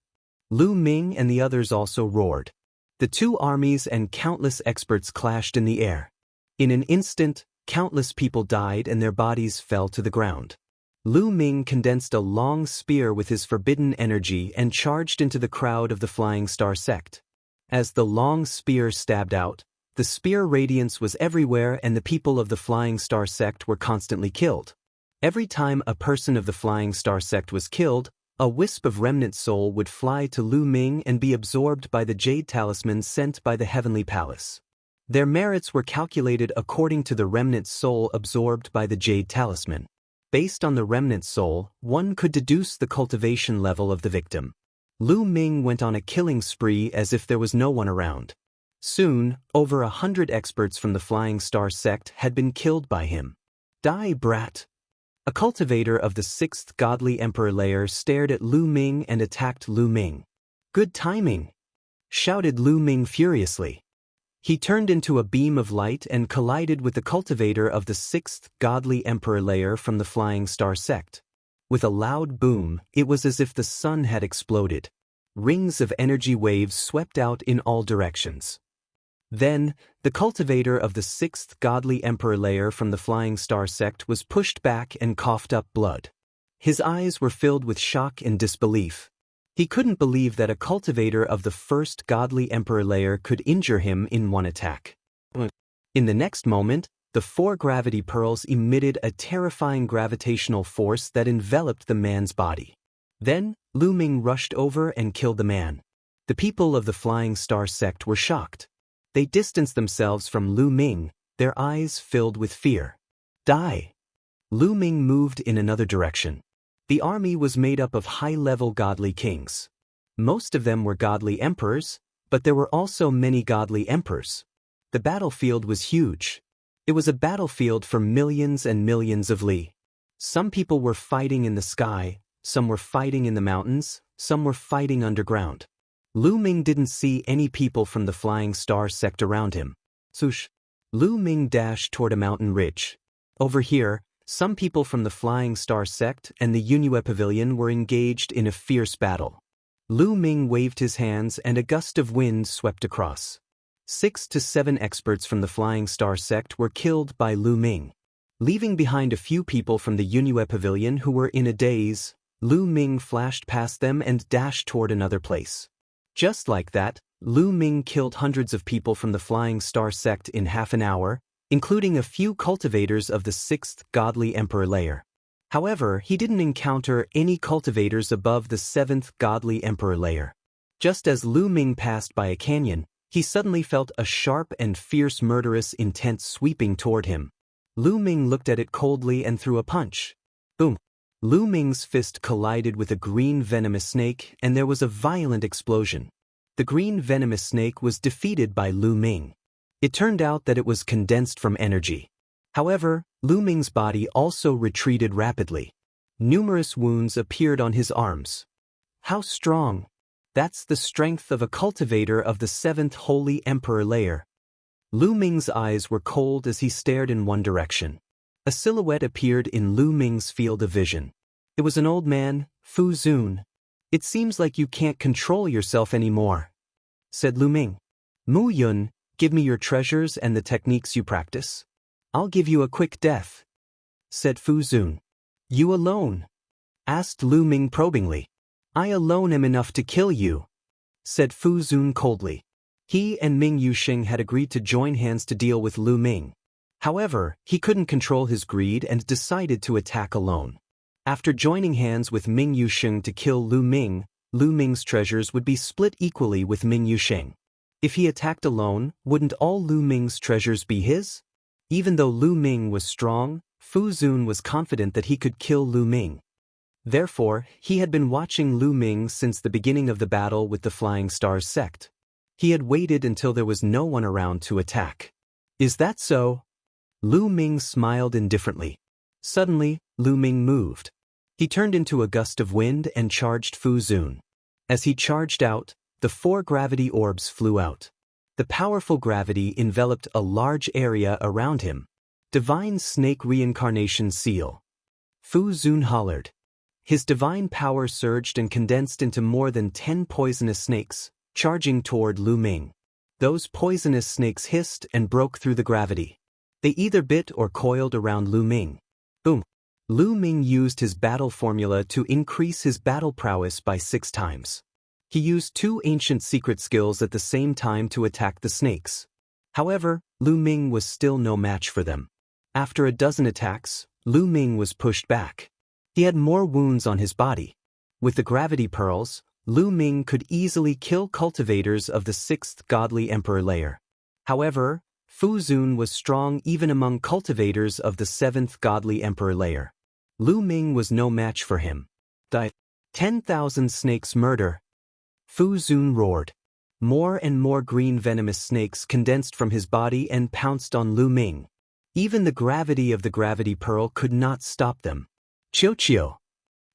Speaker 1: Lu Ming and the others also roared. The 2 armies and countless experts clashed in the air. In an instant, countless people died and their bodies fell to the ground. Lu Ming condensed a long spear with his forbidden energy and charged into the crowd of the Flying Star sect. As the long spear stabbed out, the spear radiance was everywhere and the people of the Flying Star sect were constantly killed. Every time a person of the Flying Star sect was killed, A wisp of remnant soul would fly to Lu Ming and be absorbed by the jade talisman sent by the heavenly palace. Their merits were calculated according to the remnant soul absorbed by the jade talisman. Based on the remnant soul, one could deduce the cultivation level of the victim. Lu Ming went on a killing spree as if there was no one around. Soon, over 100 experts from the Flying Star sect had been killed by him. Die, brat! A cultivator of the 6th godly emperor layer stared at Lu Ming and attacked Lu Ming. Good timing! Shouted Lu Ming furiously. He turned into a beam of light and collided with the cultivator of the 6th godly emperor layer from the Flying Star sect. With a loud boom, it was as if the sun had exploded. Rings of energy waves swept out in all directions. Then, the cultivator of the 6th godly emperor layer from the Flying Star sect was pushed back and coughed up blood. His eyes were filled with shock and disbelief. He couldn't believe that a cultivator of the 1st godly emperor layer could injure him in one attack. In the next moment, the 4 gravity pearls emitted a terrifying gravitational force that enveloped the man's body. Then, Lu Ming rushed over and killed the man. The people of the Flying Star sect were shocked. They distanced themselves from Lu Ming, their eyes filled with fear. Die! Lu Ming moved in another direction. The army was made up of high-level godly kings. Most of them were godly emperors, but there were also many godly emperors. The battlefield was huge. It was a battlefield for millions and millions of li. Some people were fighting in the sky, some were fighting in the mountains, some were fighting underground. Lu Ming didn't see any people from the Flying Star sect around him. Swoosh! Lu Ming dashed toward a mountain ridge. Over here, some people from the Flying Star sect and the Yunue Pavilion were engaged in a fierce battle. Lu Ming waved his hands and a gust of wind swept across. 6 to 7 experts from the Flying Star sect were killed by Lu Ming. Leaving behind a few people from the Yunue Pavilion who were in a daze, Lu Ming flashed past them and dashed toward another place. Just like that, Lu Ming killed hundreds of people from the Flying Star sect in half an hour, including a few cultivators of the 6th godly emperor layer. However, he didn't encounter any cultivators above the 7th godly emperor layer. Just as Lu Ming passed by a canyon, he suddenly felt a sharp and fierce murderous intent sweeping toward him. Lu Ming looked at it coldly and threw a punch. Boom! Lu Ming's fist collided with a green venomous snake and there was a violent explosion. The green venomous snake was defeated by Lu Ming. It turned out that it was condensed from energy. However, Lu Ming's body also retreated rapidly. Numerous wounds appeared on his arms. How strong! That's the strength of a cultivator of the 7th Holy Emperor layer. Lu Ming's eyes were cold as he stared in one direction. A silhouette appeared in Lu Ming's field of vision. It was an old man, Fu Zun. It seems like you can't control yourself anymore, said Lu Ming. Mu Yun, give me your treasures and the techniques you practice. I'll give you a quick death, said Fu Zun. You alone? Asked Lu Ming probingly. I alone am enough to kill you, said Fu Zun coldly. He and Ming Yuxing had agreed to join hands to deal with Lu Ming. However, he couldn't control his greed and decided to attack alone. After joining hands with Ming Yuxing to kill Lu Ming's treasures would be split equally with Ming Yuxing. If he attacked alone, wouldn't all Lu Ming's treasures be his? Even though Lu Ming was strong, Fu Zun was confident that he could kill Lu Ming. Therefore, he had been watching Lu Ming since the beginning of the battle with the Flying Stars sect. He had waited until there was no one around to attack. Is that so? Lu Ming smiled indifferently. Suddenly, Lu Ming moved. He turned into a gust of wind and charged Fu Zun. As he charged out, the 4 gravity orbs flew out. The powerful gravity enveloped a large area around him. Divine Snake Reincarnation Seal. Fu Zun hollered. His divine power surged and condensed into more than 10 poisonous snakes, charging toward Lu Ming. Those poisonous snakes hissed and broke through the gravity. They either bit or coiled around Lu Ming. Boom! Lu Ming used his battle formula to increase his battle prowess by 6 times. He used 2 ancient secret skills at the same time to attack the snakes. However, Lu Ming was still no match for them. After a dozen attacks, Lu Ming was pushed back. He had more wounds on his body. With the gravity pearls, Lu Ming could easily kill cultivators of the 6th godly emperor layer. However, Fu Zun was strong even among cultivators of the 7th godly emperor layer. Lu Ming was no match for him. The 10,000 snakes murder. Fu Zun roared. More and more green venomous snakes condensed from his body and pounced on Lu Ming. Even the gravity of the gravity pearl could not stop them. Qiu.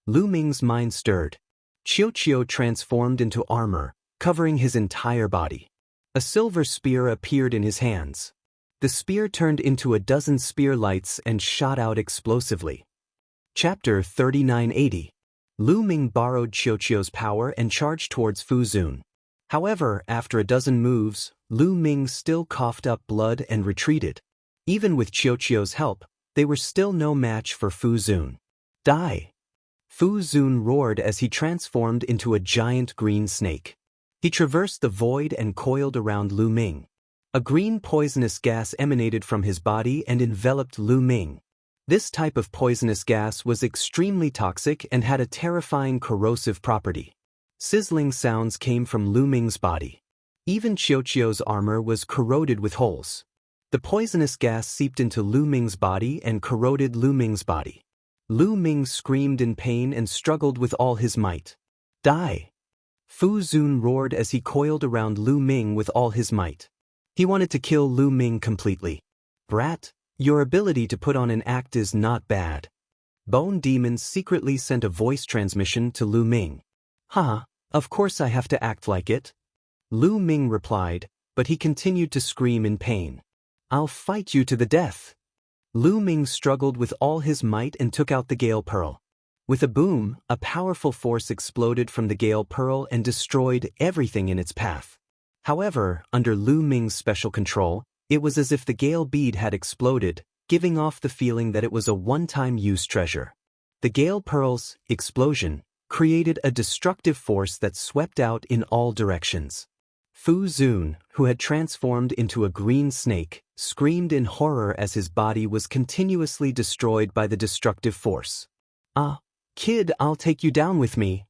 Speaker 1: Lu Ming's mind stirred. Qiu transformed into armor, covering his entire body. A silver spear appeared in his hands. The spear turned into a dozen spear lights and shot out explosively. Chapter 3980. Lu Ming borrowed Qiu's power and charged towards Fu Zun. However, after a dozen moves, Lu Ming still coughed up blood and retreated. Even with Qiu's help, they were still no match for Fu Zun. Die! Fu Zun roared as he transformed into a giant green snake. He traversed the void and coiled around Lu Ming. A green poisonous gas emanated from his body and enveloped Lu Ming. This type of poisonous gas was extremely toxic and had a terrifying corrosive property. Sizzling sounds came from Lu Ming's body. Even Qiu's armor was corroded with holes. The poisonous gas seeped into Lu Ming's body and corroded Lu Ming's body. Lu Ming screamed in pain and struggled with all his might. Die! Fu Zun roared as he coiled around Lu Ming with all his might. He wanted to kill Lu Ming completely. Brat, your ability to put on an act is not bad. Bone Demon secretly sent a voice transmission to Lu Ming. Haha, of course I have to act like it. Lu Ming replied, but he continued to scream in pain. I'll fight you to the death. Lu Ming struggled with all his might and took out the Gale Pearl. With a boom, a powerful force exploded from the Gale Pearl and destroyed everything in its path. However, under Lu Ming's special control, it was as if the Gale Bead had exploded, giving off the feeling that it was a one-time use treasure. The Gale Pearl's explosion created a destructive force that swept out in all directions. Fu Zun, who had transformed into a green snake, screamed in horror as his body was continuously destroyed by the destructive force. Ah, kid, I'll take you down with me.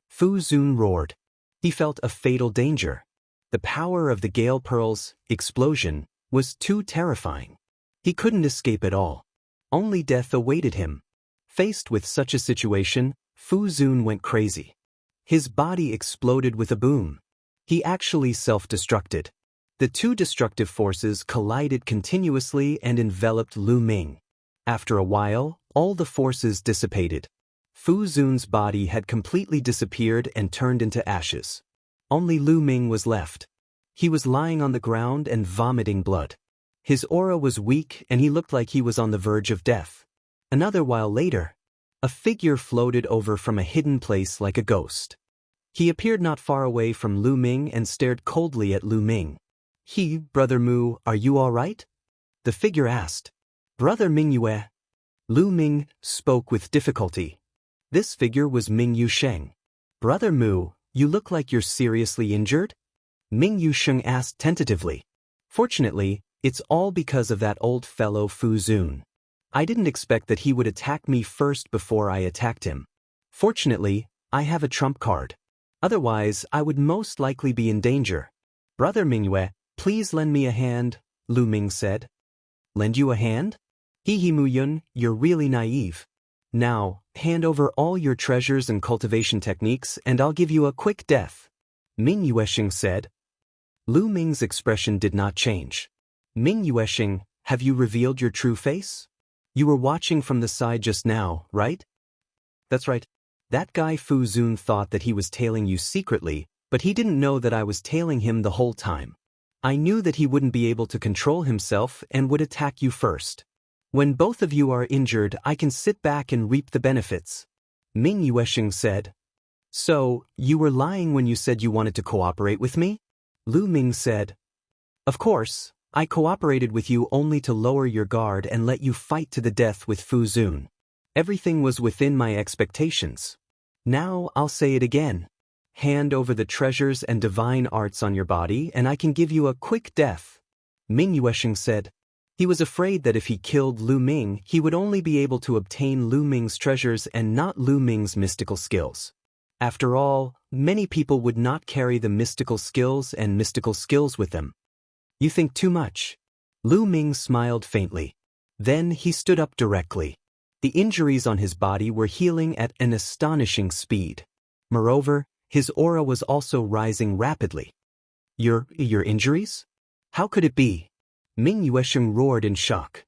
Speaker 1: Fu Zun roared. He felt a fatal danger. The power of the Gale Pearl's explosion was too terrifying. He couldn't escape at all. Only death awaited him. Faced with such a situation, Fu Zun went crazy. His body exploded with a boom. He actually self-destructed. The two destructive forces collided continuously and enveloped Lu Ming. After a while, all the forces dissipated. Fu Zun's body had completely disappeared and turned into ashes. Only Lu Ming was left. He was lying on the ground and vomiting blood. His aura was weak and he looked like he was on the verge of death. Another while later, a figure floated over from a hidden place like a ghost. He appeared not far away from Lu Ming and stared coldly at Lu Ming. Brother Mu, are you all right? The figure asked. Brother Mingyue. Lu Ming spoke with difficulty. This figure was Ming Yusheng. Brother Mu, you look like you're seriously injured? Ming Yusheng asked tentatively. Fortunately, it's all because of that old fellow Fu Zun. I didn't expect that he would attack me first before I attacked him. Fortunately, I have a trump card. Otherwise, I would most likely be in danger. Brother Mingyue, please lend me a hand, Lu Ming said. Lend you a hand? Muyun, you're really naive. Now, hand over all your treasures and cultivation techniques and I'll give you a quick death. Ming Yuesheng said. Lu Ming's expression did not change. Ming Yuesheng, have you revealed your true face? You were watching from the side just now, right? That's right. That guy Fu Zun thought that he was tailing you secretly, but he didn't know that I was tailing him the whole time. I knew that he wouldn't be able to control himself and would attack you first. When both of you are injured, I can sit back and reap the benefits. Ming Yuesheng said. So, you were lying when you said you wanted to cooperate with me? Lu Ming said. Of course, I cooperated with you only to lower your guard and let you fight to the death with Fu Zun. Everything was within my expectations. Now I'll say it again. Hand over the treasures and divine arts on your body and I can give you a quick death. Ming Yuesheng said. He was afraid that if he killed Lu Ming, he would only be able to obtain Lu Ming's treasures and not Lu Ming's mystical skills. After all, many people would not carry the mystical skills and mystical skills with them. You think too much. Lu Ming smiled faintly. Then he stood up directly. The injuries on his body were healing at an astonishing speed. Moreover, his aura was also rising rapidly. Your injuries? How could it be? Ming Yuesheng roared in shock.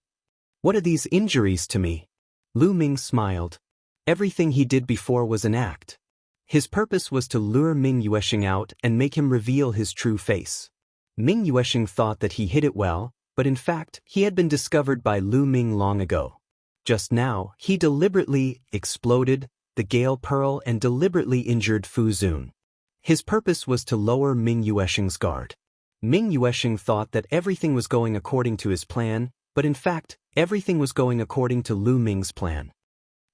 Speaker 1: What are these injuries to me? Lu Ming smiled. Everything he did before was an act. His purpose was to lure Ming Yuesheng out and make him reveal his true face. Ming Yuesheng thought that he hid it well, but in fact, he had been discovered by Lu Ming long ago. Just now, he deliberately exploded the Gale Pearl and deliberately injured Fu Zun. His purpose was to lower Ming Yuesheng's guard. Ming Yuesheng thought that everything was going according to his plan, but in fact, everything was going according to Lu Ming's plan.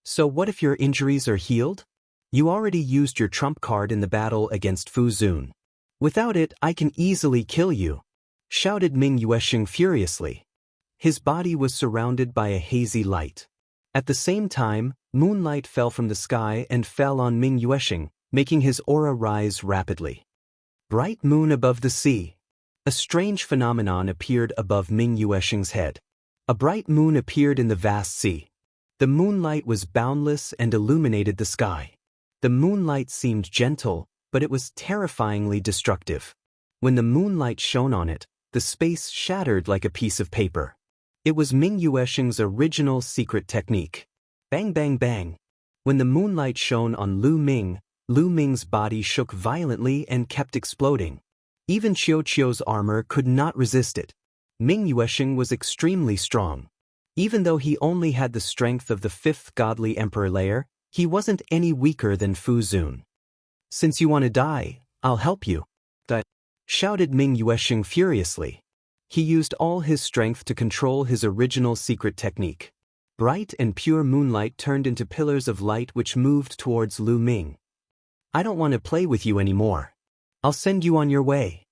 Speaker 1: So what if your injuries are healed? You already used your trump card in the battle against Fu Zun. Without it, I can easily kill you, shouted Ming Yuesheng furiously. His body was surrounded by a hazy light. At the same time, moonlight fell from the sky and fell on Ming Yuesheng, making his aura rise rapidly. Bright moon above the sea. A strange phenomenon appeared above Ming Yuesheng's head. A bright moon appeared in the vast sea. The moonlight was boundless and illuminated the sky. The moonlight seemed gentle, but it was terrifyingly destructive. When the moonlight shone on it, the space shattered like a piece of paper. It was Ming Yuesheng's original secret technique. Bang bang bang. When the moonlight shone on Lu Ming's body shook violently and kept exploding. Even Qiuqiu's armor could not resist it. Ming Yuesheng was extremely strong. Even though he only had the strength of the 5th godly emperor layer, he wasn't any weaker than Fu Zun. Since you want to die, I'll help you, shouted Ming Yuesheng furiously. He used all his strength to control his original secret technique. Bright and pure moonlight turned into pillars of light which moved towards Lu Ming. I don't want to play with you anymore. I'll send you on your way,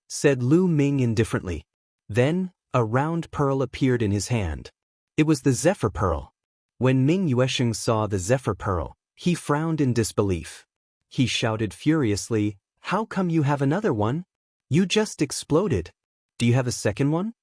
Speaker 1: said Lu Ming indifferently. Then, a round pearl appeared in his hand. It was the Zephyr Pearl. When Ming Yuesheng saw the Zephyr Pearl, he frowned in disbelief. He shouted furiously, "How come you have another one? You just exploded. Do you have a second one?"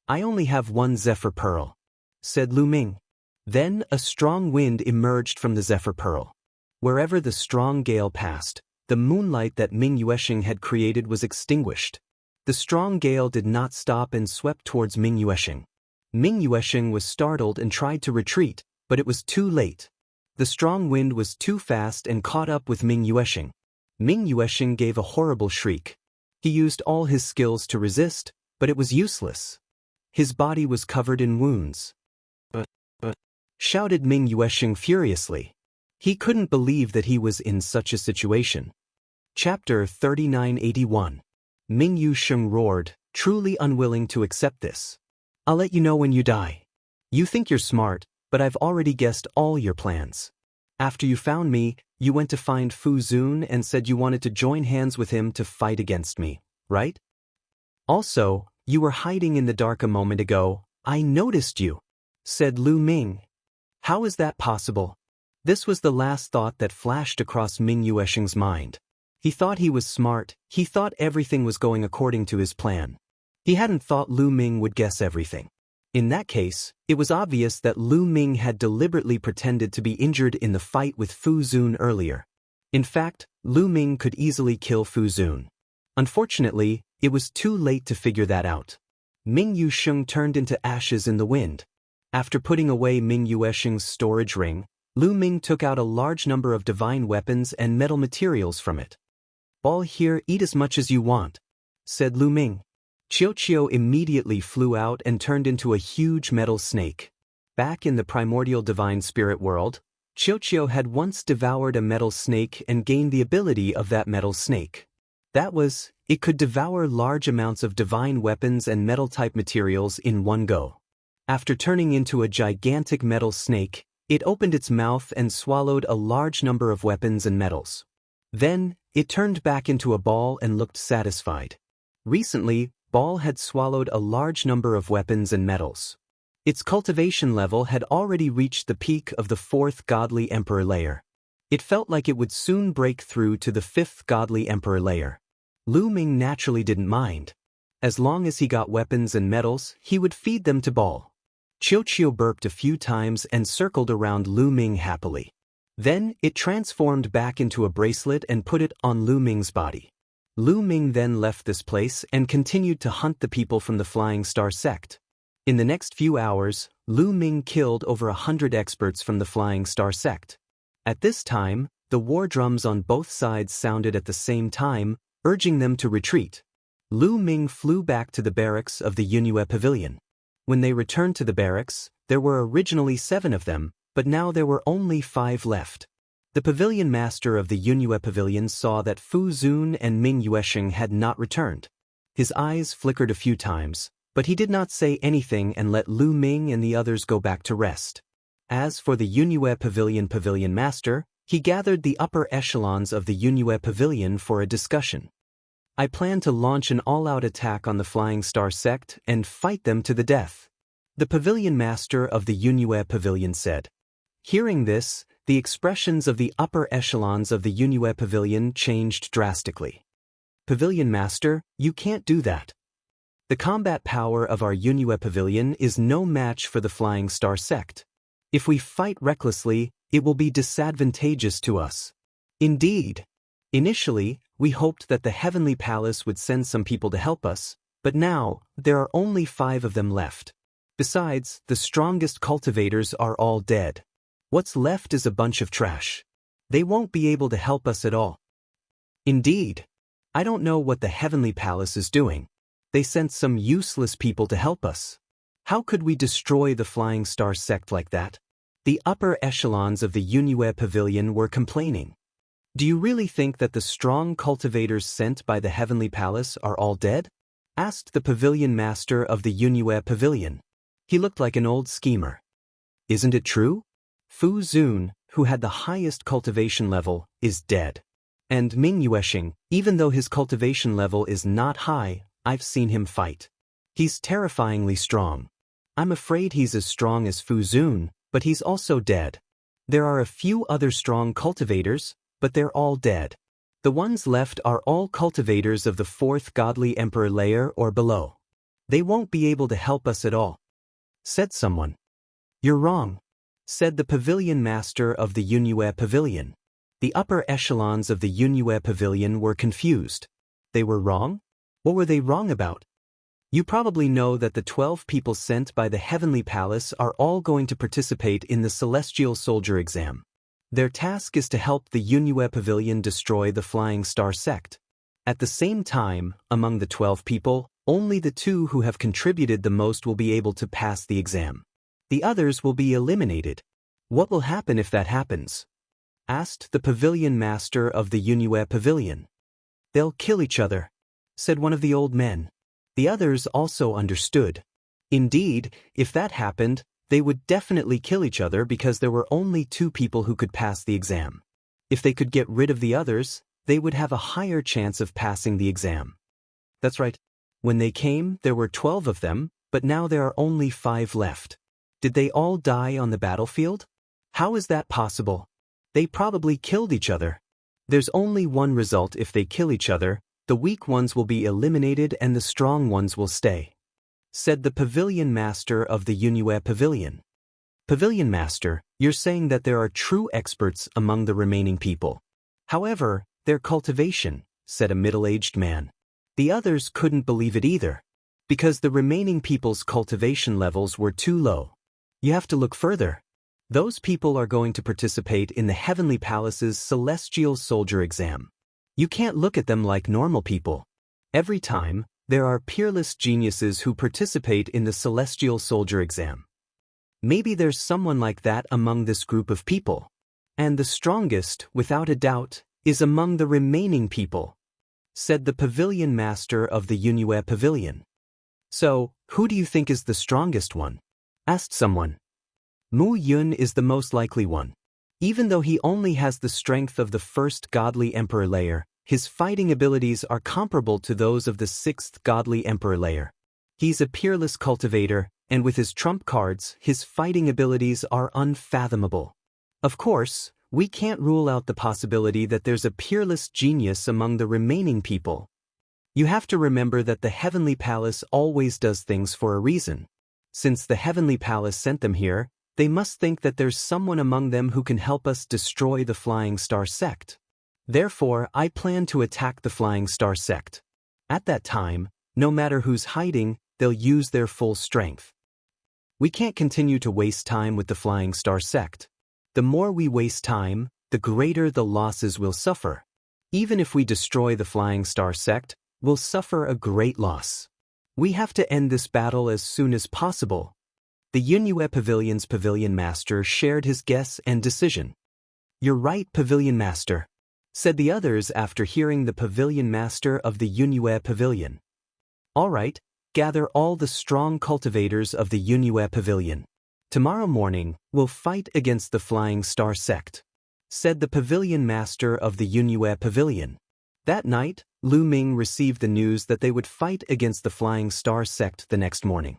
Speaker 1: "I only have one Zephyr Pearl," said Lu Ming. Then a strong wind emerged from the Zephyr Pearl. Wherever the strong gale passed, the moonlight that Ming Yuesheng had created was extinguished. The strong gale did not stop and swept towards Ming Yuesheng. Ming Yuesheng was startled and tried to retreat, but it was too late. The strong wind was too fast and caught up with Ming Yuesheng. Ming Yuesheng gave a horrible shriek. He used all his skills to resist, but it was useless. His body was covered in wounds. But, shouted Ming Yuesheng furiously. He couldn't believe that he was in such a situation. Chapter 3981. Ming Yuesheng roared, truly unwilling to accept this. I'll let you know when you die. You think you're smart, but I've already guessed all your plans. After you found me, you went to find Fu Zun and said you wanted to join hands with him to fight against me, right? Also, you were hiding in the dark a moment ago. I noticed you, said Lu Ming. How is that possible? This was the last thought that flashed across Ming Yuesheng's mind. He thought he was smart, he thought everything was going according to his plan. He hadn't thought Lu Ming would guess everything. In that case, it was obvious that Lu Ming had deliberately pretended to be injured in the fight with Fu Zun earlier. In fact, Lu Ming could easily kill Fu Zun. Unfortunately, it was too late to figure that out. Ming Yuesheng turned into ashes in the wind. After putting away Ming Yuesheng's storage ring, Lu Ming took out a large number of divine weapons and metal materials from it. "All here, eat as much as you want," said Lu Ming. Qiuqiu immediately flew out and turned into a huge metal snake. Back in the primordial divine spirit world, Qiuqiu had once devoured a metal snake and gained the ability of that metal snake. That was, it could devour large amounts of divine weapons and metal-type materials in one go. After turning into a gigantic metal snake, it opened its mouth and swallowed a large number of weapons and metals. Then, it turned back into a ball and looked satisfied. Recently, Ball had swallowed a large number of weapons and metals. Its cultivation level had already reached the peak of the 4th godly emperor layer. It felt like it would soon break through to the fifth godly emperor layer. Lu Ming naturally didn't mind. As long as he got weapons and medals, he would feed them to Ball. Qiu burped a few times and circled around Lu Ming happily. Then, it transformed back into a bracelet and put it on Lu Ming's body. Lu Ming then left this place and continued to hunt the people from the Flying Star sect. In the next few hours, Lu Ming killed over 100 experts from the Flying Star sect. At this time, the war drums on both sides sounded at the same time, urging them to retreat. Lu Ming flew back to the barracks of the Yunue Pavilion. When they returned to the barracks, there were originally 7 of them, but now there were only 5 left. The pavilion master of the Yunue Pavilion saw that Fu Zun and Ming Yuesheng had not returned. His eyes flickered a few times, but he did not say anything and let Lu Ming and the others go back to rest. As for the Yunue Pavilion master, he gathered the upper echelons of the Yunue Pavilion for a discussion. I plan to launch an all-out attack on the Flying Star sect and fight them to the death, the pavilion master of the Yunue Pavilion said. Hearing this, the expressions of the upper echelons of the Yunue Pavilion changed drastically. Pavilion master, you can't do that. The combat power of our Yunue Pavilion is no match for the Flying Star sect. If we fight recklessly, it will be disadvantageous to us. Indeed. Initially, we hoped that the Heavenly Palace would send some people to help us, but now, there are only 5 of them left. Besides, the strongest cultivators are all dead. What's left is a bunch of trash. They won't be able to help us at all. Indeed. I don't know what the Heavenly Palace is doing. They sent some useless people to help us. How could we destroy the Flying Star sect like that? The upper echelons of the Yunue Pavilion were complaining. Do you really think that the strong cultivators sent by the Heavenly Palace are all dead? Asked the pavilion master of the Yunue Pavilion. He looked like an old schemer. Isn't it true? Fu Zun, who had the highest cultivation level, is dead. And Ming Yuesheng, even though his cultivation level is not high, I've seen him fight. He's terrifyingly strong. I'm afraid he's as strong as Fu Zun, but he's also dead. There are a few other strong cultivators, but they're all dead. The ones left are all cultivators of the 4th godly emperor layer or below. They won't be able to help us at all, said someone. You're wrong, said the pavilion master of the Yunue Pavilion. The upper echelons of the Yunue Pavilion were confused. They were wrong? What were they wrong about? You probably know that the 12 people sent by the Heavenly Palace are all going to participate in the Celestial Soldier exam. Their task is to help the Yunue Pavilion destroy the Flying Star sect. At the same time, among the 12 people, only the 2 who have contributed the most will be able to pass the exam. The others will be eliminated. What will happen if that happens? Asked the pavilion master of the Yunue Pavilion. They'll kill each other, said one of the old men. The others also understood. Indeed, if that happened, they would definitely kill each other because there were only 2 people who could pass the exam. If they could get rid of the others, they would have a higher chance of passing the exam. That's right. When they came, there were 12 of them, but now there are only 5 left. Did they all die on the battlefield? How is that possible? They probably killed each other. There's only one result if they kill each other. The weak ones will be eliminated and the strong ones will stay, said the pavilion master of the Yunue Pavilion. Pavilion master, you're saying that there are true experts among the remaining people. However, their cultivation, said a middle-aged man. The others couldn't believe it either, because the remaining people's cultivation levels were too low. You have to look further. Those people are going to participate in the Heavenly Palace's Celestial Soldier exam. You can't look at them like normal people. Every time, there are peerless geniuses who participate in the Celestial Soldier exam. Maybe there's someone like that among this group of people. And the strongest, without a doubt, is among the remaining people, said the pavilion master of the Yunue Pavilion. So, who do you think is the strongest one? Asked someone. Mu Yun is the most likely one. Even though he only has the strength of the 1st godly emperor layer, his fighting abilities are comparable to those of the 6th godly emperor layer. He's a peerless cultivator, and with his trump cards, his fighting abilities are unfathomable. Of course, We can't rule out the possibility that there's a peerless genius among the remaining people. You have to remember that the Heavenly Palace always does things for a reason. Since the Heavenly Palace sent them here, they must think that there's someone among them who can help us destroy the Flying Star Sect. Therefore, I plan to attack the Flying Star Sect. At that time, no matter who's hiding, they'll use their full strength. We can't continue to waste time with the Flying Star Sect. The more we waste time, the greater the losses we'll suffer. Even if we destroy the Flying Star Sect, we'll suffer a great loss. We have to end this battle as soon as possible. The Yunhue Pavilion's Pavilion Master shared his guess and decision. "You're right, Pavilion Master," said the others after hearing the Pavilion Master of the Yunhue Pavilion. "All right, gather all the strong cultivators of the Yunhue Pavilion. Tomorrow morning, we'll fight against the Flying Star Sect," said the Pavilion Master of the Yunhue Pavilion. That night, Lu Ming received the news that they would fight against the Flying Star Sect the next morning.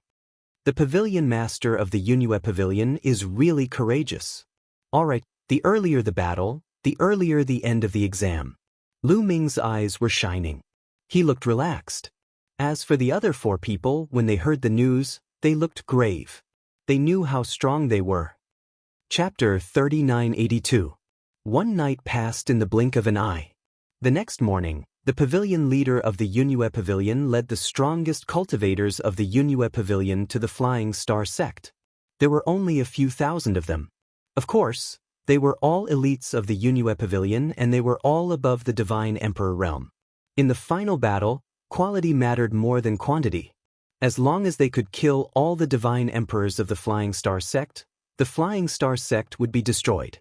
Speaker 1: The Pavilion Master of the Yunhue Pavilion is really courageous. All right, the earlier the battle, the earlier the end of the exam. Lu Ming's eyes were shining. He looked relaxed. As for the other 4 people, when they heard the news, they looked grave. They knew how strong they were. Chapter 3982. One night passed in the blink of an eye. The next morning, the pavilion leader of the Yunhue Pavilion led the strongest cultivators of the Yunhue Pavilion to the Flying Star Sect. There were only a few thousand of them. Of course, they were all elites of the Yunhue Pavilion and they were all above the Divine Emperor realm. In the final battle, quality mattered more than quantity. As long as they could kill all the Divine Emperors of the Flying Star Sect, the Flying Star Sect would be destroyed.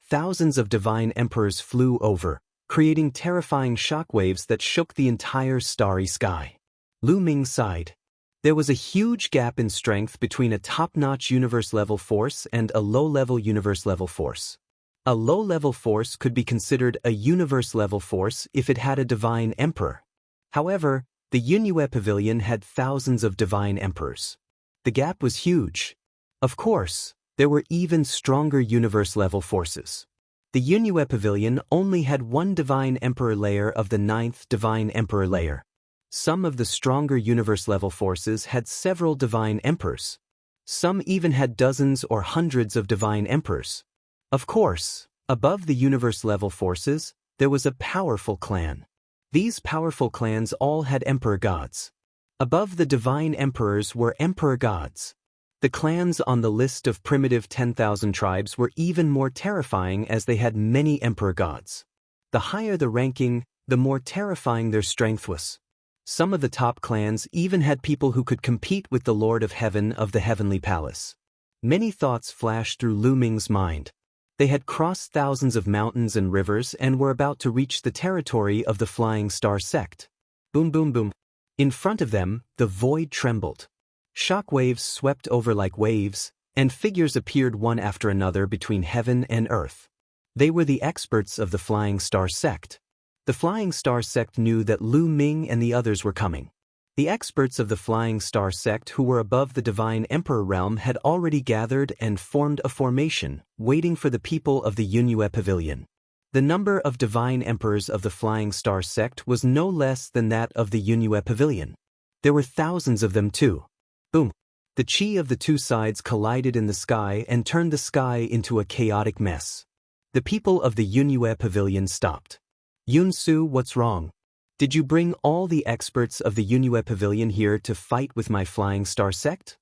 Speaker 1: Thousands of Divine Emperors flew over, creating terrifying shockwaves that shook the entire starry sky. Lu Ming sighed. There was a huge gap in strength between a top-notch universe-level force and a low-level universe-level force. A low-level force could be considered a universe-level force if it had a Divine Emperor. However, the Yunhue Pavilion had thousands of Divine Emperors. The gap was huge. Of course, there were even stronger universe-level forces. The Yunhue Pavilion only had one Divine Emperor layer of the 9th Divine Emperor layer. Some of the stronger universe-level forces had several Divine Emperors. Some even had dozens or hundreds of Divine Emperors. Of course, above the universe-level forces, there was a powerful clan. These powerful clans all had Emperor Gods. Above the Divine Emperors were Emperor Gods. The clans on the list of primitive 10,000 tribes were even more terrifying as they had many Emperor Gods. The higher the ranking, the more terrifying their strength was. Some of the top clans even had people who could compete with the Lord of Heaven of the Heavenly Palace. Many thoughts flashed through Lu Ming's mind. They had crossed thousands of mountains and rivers and were about to reach the territory of the Flying Star Sect. Boom, boom, boom. In front of them, the void trembled. Shock waves swept over like waves, and figures appeared one after another between heaven and earth. They were the experts of the Flying Star Sect. The Flying Star Sect knew that Lu Ming and the others were coming. The experts of the Flying Star Sect who were above the Divine Emperor realm had already gathered and formed a formation, waiting for the people of the Yunhue Pavilion. The number of Divine Emperors of the Flying Star Sect was no less than that of the Yunhue Pavilion. There were thousands of them too. Boom! The chi of the two sides collided in the sky and turned the sky into a chaotic mess. The people of the Yunhue Pavilion stopped. "Yunsu, what's wrong? Did you bring all the experts of the Yunhue Pavilion here to fight with my Flying Star Sect?"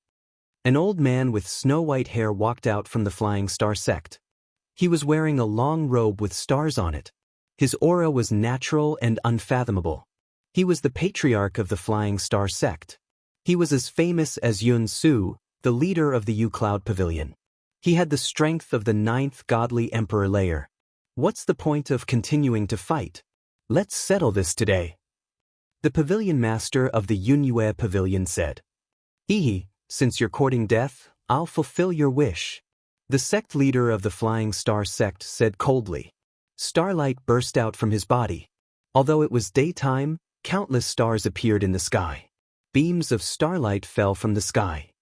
Speaker 1: An old man with snow-white hair walked out from the Flying Star Sect. He was wearing a long robe with stars on it. His aura was natural and unfathomable. He was the patriarch of the Flying Star Sect. He was as famous as Yun Su, the leader of the U-Cloud Pavilion. He had the strength of the 9th godly emperor layer. What's the point of continuing to fight? Let's settle this today. The pavilion master of the Yunhue Pavilion said. Hehe, since you're courting death, I'll fulfill your wish. The sect leader of the Flying Star Sect said coldly. Starlight burst out from his body. Although it was daytime, countless stars appeared in the sky. Beams of starlight fell from the sky.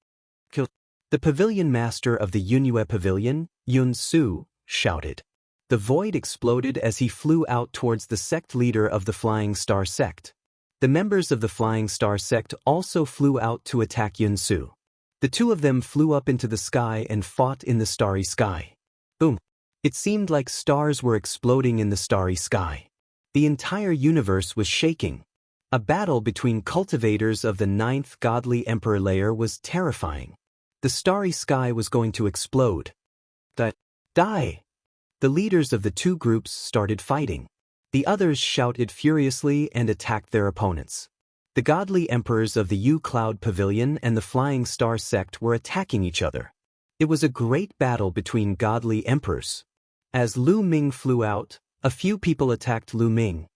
Speaker 1: The pavilion master of the Yunhue Pavilion, Yun Su, shouted. The void exploded as he flew out towards the sect leader of the Flying Star sect. The members of the Flying Star sect also flew out to attack Yunsu. The two of them flew up into the sky and fought in the starry sky. Boom! It seemed like stars were exploding in the starry sky. The entire universe was shaking. A battle between cultivators of the 9th godly emperor layer was terrifying. The starry sky was going to explode. Die! The leaders of the two groups started fighting. The others shouted furiously and attacked their opponents. The godly emperors of the U-Cloud Pavilion and the Flying Star sect were attacking each other. It was a great battle between godly emperors. As Lu Ming flew out, a few people attacked Lu Ming.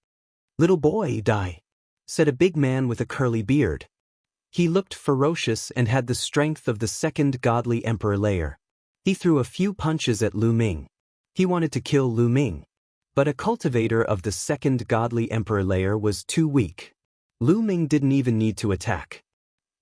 Speaker 1: "Little boy, die," said a big man with a curly beard. He looked ferocious and had the strength of the 2nd godly emperor layer. He threw a few punches at Lu Ming. He wanted to kill Lu Ming. But a cultivator of the 2nd godly emperor layer was too weak. Lu Ming didn't even need to attack.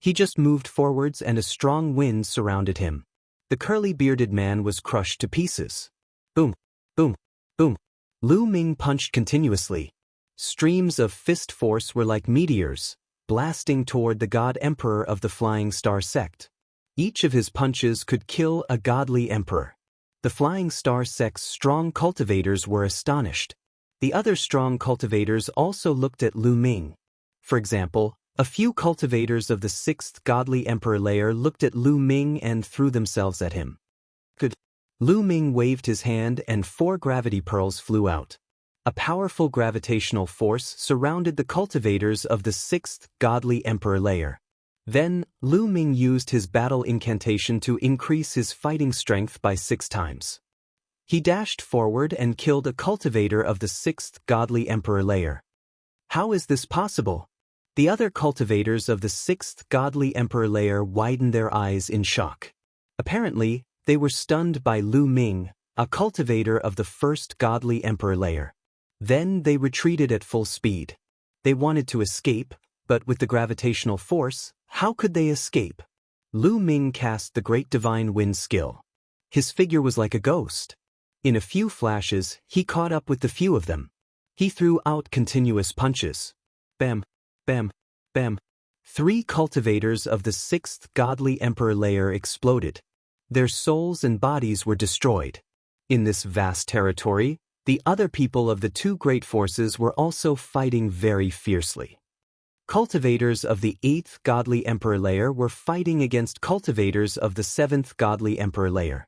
Speaker 1: He just moved forwards and a strong wind surrounded him. The curly-bearded man was crushed to pieces. Boom, boom, boom. Lu Ming punched continuously. Streams of fist force were like meteors, blasting toward the god emperor of the Flying Star sect. Each of his punches could kill a godly emperor. The Flying Star sect's strong cultivators were astonished. The other strong cultivators also looked at Lu Ming. For example, a few cultivators of the 6th godly emperor layer looked at Lu Ming and threw themselves at him. Good. Lu Ming waved his hand and 4 gravity pearls flew out. A powerful gravitational force surrounded the cultivators of the 6th godly emperor layer. Then, Lu Ming used his battle incantation to increase his fighting strength by 6 times. He dashed forward and killed a cultivator of the 6th godly emperor layer. How is this possible? The other cultivators of the 6th godly emperor layer widened their eyes in shock. Apparently, they were stunned by Lu Ming, a cultivator of the 1st godly emperor layer. Then they retreated at full speed. They wanted to escape, but with the gravitational force, how could they escape? Lu Ming cast the Great Divine Wind skill. His figure was like a ghost. In a few flashes, he caught up with the few of them. He threw out continuous punches. Bam, bam, bam. 3 cultivators of the 6th godly emperor layer exploded. Their souls and bodies were destroyed. In this vast territory, the other people of the 2 great forces were also fighting very fiercely. Cultivators of the 8th godly emperor layer were fighting against cultivators of the 7th godly emperor layer.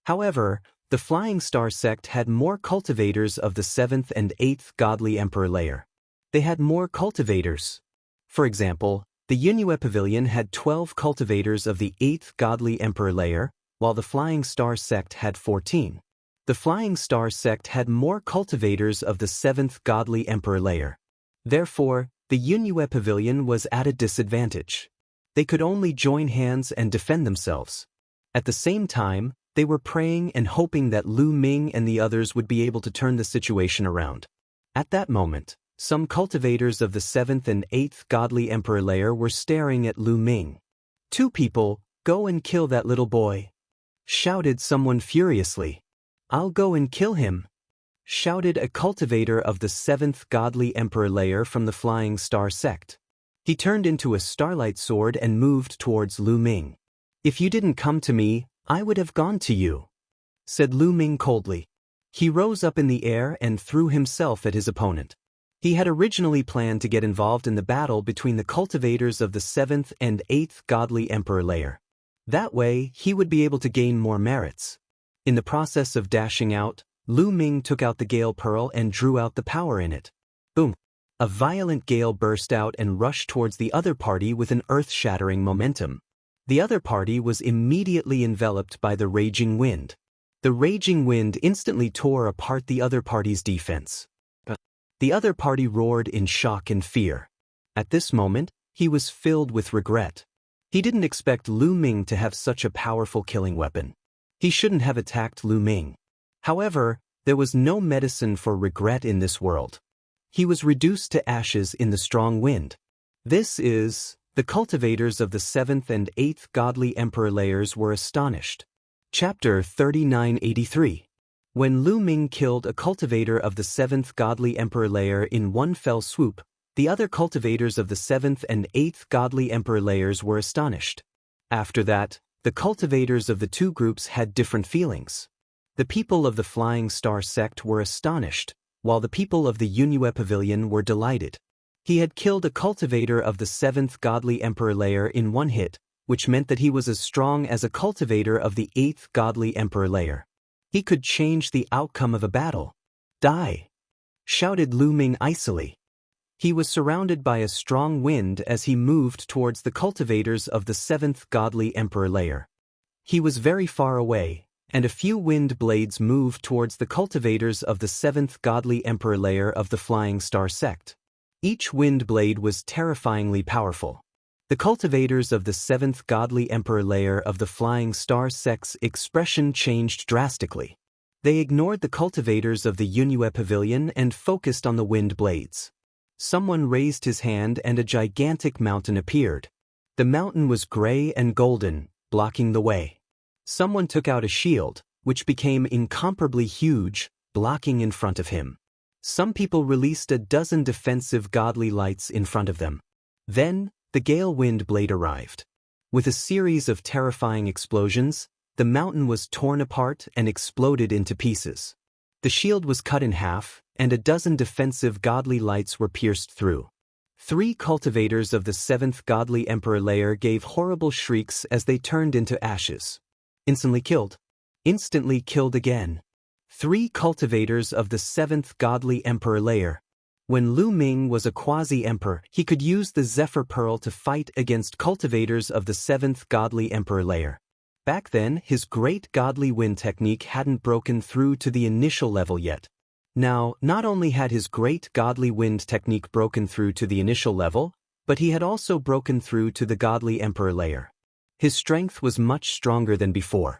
Speaker 1: However, the Flying Star sect had more cultivators of the 7th and 8th godly emperor layer. They had more cultivators. For example, the Yunyu Pavilion had 12 cultivators of the 8th godly emperor layer, while the Flying Star sect had 14. The Flying Star sect had more cultivators of the 7th godly emperor layer. Therefore, the Yunyu Pavilion was at a disadvantage. They could only join hands and defend themselves. At the same time, they were praying and hoping that Lu Ming and the others would be able to turn the situation around. At that moment, some cultivators of the 7th and 8th godly emperor layer were staring at Lu Ming. 2 people, go and kill that little boy, shouted someone furiously. I'll go and kill him, shouted a cultivator of the 7th godly emperor layer from the Flying Star sect. He turned into a starlight sword and moved towards Lu Ming. If you didn't come to me, I would have gone to you, said Lu Ming coldly. He rose up in the air and threw himself at his opponent. He had originally planned to get involved in the battle between the cultivators of the 7th and 8th godly emperor layer. That way, he would be able to gain more merits. In the process of dashing out, Lu Ming took out the Gale Pearl and drew out the power in it. Boom! A violent gale burst out and rushed towards the other party with an earth-shattering momentum. The other party was immediately enveloped by the raging wind. The raging wind instantly tore apart the other party's defense. The other party roared in shock and fear. At this moment, he was filled with regret. He didn't expect Lu Ming to have such a powerful killing weapon. He shouldn't have attacked Lu Ming. However, there was no medicine for regret in this world. He was reduced to ashes in the strong wind. The cultivators of the 7th and 8th godly emperor layers were astonished. Chapter 3983. When Lu Ming killed a cultivator of the 7th godly emperor layer in one fell swoop, the other cultivators of the 7th and 8th godly emperor layers were astonished. After that, the cultivators of the two groups had different feelings. The people of the Flying Star sect were astonished, while the people of the Yunue Pavilion were delighted. He had killed a cultivator of the 7th godly emperor layer in one hit, which meant that he was as strong as a cultivator of the 8th godly emperor layer. He could change the outcome of a battle. Die! Shouted Lu Ming icily. He was surrounded by a strong wind as he moved towards the cultivators of the 7th godly emperor layer. He was very far away, and a few wind blades moved towards the cultivators of the 7th godly emperor layer of the Flying Star sect. Each wind blade was terrifyingly powerful. The cultivators of the 7th godly emperor layer of the Flying Star sect's expression changed drastically. They ignored the cultivators of the Yunue Pavilion and focused on the wind blades. Someone raised his hand and a gigantic mountain appeared. The mountain was gray and golden, blocking the way. Someone took out a shield, which became incomparably huge, blocking in front of him. Some people released a dozen defensive godly lights in front of them. Then, the gale wind blade arrived. With a series of terrifying explosions, the mountain was torn apart and exploded into pieces. The shield was cut in half, and a dozen defensive godly lights were pierced through. 3 cultivators of the 7th godly emperor layer gave horrible shrieks as they turned into ashes. Instantly killed. Instantly killed again. 3 cultivators of the 7th godly emperor layer. When Lu Ming was a quasi-emperor, he could use the Zephyr Pearl to fight against cultivators of the 7th godly emperor layer. Back then, his great godly wind technique hadn't broken through to the initial level yet. Now, not only had his great godly wind technique broken through to the initial level, but he had also broken through to the godly emperor layer. His strength was much stronger than before.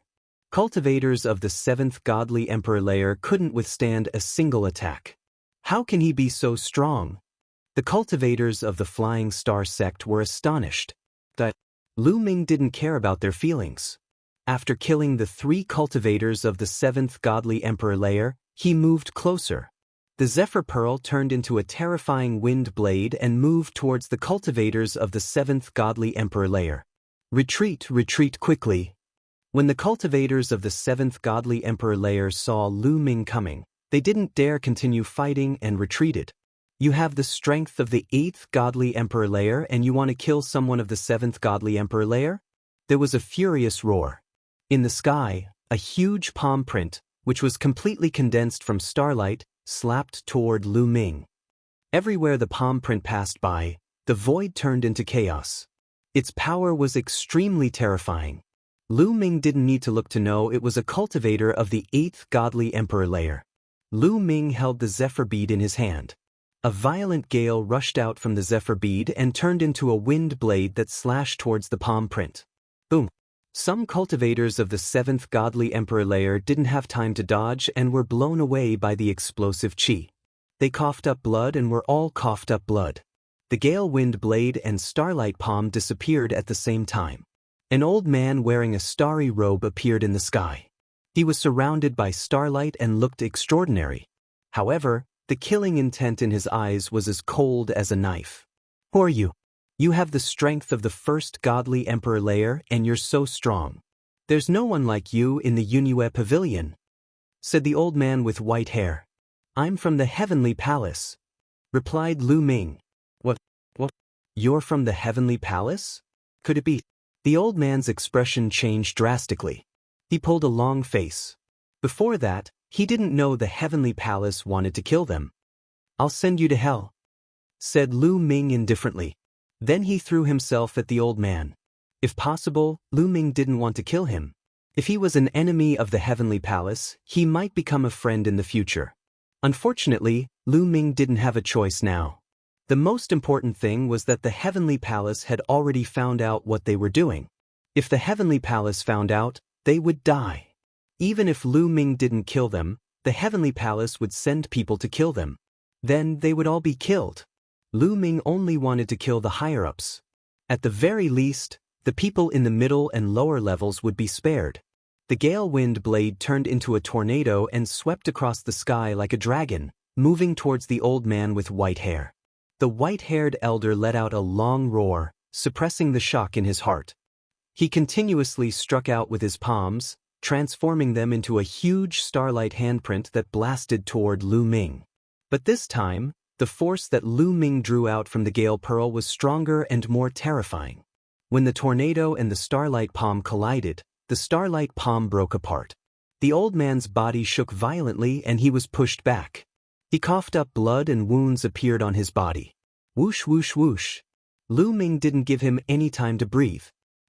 Speaker 1: Cultivators of the 7th godly emperor layer couldn't withstand a single attack. How can he be so strong? The cultivators of the Flying Star sect were astonished. But Lu Ming didn't care about their feelings. After killing the 3 cultivators of the 7th godly emperor layer, he moved closer. The Zephyr Pearl turned into a terrifying wind blade and moved towards the cultivators of the 7th godly emperor layer. Retreat, retreat quickly. When the cultivators of the 7th godly emperor layer saw Lu Ming coming, they didn't dare continue fighting and retreated. You have the strength of the 8th godly emperor layer and you want to kill someone of the 7th godly emperor layer? There was a furious roar. In the sky, a huge palm print, which was completely condensed from starlight, slapped toward Lu Ming. Everywhere the palm print passed by, the void turned into chaos. Its power was extremely terrifying. Lu Ming didn't need to look to know it was a cultivator of the 8th godly emperor layer. Lu Ming held the Zephyr bead in his hand. A violent gale rushed out from the Zephyr bead and turned into a wind blade that slashed towards the palm print. Boom! Some cultivators of the 7th godly emperor layer didn't have time to dodge and were blown away by the explosive chi. They coughed up blood and were all coughed up blood. The gale wind blade and starlight palm disappeared at the same time. An old man wearing a starry robe appeared in the sky. He was surrounded by starlight and looked extraordinary. However, the killing intent in his eyes was as cold as a knife. Who are you? You have the strength of the 1st godly emperor layer and you're so strong. There's no one like you in the Yunue Pavilion, said the old man with white hair. I'm from the Heavenly Palace, replied Lu Ming. What? You're from the Heavenly Palace? Could it be? The old man's expression changed drastically. He pulled a long face. Before that, he didn't know the Heavenly Palace wanted to kill them. I'll send you to hell, said Lu Ming indifferently. Then he threw himself at the old man. If possible, Lu Ming didn't want to kill him. If he was an enemy of the Heavenly Palace, he might become a friend in the future. Unfortunately, Lu Ming didn't have a choice now. The most important thing was that the Heavenly Palace had already found out what they were doing. If the Heavenly Palace found out, they would die. Even if Lu Ming didn't kill them, the Heavenly Palace would send people to kill them. Then they would all be killed. Lu Ming only wanted to kill the higher-ups. At the very least, the people in the middle and lower levels would be spared. The gale wind blade turned into a tornado and swept across the sky like a dragon, moving towards the old man with white hair. The white-haired elder let out a long roar, suppressing the shock in his heart. He continuously struck out with his palms, transforming them into a huge starlight handprint that blasted toward Lu Ming. But this time, the force that Lu Ming drew out from the gale pearl was stronger and more terrifying. When the tornado and the starlight palm collided, the starlight palm broke apart. The old man's body shook violently and he was pushed back. He coughed up blood and wounds appeared on his body. Whoosh whoosh whoosh. Lu Ming didn't give him any time to breathe.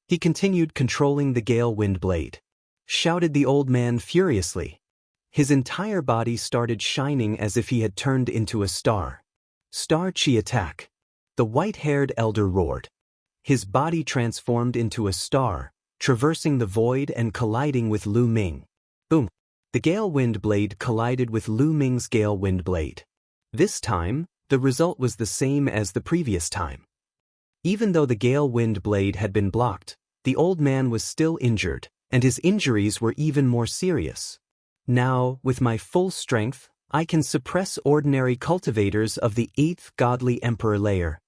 Speaker 1: He continued controlling the gale wind blade. Shouted the old man furiously. His entire body started shining as if he had turned into a star. Star Chi attack. The white-haired elder roared. His body transformed into a star, traversing the void and colliding with Lu Ming. Boom! The gale wind blade collided with Lu Ming's gale wind blade. This time, the result was the same as the previous time. Even though the gale wind blade had been blocked, the old man was still injured, and his injuries were even more serious. Now, with my full strength, I can suppress ordinary cultivators of the 8th godly emperor layer.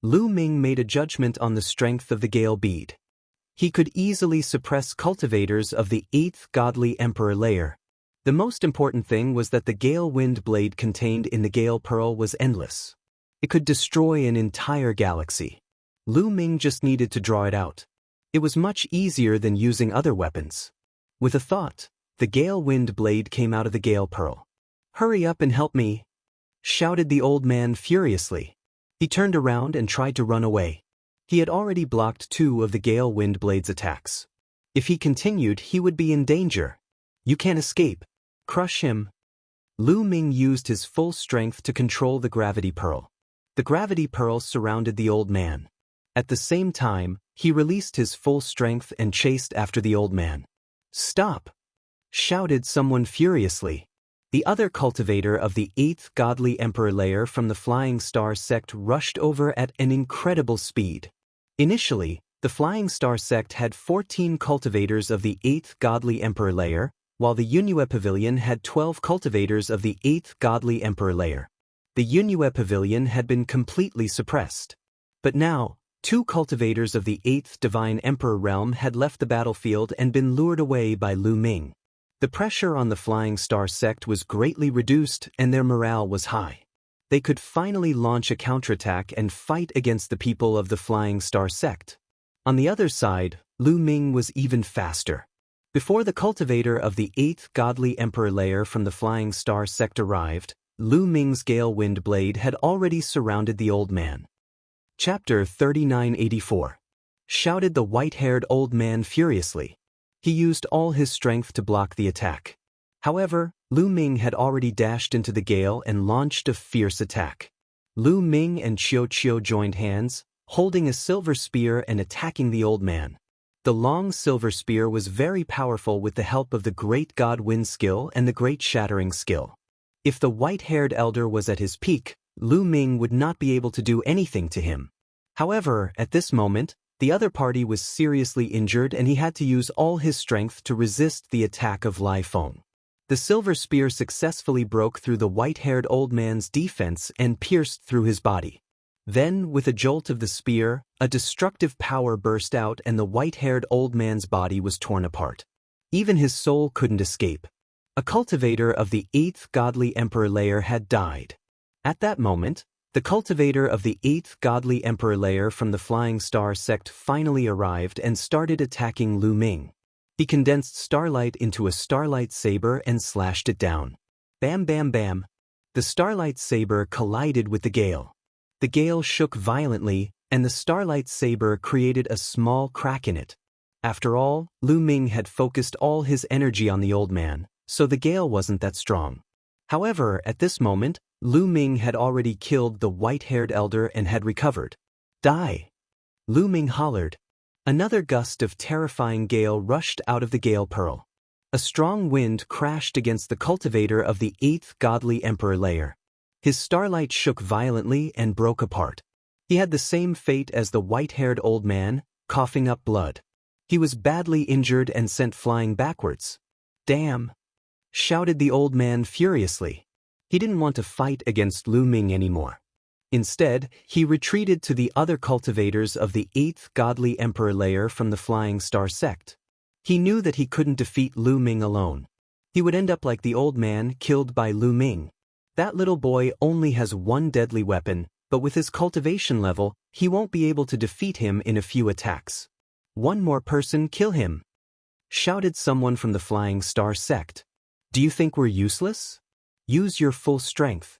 Speaker 1: Lu Ming made a judgment on the strength of the gale bead. He could easily suppress cultivators of the 8th godly emperor layer. The most important thing was that the gale wind blade contained in the gale pearl was endless. It could destroy an entire galaxy. Lu Ming just needed to draw it out. It was much easier than using other weapons. With a thought, the gale wind blade came out of the gale pearl. "Hurry up and help me!" shouted the old man furiously. He turned around and tried to run away. He had already blocked 2 of the gale wind blade's attacks. If he continued, he would be in danger. "You can't escape. Crush him." Lu Ming used his full strength to control the gravity pearl. The gravity pearl surrounded the old man. At the same time, he released his full strength and chased after the old man. "Stop!" shouted someone furiously. The other cultivator of the 8th godly emperor layer from the Flying Star sect rushed over at an incredible speed. Initially, the Flying Star sect had 14 cultivators of the 8th godly emperor layer, while the Yunue Pavilion had 12 cultivators of the 8th godly emperor layer. The Yunue Pavilion had been completely suppressed. But now, 2 cultivators of the 8th divine emperor realm had left the battlefield and been lured away by Lu Ming. The pressure on the Flying Star sect was greatly reduced and their morale was high. They could finally launch a counterattack and fight against the people of the Flying Star sect. On the other side, Lu Ming was even faster. Before the cultivator of the 8th godly emperor layer from the Flying Star sect arrived, Lu Ming's gale wind blade had already surrounded the old man. Chapter 3984. Shouted the white-haired old man furiously. He used all his strength to block the attack. However, Lu Ming had already dashed into the gale and launched a fierce attack. Lu Ming and Qiu Qiu joined hands, holding a silver spear and attacking the old man. The long silver spear was very powerful with the help of the Great God Wind skill and the Great Shattering skill. If the white-haired elder was at his peak, Lu Ming would not be able to do anything to him. However, at this moment, the other party was seriously injured and he had to use all his strength to resist the attack of Lai Feng. The silver spear successfully broke through the white-haired old man's defense and pierced through his body. Then, with a jolt of the spear, a destructive power burst out and the white-haired old man's body was torn apart. Even his soul couldn't escape. A cultivator of the 8th godly emperor layer had died. At that moment, the cultivator of the 8th godly emperor layer from the Flying Star sect finally arrived and started attacking Lu Ming. He condensed starlight into a starlight saber and slashed it down. Bam bam bam. The starlight saber collided with the gale. The gale shook violently, and the starlight saber created a small crack in it. After all, Lu Ming had focused all his energy on the old man, so the gale wasn't that strong. However, at this moment, Lu Ming had already killed the white-haired elder and had recovered. "Die!" Lu Ming hollered. Another gust of terrifying gale rushed out of the gale pearl. A strong wind crashed against the cultivator of the 8th godly emperor layer. His starlight shook violently and broke apart. He had the same fate as the white-haired old man, coughing up blood. He was badly injured and sent flying backwards. Damn! Shouted the old man furiously. He didn't want to fight against Lu Ming anymore. Instead, he retreated to the other cultivators of the 8th godly emperor layer from the Flying Star sect. He knew that he couldn't defeat Lu Ming alone. He would end up like the old man killed by Lu Ming. That little boy only has one deadly weapon, but with his cultivation level, he won't be able to defeat him in a few attacks. One more person kill him! Shouted someone from the Flying Star sect. Do you think we're useless? Use your full strength!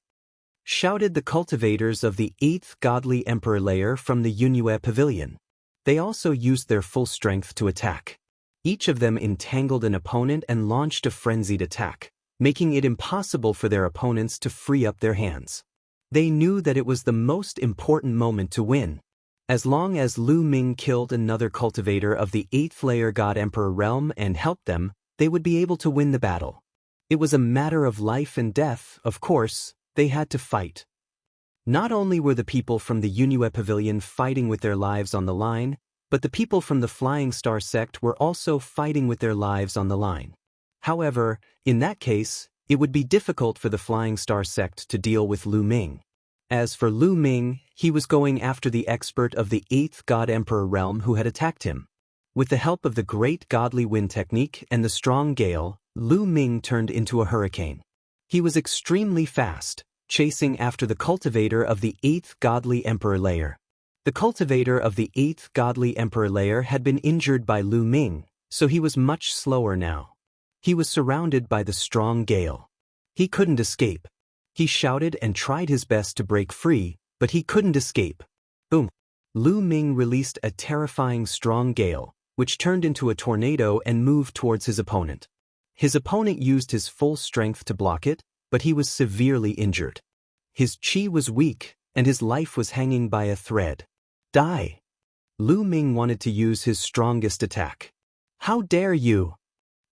Speaker 1: Shouted the cultivators of the 8th godly emperor layer from the Yunue pavilion. They also used their full strength to attack. Each of them entangled an opponent and launched a frenzied attack, making it impossible for their opponents to free up their hands. They knew that it was the most important moment to win. As long as Lu Ming killed another cultivator of the 8th layer God Emperor realm and helped them, they would be able to win the battle. It was a matter of life and death, of course. They had to fight. Not only were the people from the Yunue pavilion fighting with their lives on the line, but the people from the Flying Star sect were also fighting with their lives on the line. However, in that case, it would be difficult for the Flying Star sect to deal with Lu Ming. As for Lu Ming, he was going after the expert of the 8th God Emperor realm who had attacked him. With the help of the great godly wind technique and the strong gale, Lu Ming turned into a hurricane. He was extremely fast, chasing after the cultivator of the 8th godly emperor layer. The cultivator of the 8th godly emperor layer had been injured by Lu Ming, so he was much slower now. He was surrounded by the strong gale. He couldn't escape. He shouted and tried his best to break free, but he couldn't escape. Boom! Lu Ming released a terrifying strong gale, which turned into a tornado and moved towards his opponent. His opponent used his full strength to block it, but he was severely injured. His chi was weak, and his life was hanging by a thread. Die! Lu Ming wanted to use his strongest attack. How dare you!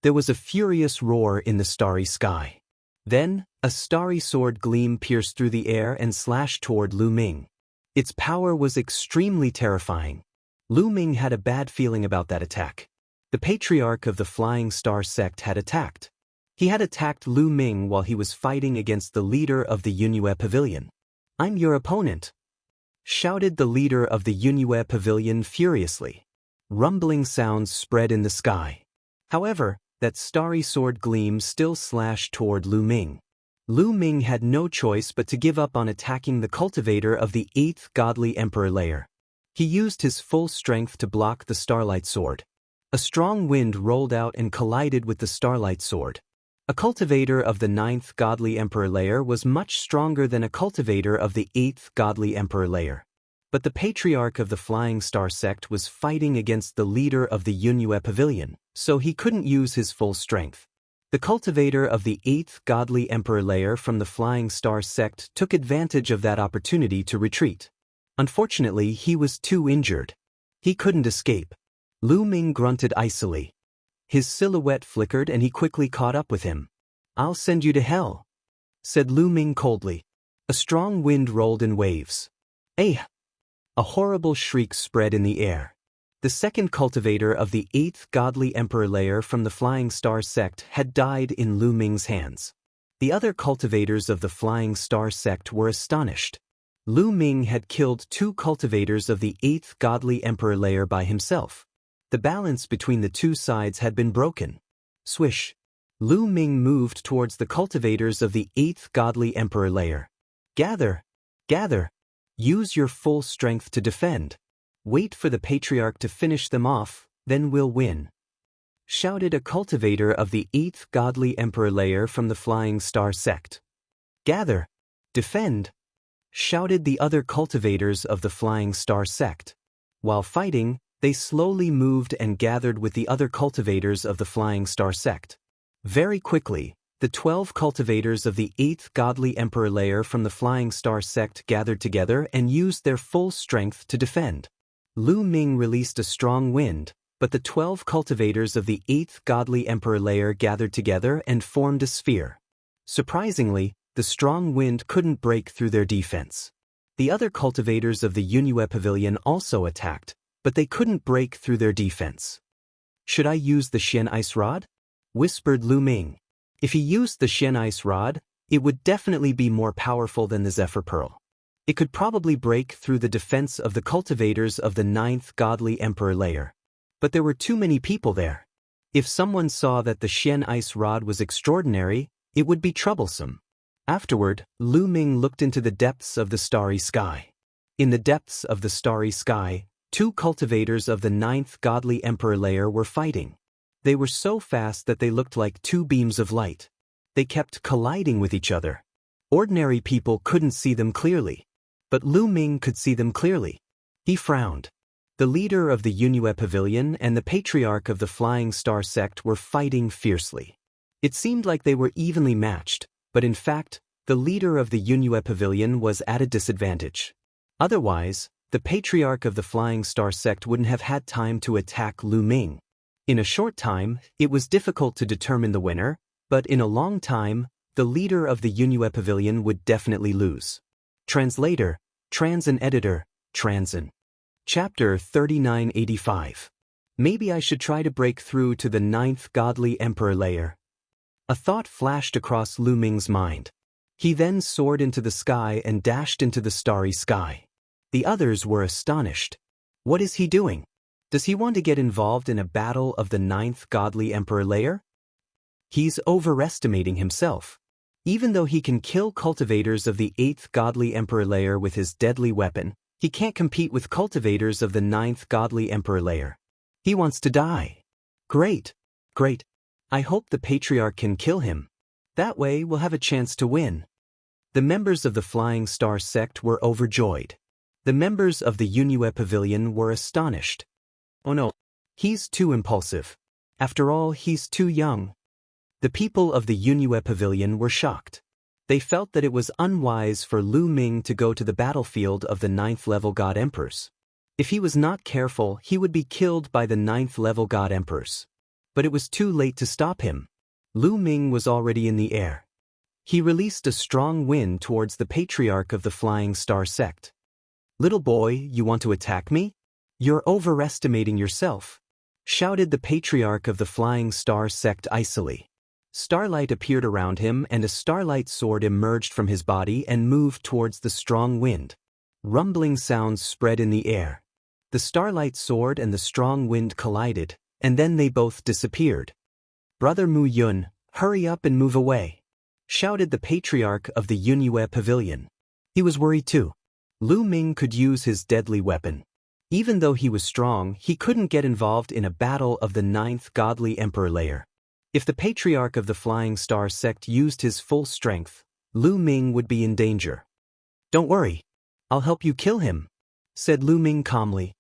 Speaker 1: There was a furious roar in the starry sky. Then, a starry sword gleam pierced through the air and slashed toward Lu Ming. Its power was extremely terrifying. Lu Ming had a bad feeling about that attack. The patriarch of the Flying Star sect had attacked. He had attacked Lu Ming while he was fighting against the leader of the Yunue pavilion. I'm your opponent! Shouted the leader of the Yunue pavilion furiously. Rumbling sounds spread in the sky. However, that starry sword gleam still slashed toward Lu Ming. Lu Ming had no choice but to give up on attacking the cultivator of the 8th godly emperor layer. He used his full strength to block the starlight sword. A strong wind rolled out and collided with the starlight sword. A cultivator of the 9th godly emperor layer was much stronger than a cultivator of the 8th godly emperor layer. But the patriarch of the Flying Star sect was fighting against the leader of the Yunue pavilion, so he couldn't use his full strength. The cultivator of the 8th godly emperor layer from the Flying Star sect took advantage of that opportunity to retreat. Unfortunately, he was too injured. He couldn't escape. Lu Ming grunted icily. His silhouette flickered and he quickly caught up with him. I'll send you to hell, said Lu Ming coldly. A strong wind rolled in waves. Eh! A horrible shriek spread in the air. The second cultivator of the 8th godly emperor layer from the Flying Star sect had died in Lu Ming's hands. The other cultivators of the Flying Star sect were astonished. Lu Ming had killed 2 cultivators of the 8th godly emperor layer by himself. The balance between the two sides had been broken. Swish! Lu Ming moved towards the cultivators of the 8th godly emperor layer. Gather! Gather! Use your full strength to defend. Wait for the patriarch to finish them off, then we'll win. Shouted a cultivator of the 8th godly emperor layer from the Flying Star sect. Gather! Defend! Shouted the other cultivators of the Flying Star sect. While fighting, they slowly moved and gathered with the other cultivators of the Flying Star sect. Very quickly, the 12 cultivators of the 8th godly emperor layer from the Flying Star sect gathered together and used their full strength to defend. Lu Ming released a strong wind, but the 12 cultivators of the 8th godly emperor layer gathered together and formed a sphere. Surprisingly, the strong wind couldn't break through their defense. The other cultivators of the Yunue pavilion also attacked, but they couldn't break through their defense. Should I use the Xian Ice Rod? Whispered Lu Ming. If he used the Xian Ice Rod, it would definitely be more powerful than the Zephyr Pearl. It could probably break through the defense of the cultivators of the 9th Godly Emperor layer. But there were too many people there. If someone saw that the Xian Ice Rod was extraordinary, it would be troublesome. Afterward, Lu Ming looked into the depths of the starry sky. In the depths of the starry sky, 2 cultivators of the 9th Godly Emperor layer were fighting. They were so fast that they looked like 2 beams of light. They kept colliding with each other. Ordinary people couldn't see them clearly. But Lu Ming could see them clearly. He frowned. The leader of the Yunue Pavilion and the patriarch of the Flying Star sect were fighting fiercely. It seemed like they were evenly matched, but in fact, the leader of the Yunue Pavilion was at a disadvantage. Otherwise, the patriarch of the Flying Star sect wouldn't have had time to attack Lu Ming. In a short time, it was difficult to determine the winner, but in a long time, the leader of the Yunue Pavilion would definitely lose. Translator, Transin Editor, Transin. Chapter 3985. Maybe I should try to break through to the 9th Godly Emperor layer. A thought flashed across Lu Ming's mind. He then soared into the sky and dashed into the starry sky. The others were astonished. What is he doing? Does he want to get involved in a battle of the 9th Godly Emperor layer? He's overestimating himself. Even though he can kill cultivators of the 8th Godly Emperor layer with his deadly weapon, he can't compete with cultivators of the 9th Godly Emperor layer. He wants to die. Great. Great. I hope the patriarch can kill him. That way we'll have a chance to win. The members of the Flying Star sect were overjoyed. The members of the Yunue Pavilion were astonished. Oh no. He's too impulsive. After all, he's too young. The people of the Yunue Pavilion were shocked. They felt that it was unwise for Lu Ming to go to the battlefield of the 9th level God Emperors. If he was not careful, he would be killed by the 9th level God Emperors. But it was too late to stop him. Lu Ming was already in the air. He released a strong wind towards the patriarch of the Flying Star sect. Little boy, you want to attack me? You're overestimating yourself, shouted the patriarch of the Flying Star sect icily. Starlight appeared around him and a starlight sword emerged from his body and moved towards the strong wind. Rumbling sounds spread in the air. The starlight sword and the strong wind collided, and then they both disappeared. Brother Mu Yun, hurry up and move away, shouted the patriarch of the Yunue Pavilion. He was worried too. Lu Ming could use his deadly weapon. Even though he was strong, he couldn't get involved in a battle of the 9th Godly Emperor layer. If the patriarch of the Flying Star sect used his full strength, Lu Ming would be in danger. Don't worry. I'll help you kill him, said Lu Ming calmly.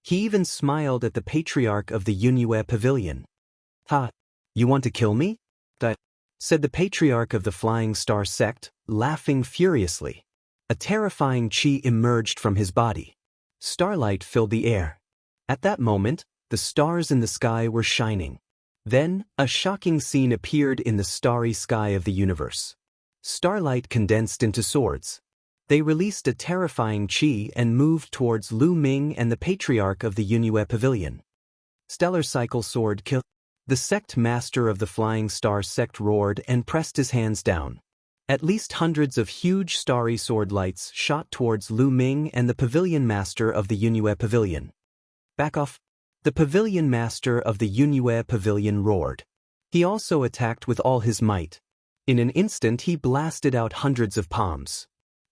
Speaker 1: He even smiled at the patriarch of the Yunue Pavilion. Ha! You want to kill me? That, said the patriarch of the Flying Star sect, laughing furiously. A terrifying chi emerged from his body. Starlight filled the air. At that moment, the stars in the sky were shining. Then, a shocking scene appeared in the starry sky of the universe. Starlight condensed into swords. They released a terrifying chi and moved towards Lu Ming and the patriarch of the Yunue Pavilion. Stellar Cycle Sword Kill. The sect master of the Flying Star sect roared and pressed his hands down. At least hundreds of huge starry sword lights shot towards Lu Ming and the pavilion master of the Yunue Pavilion. Back off. The pavilion master of the Yunue Pavilion roared. He also attacked with all his might. In an instant he blasted out hundreds of palms.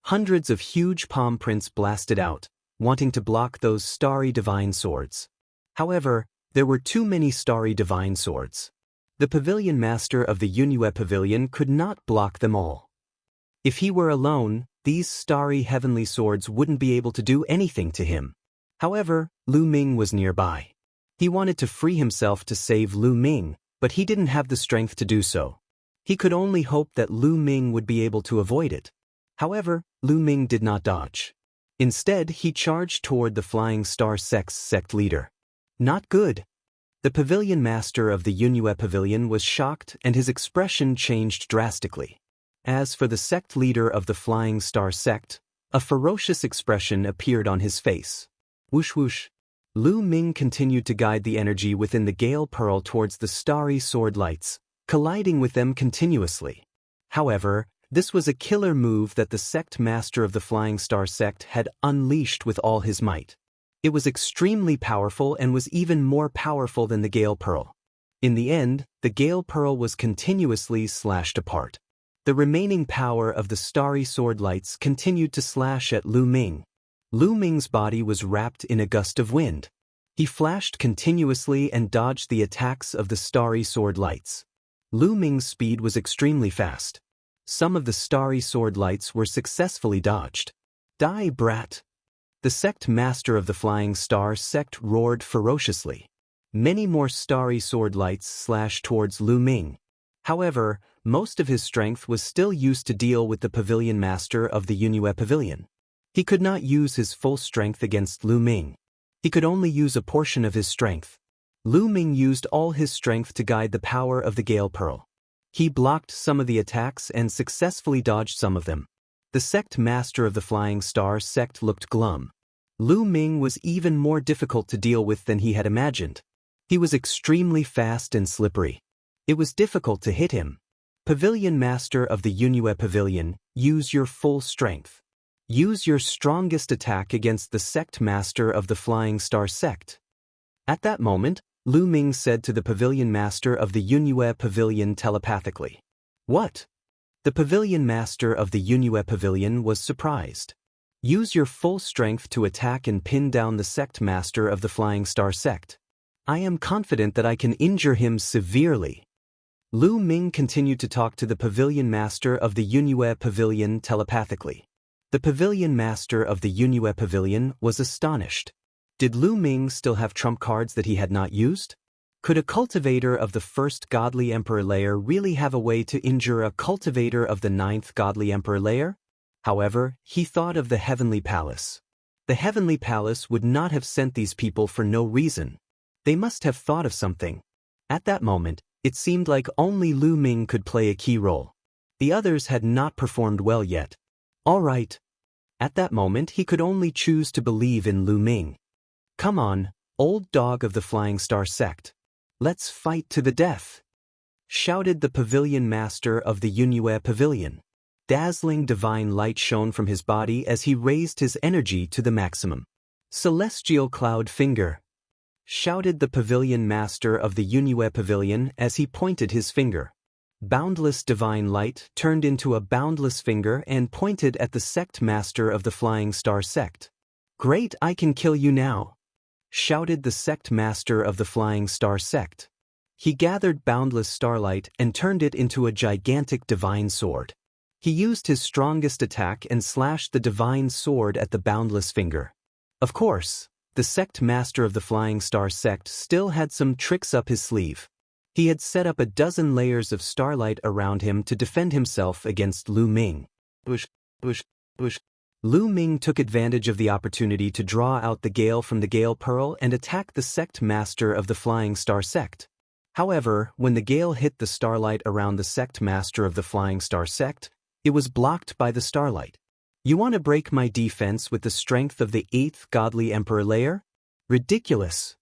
Speaker 1: Hundreds of huge palm prints blasted out, wanting to block those starry divine swords. However, there were too many starry divine swords. The pavilion master of the Yunue Pavilion could not block them all. If he were alone, these starry heavenly swords wouldn't be able to do anything to him. However, Lu Ming was nearby. He wanted to free himself to save Lu Ming, but he didn't have the strength to do so. He could only hope that Lu Ming would be able to avoid it. However, Lu Ming did not dodge. Instead, he charged toward the Flying Star sect's sect leader. Not good. The pavilion master of the Yunue Pavilion was shocked and his expression changed drastically. As for the sect leader of the Flying Star sect, a ferocious expression appeared on his face. Whoosh whoosh. Lu Ming continued to guide the energy within the Gale Pearl towards the starry sword lights, colliding with them continuously. However, this was a killer move that the sect master of the Flying Star sect had unleashed with all his might. It was extremely powerful and was even more powerful than the Gale Pearl. In the end, the Gale Pearl was continuously slashed apart. The remaining power of the starry sword lights continued to slash at Lu Ming. Lu Ming's body was wrapped in a gust of wind. He flashed continuously and dodged the attacks of the starry sword lights. Lu Ming's speed was extremely fast. Some of the starry sword lights were successfully dodged. Die, brat! The sect master of the Flying Star sect roared ferociously. Many more starry sword lights slashed towards Lu Ming. However, most of his strength was still used to deal with the pavilion master of the Yunue Pavilion. He could not use his full strength against Lu Ming. He could only use a portion of his strength. Lu Ming used all his strength to guide the power of the Gale Pearl. He blocked some of the attacks and successfully dodged some of them. The sect master of the Flying Star sect looked glum. Lu Ming was even more difficult to deal with than he had imagined. He was extremely fast and slippery. It was difficult to hit him. Pavilion master of the Yunue Pavilion, use your full strength. Use your strongest attack against the sect master of the Flying Star sect. At that moment, Lu Ming said to the pavilion master of the Yunue Pavilion telepathically. What? The pavilion master of the Yunue Pavilion was surprised. Use your full strength to attack and pin down the sect master of the Flying Star sect. I am confident that I can injure him severely. Lu Ming continued to talk to the pavilion master of the Yunue Pavilion telepathically. The pavilion master of the Yunue Pavilion was astonished. Did Lu Ming still have trump cards that he had not used? Could a cultivator of the first godly emperor layer really have a way to injure a cultivator of the 9th godly emperor layer? However, he thought of the Heavenly Palace. The Heavenly Palace would not have sent these people for no reason. They must have thought of something. At that moment, it seemed like only Lu Ming could play a key role. The others had not performed well yet. All right. At that moment, he could only choose to believe in Lu Ming. Come on, old dog of the Flying Star sect. Let's fight to the death, shouted the pavilion master of the Yunue Pavilion. Dazzling divine light shone from his body as he raised his energy to the maximum. Celestial Cloud Finger, shouted the pavilion master of the Yunue Pavilion as he pointed his finger. Boundless divine light turned into a boundless finger and pointed at the sect master of the Flying Star sect. Great, I can kill you now, shouted the sect master of the Flying Star sect. He gathered boundless starlight and turned it into a gigantic divine sword. He used his strongest attack and slashed the divine sword at the boundless finger. Of course, the sect master of the Flying Star sect still had some tricks up his sleeve. He had set up a dozen layers of starlight around him to defend himself against Lu Ming. Lu Ming took advantage of the opportunity to draw out the gale from the Gale Pearl and attack the sect master of the Flying Star sect. However, when the gale hit the starlight around the sect master of the Flying Star sect, it was blocked by the starlight. You want to break my defense with the strength of the 8th godly emperor layer? Ridiculous,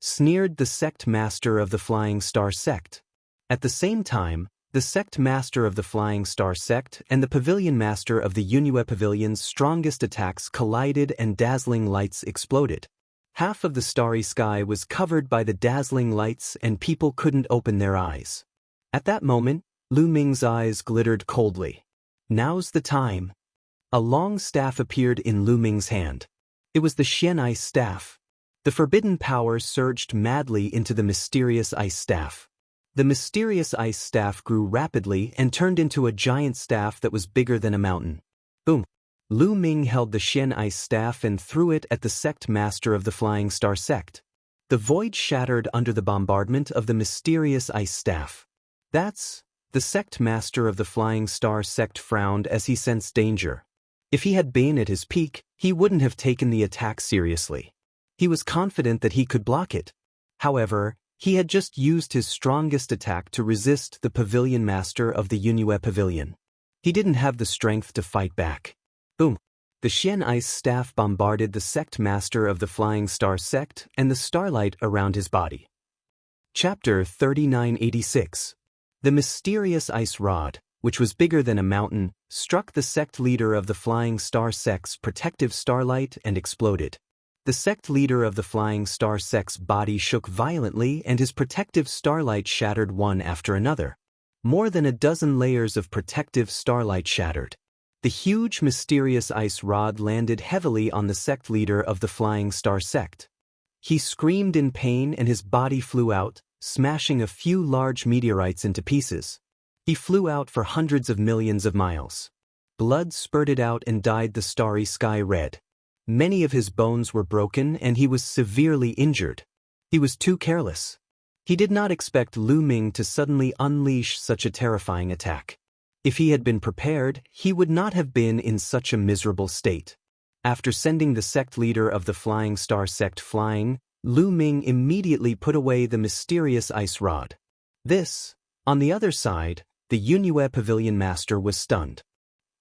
Speaker 1: sneered the sect master of the Flying Star sect. At the same time, the sect master of the Flying Star sect and the pavilion master of the Yunue Pavilion's strongest attacks collided and dazzling lights exploded. Half of the starry sky was covered by the dazzling lights and people couldn't open their eyes. At that moment, Lu Ming's eyes glittered coldly. Now's the time. A long staff appeared in Lu Ming's hand. It was the Xian Ice Staff. The forbidden power surged madly into the mysterious ice staff. The mysterious ice staff grew rapidly and turned into a giant staff that was bigger than a mountain. Boom! Lu Ming held the Xian Ice Staff and threw it at the sect master of the Flying Star sect. The void shattered under the bombardment of the mysterious ice staff. The sect master of the Flying Star sect frowned as he sensed danger. If he had been at his peak, he wouldn't have taken the attack seriously. He was confident that he could block it. However, he had just used his strongest attack to resist the pavilion master of the Yunue Pavilion. He didn't have the strength to fight back. Boom! The Xian ice staff bombarded the sect master of the Flying Star sect and the starlight around his body. Chapter 3986. The mysterious ice rod, which was bigger than a mountain, struck the sect leader of the Flying Star sect's protective starlight and exploded. The sect leader of the Flying Star sect's body shook violently and his protective starlight shattered one after another. More than a dozen layers of protective starlight shattered. The huge mysterious ice rod landed heavily on the sect leader of the Flying Star sect. He screamed in pain and his body flew out, smashing a few large meteorites into pieces. He flew out for hundreds of millions of miles. Blood spurted out and dyed the starry sky red. Many of his bones were broken and he was severely injured. He was too careless. He did not expect Lu Ming to suddenly unleash such a terrifying attack. If he had been prepared, he would not have been in such a miserable state. After sending the sect leader of the Flying Star sect flying, Lu Ming immediately put away the mysterious ice rod. On the other side, the Yunue Pavilion Master was stunned.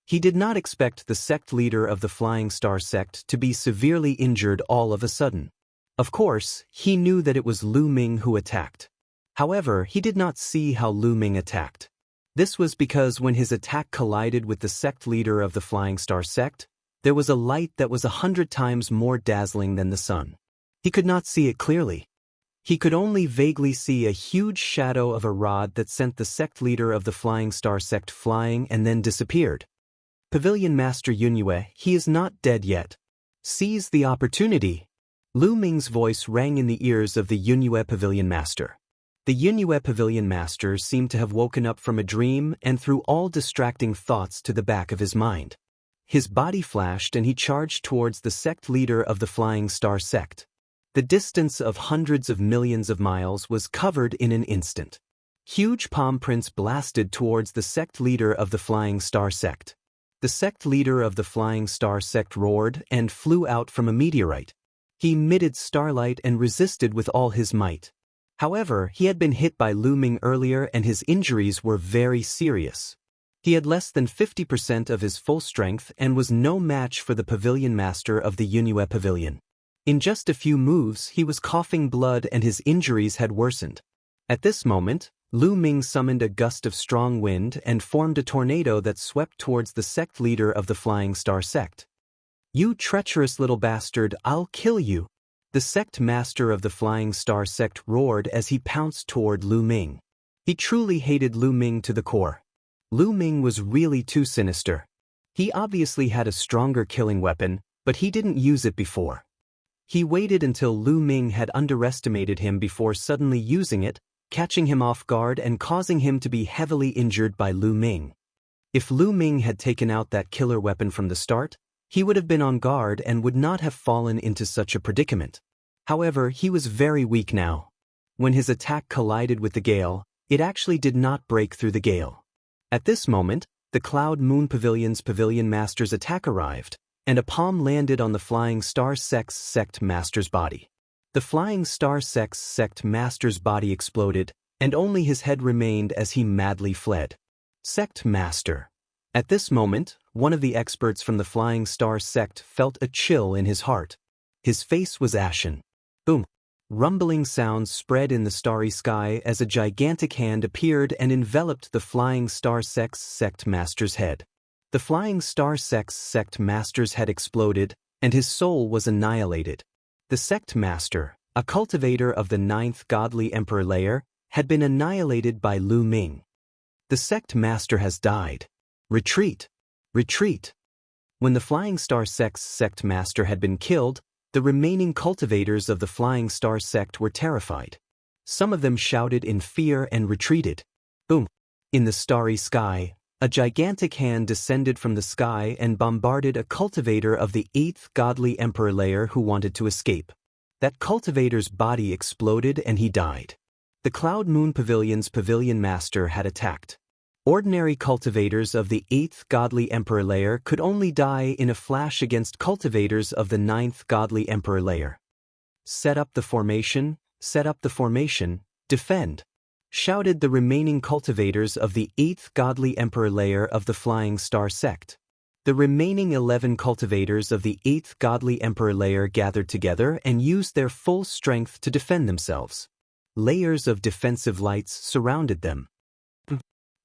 Speaker 1: He did not expect the sect leader of the Flying Star sect to be severely injured all of a sudden. Of course, he knew that it was Lu Ming who attacked. However, he did not see how Lu Ming attacked. This was because when his attack collided with the sect leader of the Flying Star sect, there was a light that was 100 times more dazzling than the sun. He could not see it clearly. He could only vaguely see a huge shadow of a rod that sent the sect leader of the Flying Star sect flying and then disappeared. Pavilion Master Yunue, he is not dead yet. Seize the opportunity. Lu Ming's voice rang in the ears of the Yunue Pavilion Master. The Yunue Pavilion Master seemed to have woken up from a dream and threw all distracting thoughts to the back of his mind. His body flashed and he charged towards the sect leader of the Flying Star sect. The distance of hundreds of millions of miles was covered in an instant. Huge palm prints blasted towards the sect leader of the Flying Star sect. The sect leader of the Flying Star sect roared and flew out from a meteorite. He emitted starlight and resisted with all his might. However, he had been hit by Lu Ming earlier and his injuries were very serious. He had less than 50% of his full strength and was no match for the Pavilion Master of the Yunue Pavilion. In just a few moves, he was coughing blood and his injuries had worsened. At this moment, Lu Ming summoned a gust of strong wind and formed a tornado that swept towards the sect leader of the Flying Star sect. "You treacherous little bastard, I'll kill you!" The sect master of the Flying Star sect roared as he pounced toward Lu Ming. He truly hated Lu Ming to the core. Lu Ming was really too sinister. He obviously had a stronger killing weapon, but he didn't use it before. He waited until Lu Ming had underestimated him before suddenly using it, catching him off guard and causing him to be heavily injured by Lu Ming. If Lu Ming had taken out that killer weapon from the start, he would have been on guard and would not have fallen into such a predicament. However, he was very weak now. When his attack collided with the gale, it actually did not break through the gale. At this moment, the Cloud Moon Pavilion's Pavilion Master's attack arrived, and a palm landed on the Flying Star sect's sect master's body. The Flying Star sect's sect master's body exploded, and only his head remained as he madly fled. Sect Master. At this moment, one of the experts from the Flying Star sect felt a chill in his heart. His face was ashen. Boom! Rumbling sounds spread in the starry sky as a gigantic hand appeared and enveloped the Flying Star sect's sect master's head. The Flying Star sect's sect master's head exploded, and his soul was annihilated. The sect master, a cultivator of the 9th godly emperor layer, had been annihilated by Lu Ming. The sect master has died. Retreat! Retreat! When the Flying Star sect's sect master had been killed, the remaining cultivators of the Flying Star sect were terrified. Some of them shouted in fear and retreated. Boom! In the starry sky, a gigantic hand descended from the sky and bombarded a cultivator of the 8th godly emperor layer who wanted to escape. That cultivator's body exploded and he died. The Cloud Moon Pavilion's Pavilion Master had attacked. Ordinary cultivators of the 8th godly emperor layer could only die in a flash against cultivators of the 9th godly emperor layer. Set up the formation, defend, shouted the remaining cultivators of the 8th godly emperor layer of the Flying Star sect. The remaining 11 cultivators of the 8th godly emperor layer gathered together and used their full strength to defend themselves. Layers of defensive lights surrounded them.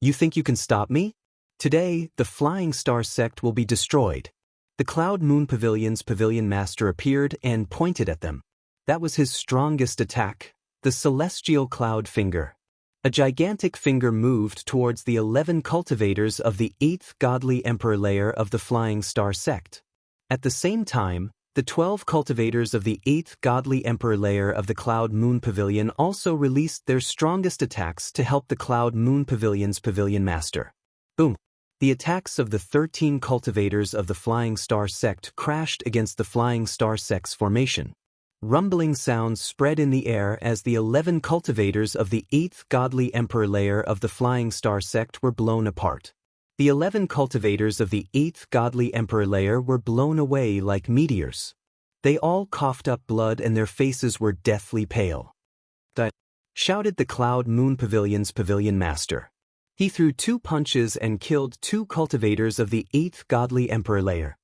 Speaker 1: You think you can stop me? Today, the Flying Star sect will be destroyed. The Cloud Moon Pavilion's pavilion master appeared and pointed at them. That was his strongest attack, the celestial cloud finger. A gigantic finger moved towards the 11 cultivators of the 8th godly emperor layer of the Flying Star sect. At the same time, the 12 cultivators of the 8th godly emperor layer of the Cloud Moon Pavilion also released their strongest attacks to help the Cloud Moon Pavilion's pavilion master. Boom! The attacks of the 13 cultivators of the Flying Star sect crashed against the Flying Star sect's formation. Rumbling sounds spread in the air as the 11 cultivators of the 8th godly emperor layer of the Flying Star sect were blown apart. The 11 cultivators of the 8th godly emperor layer were blown away like meteors. They all coughed up blood and their faces were deathly pale. Shouted the Cloud Moon Pavilion's pavilion master. He threw 2 punches and killed 2 cultivators of the 8th godly emperor layer.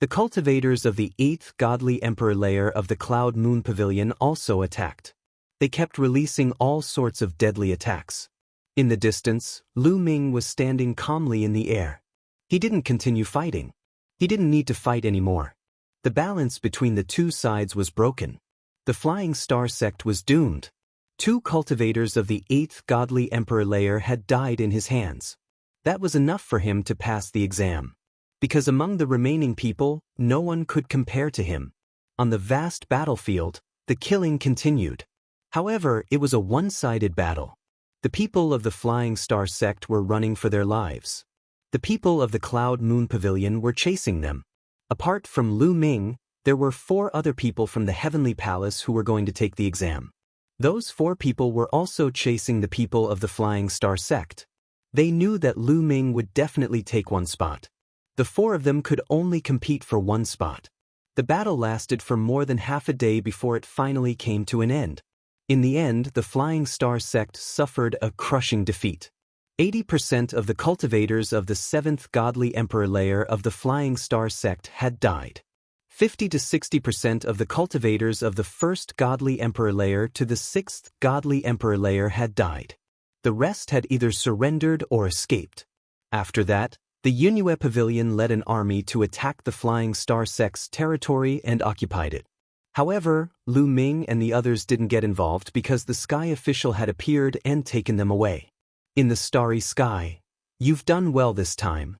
Speaker 1: The cultivators of the 8th godly emperor layer of the Cloud Moon Pavilion also attacked. They kept releasing all sorts of deadly attacks. In the distance, Lu Ming was standing calmly in the air. He didn't continue fighting. He didn't need to fight anymore. The balance between the two sides was broken. The Flying Star sect was doomed. 2 cultivators of the 8th godly emperor layer had died in his hands. That was enough for him to pass the exam. Because among the remaining people, no one could compare to him. On the vast battlefield, the killing continued. However, it was a one-sided battle. The people of the Flying Star sect were running for their lives. The people of the Cloud Moon Pavilion were chasing them. Apart from Lu Ming, there were 4 other people from the Heavenly Palace who were going to take the exam. Those 4 people were also chasing the people of the Flying Star sect. They knew that Lu Ming would definitely take one spot. The 4 of them could only compete for one spot. The battle lasted for more than half a day before it finally came to an end. In the end, the Flying Star sect suffered a crushing defeat. 80% of the cultivators of the 7th godly emperor layer of the Flying Star sect had died. 50 to 60% of the cultivators of the 1st godly emperor layer to the 6th godly emperor layer had died. The rest had either surrendered or escaped. After that, the Yunue Pavilion led an army to attack the Flying Star sect's territory and occupied it. However, Lu Ming and the others didn't get involved because the sky official had appeared and taken them away. In the starry sky, you've done well this time.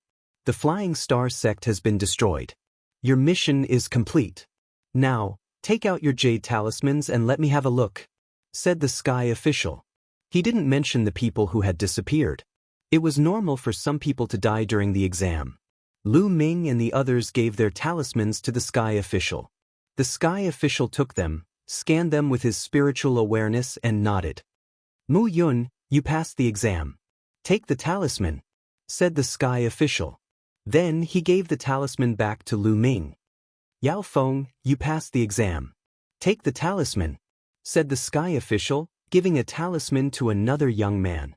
Speaker 1: The Flying Star sect has been destroyed. Your mission is complete. Now, take out your jade talismans and let me have a look, said the sky official. He didn't mention the people who had disappeared. It was normal for some people to die during the exam. Lu Ming and the others gave their talismans to the sky official. The sky official took them, scanned them with his spiritual awareness and nodded. Mu Yun, you passed the exam. Take the talisman, said the sky official. Then he gave the talisman back to Lu Ming. Yao Feng, you passed the exam. Take the talisman, said the sky official, giving a talisman to another young man.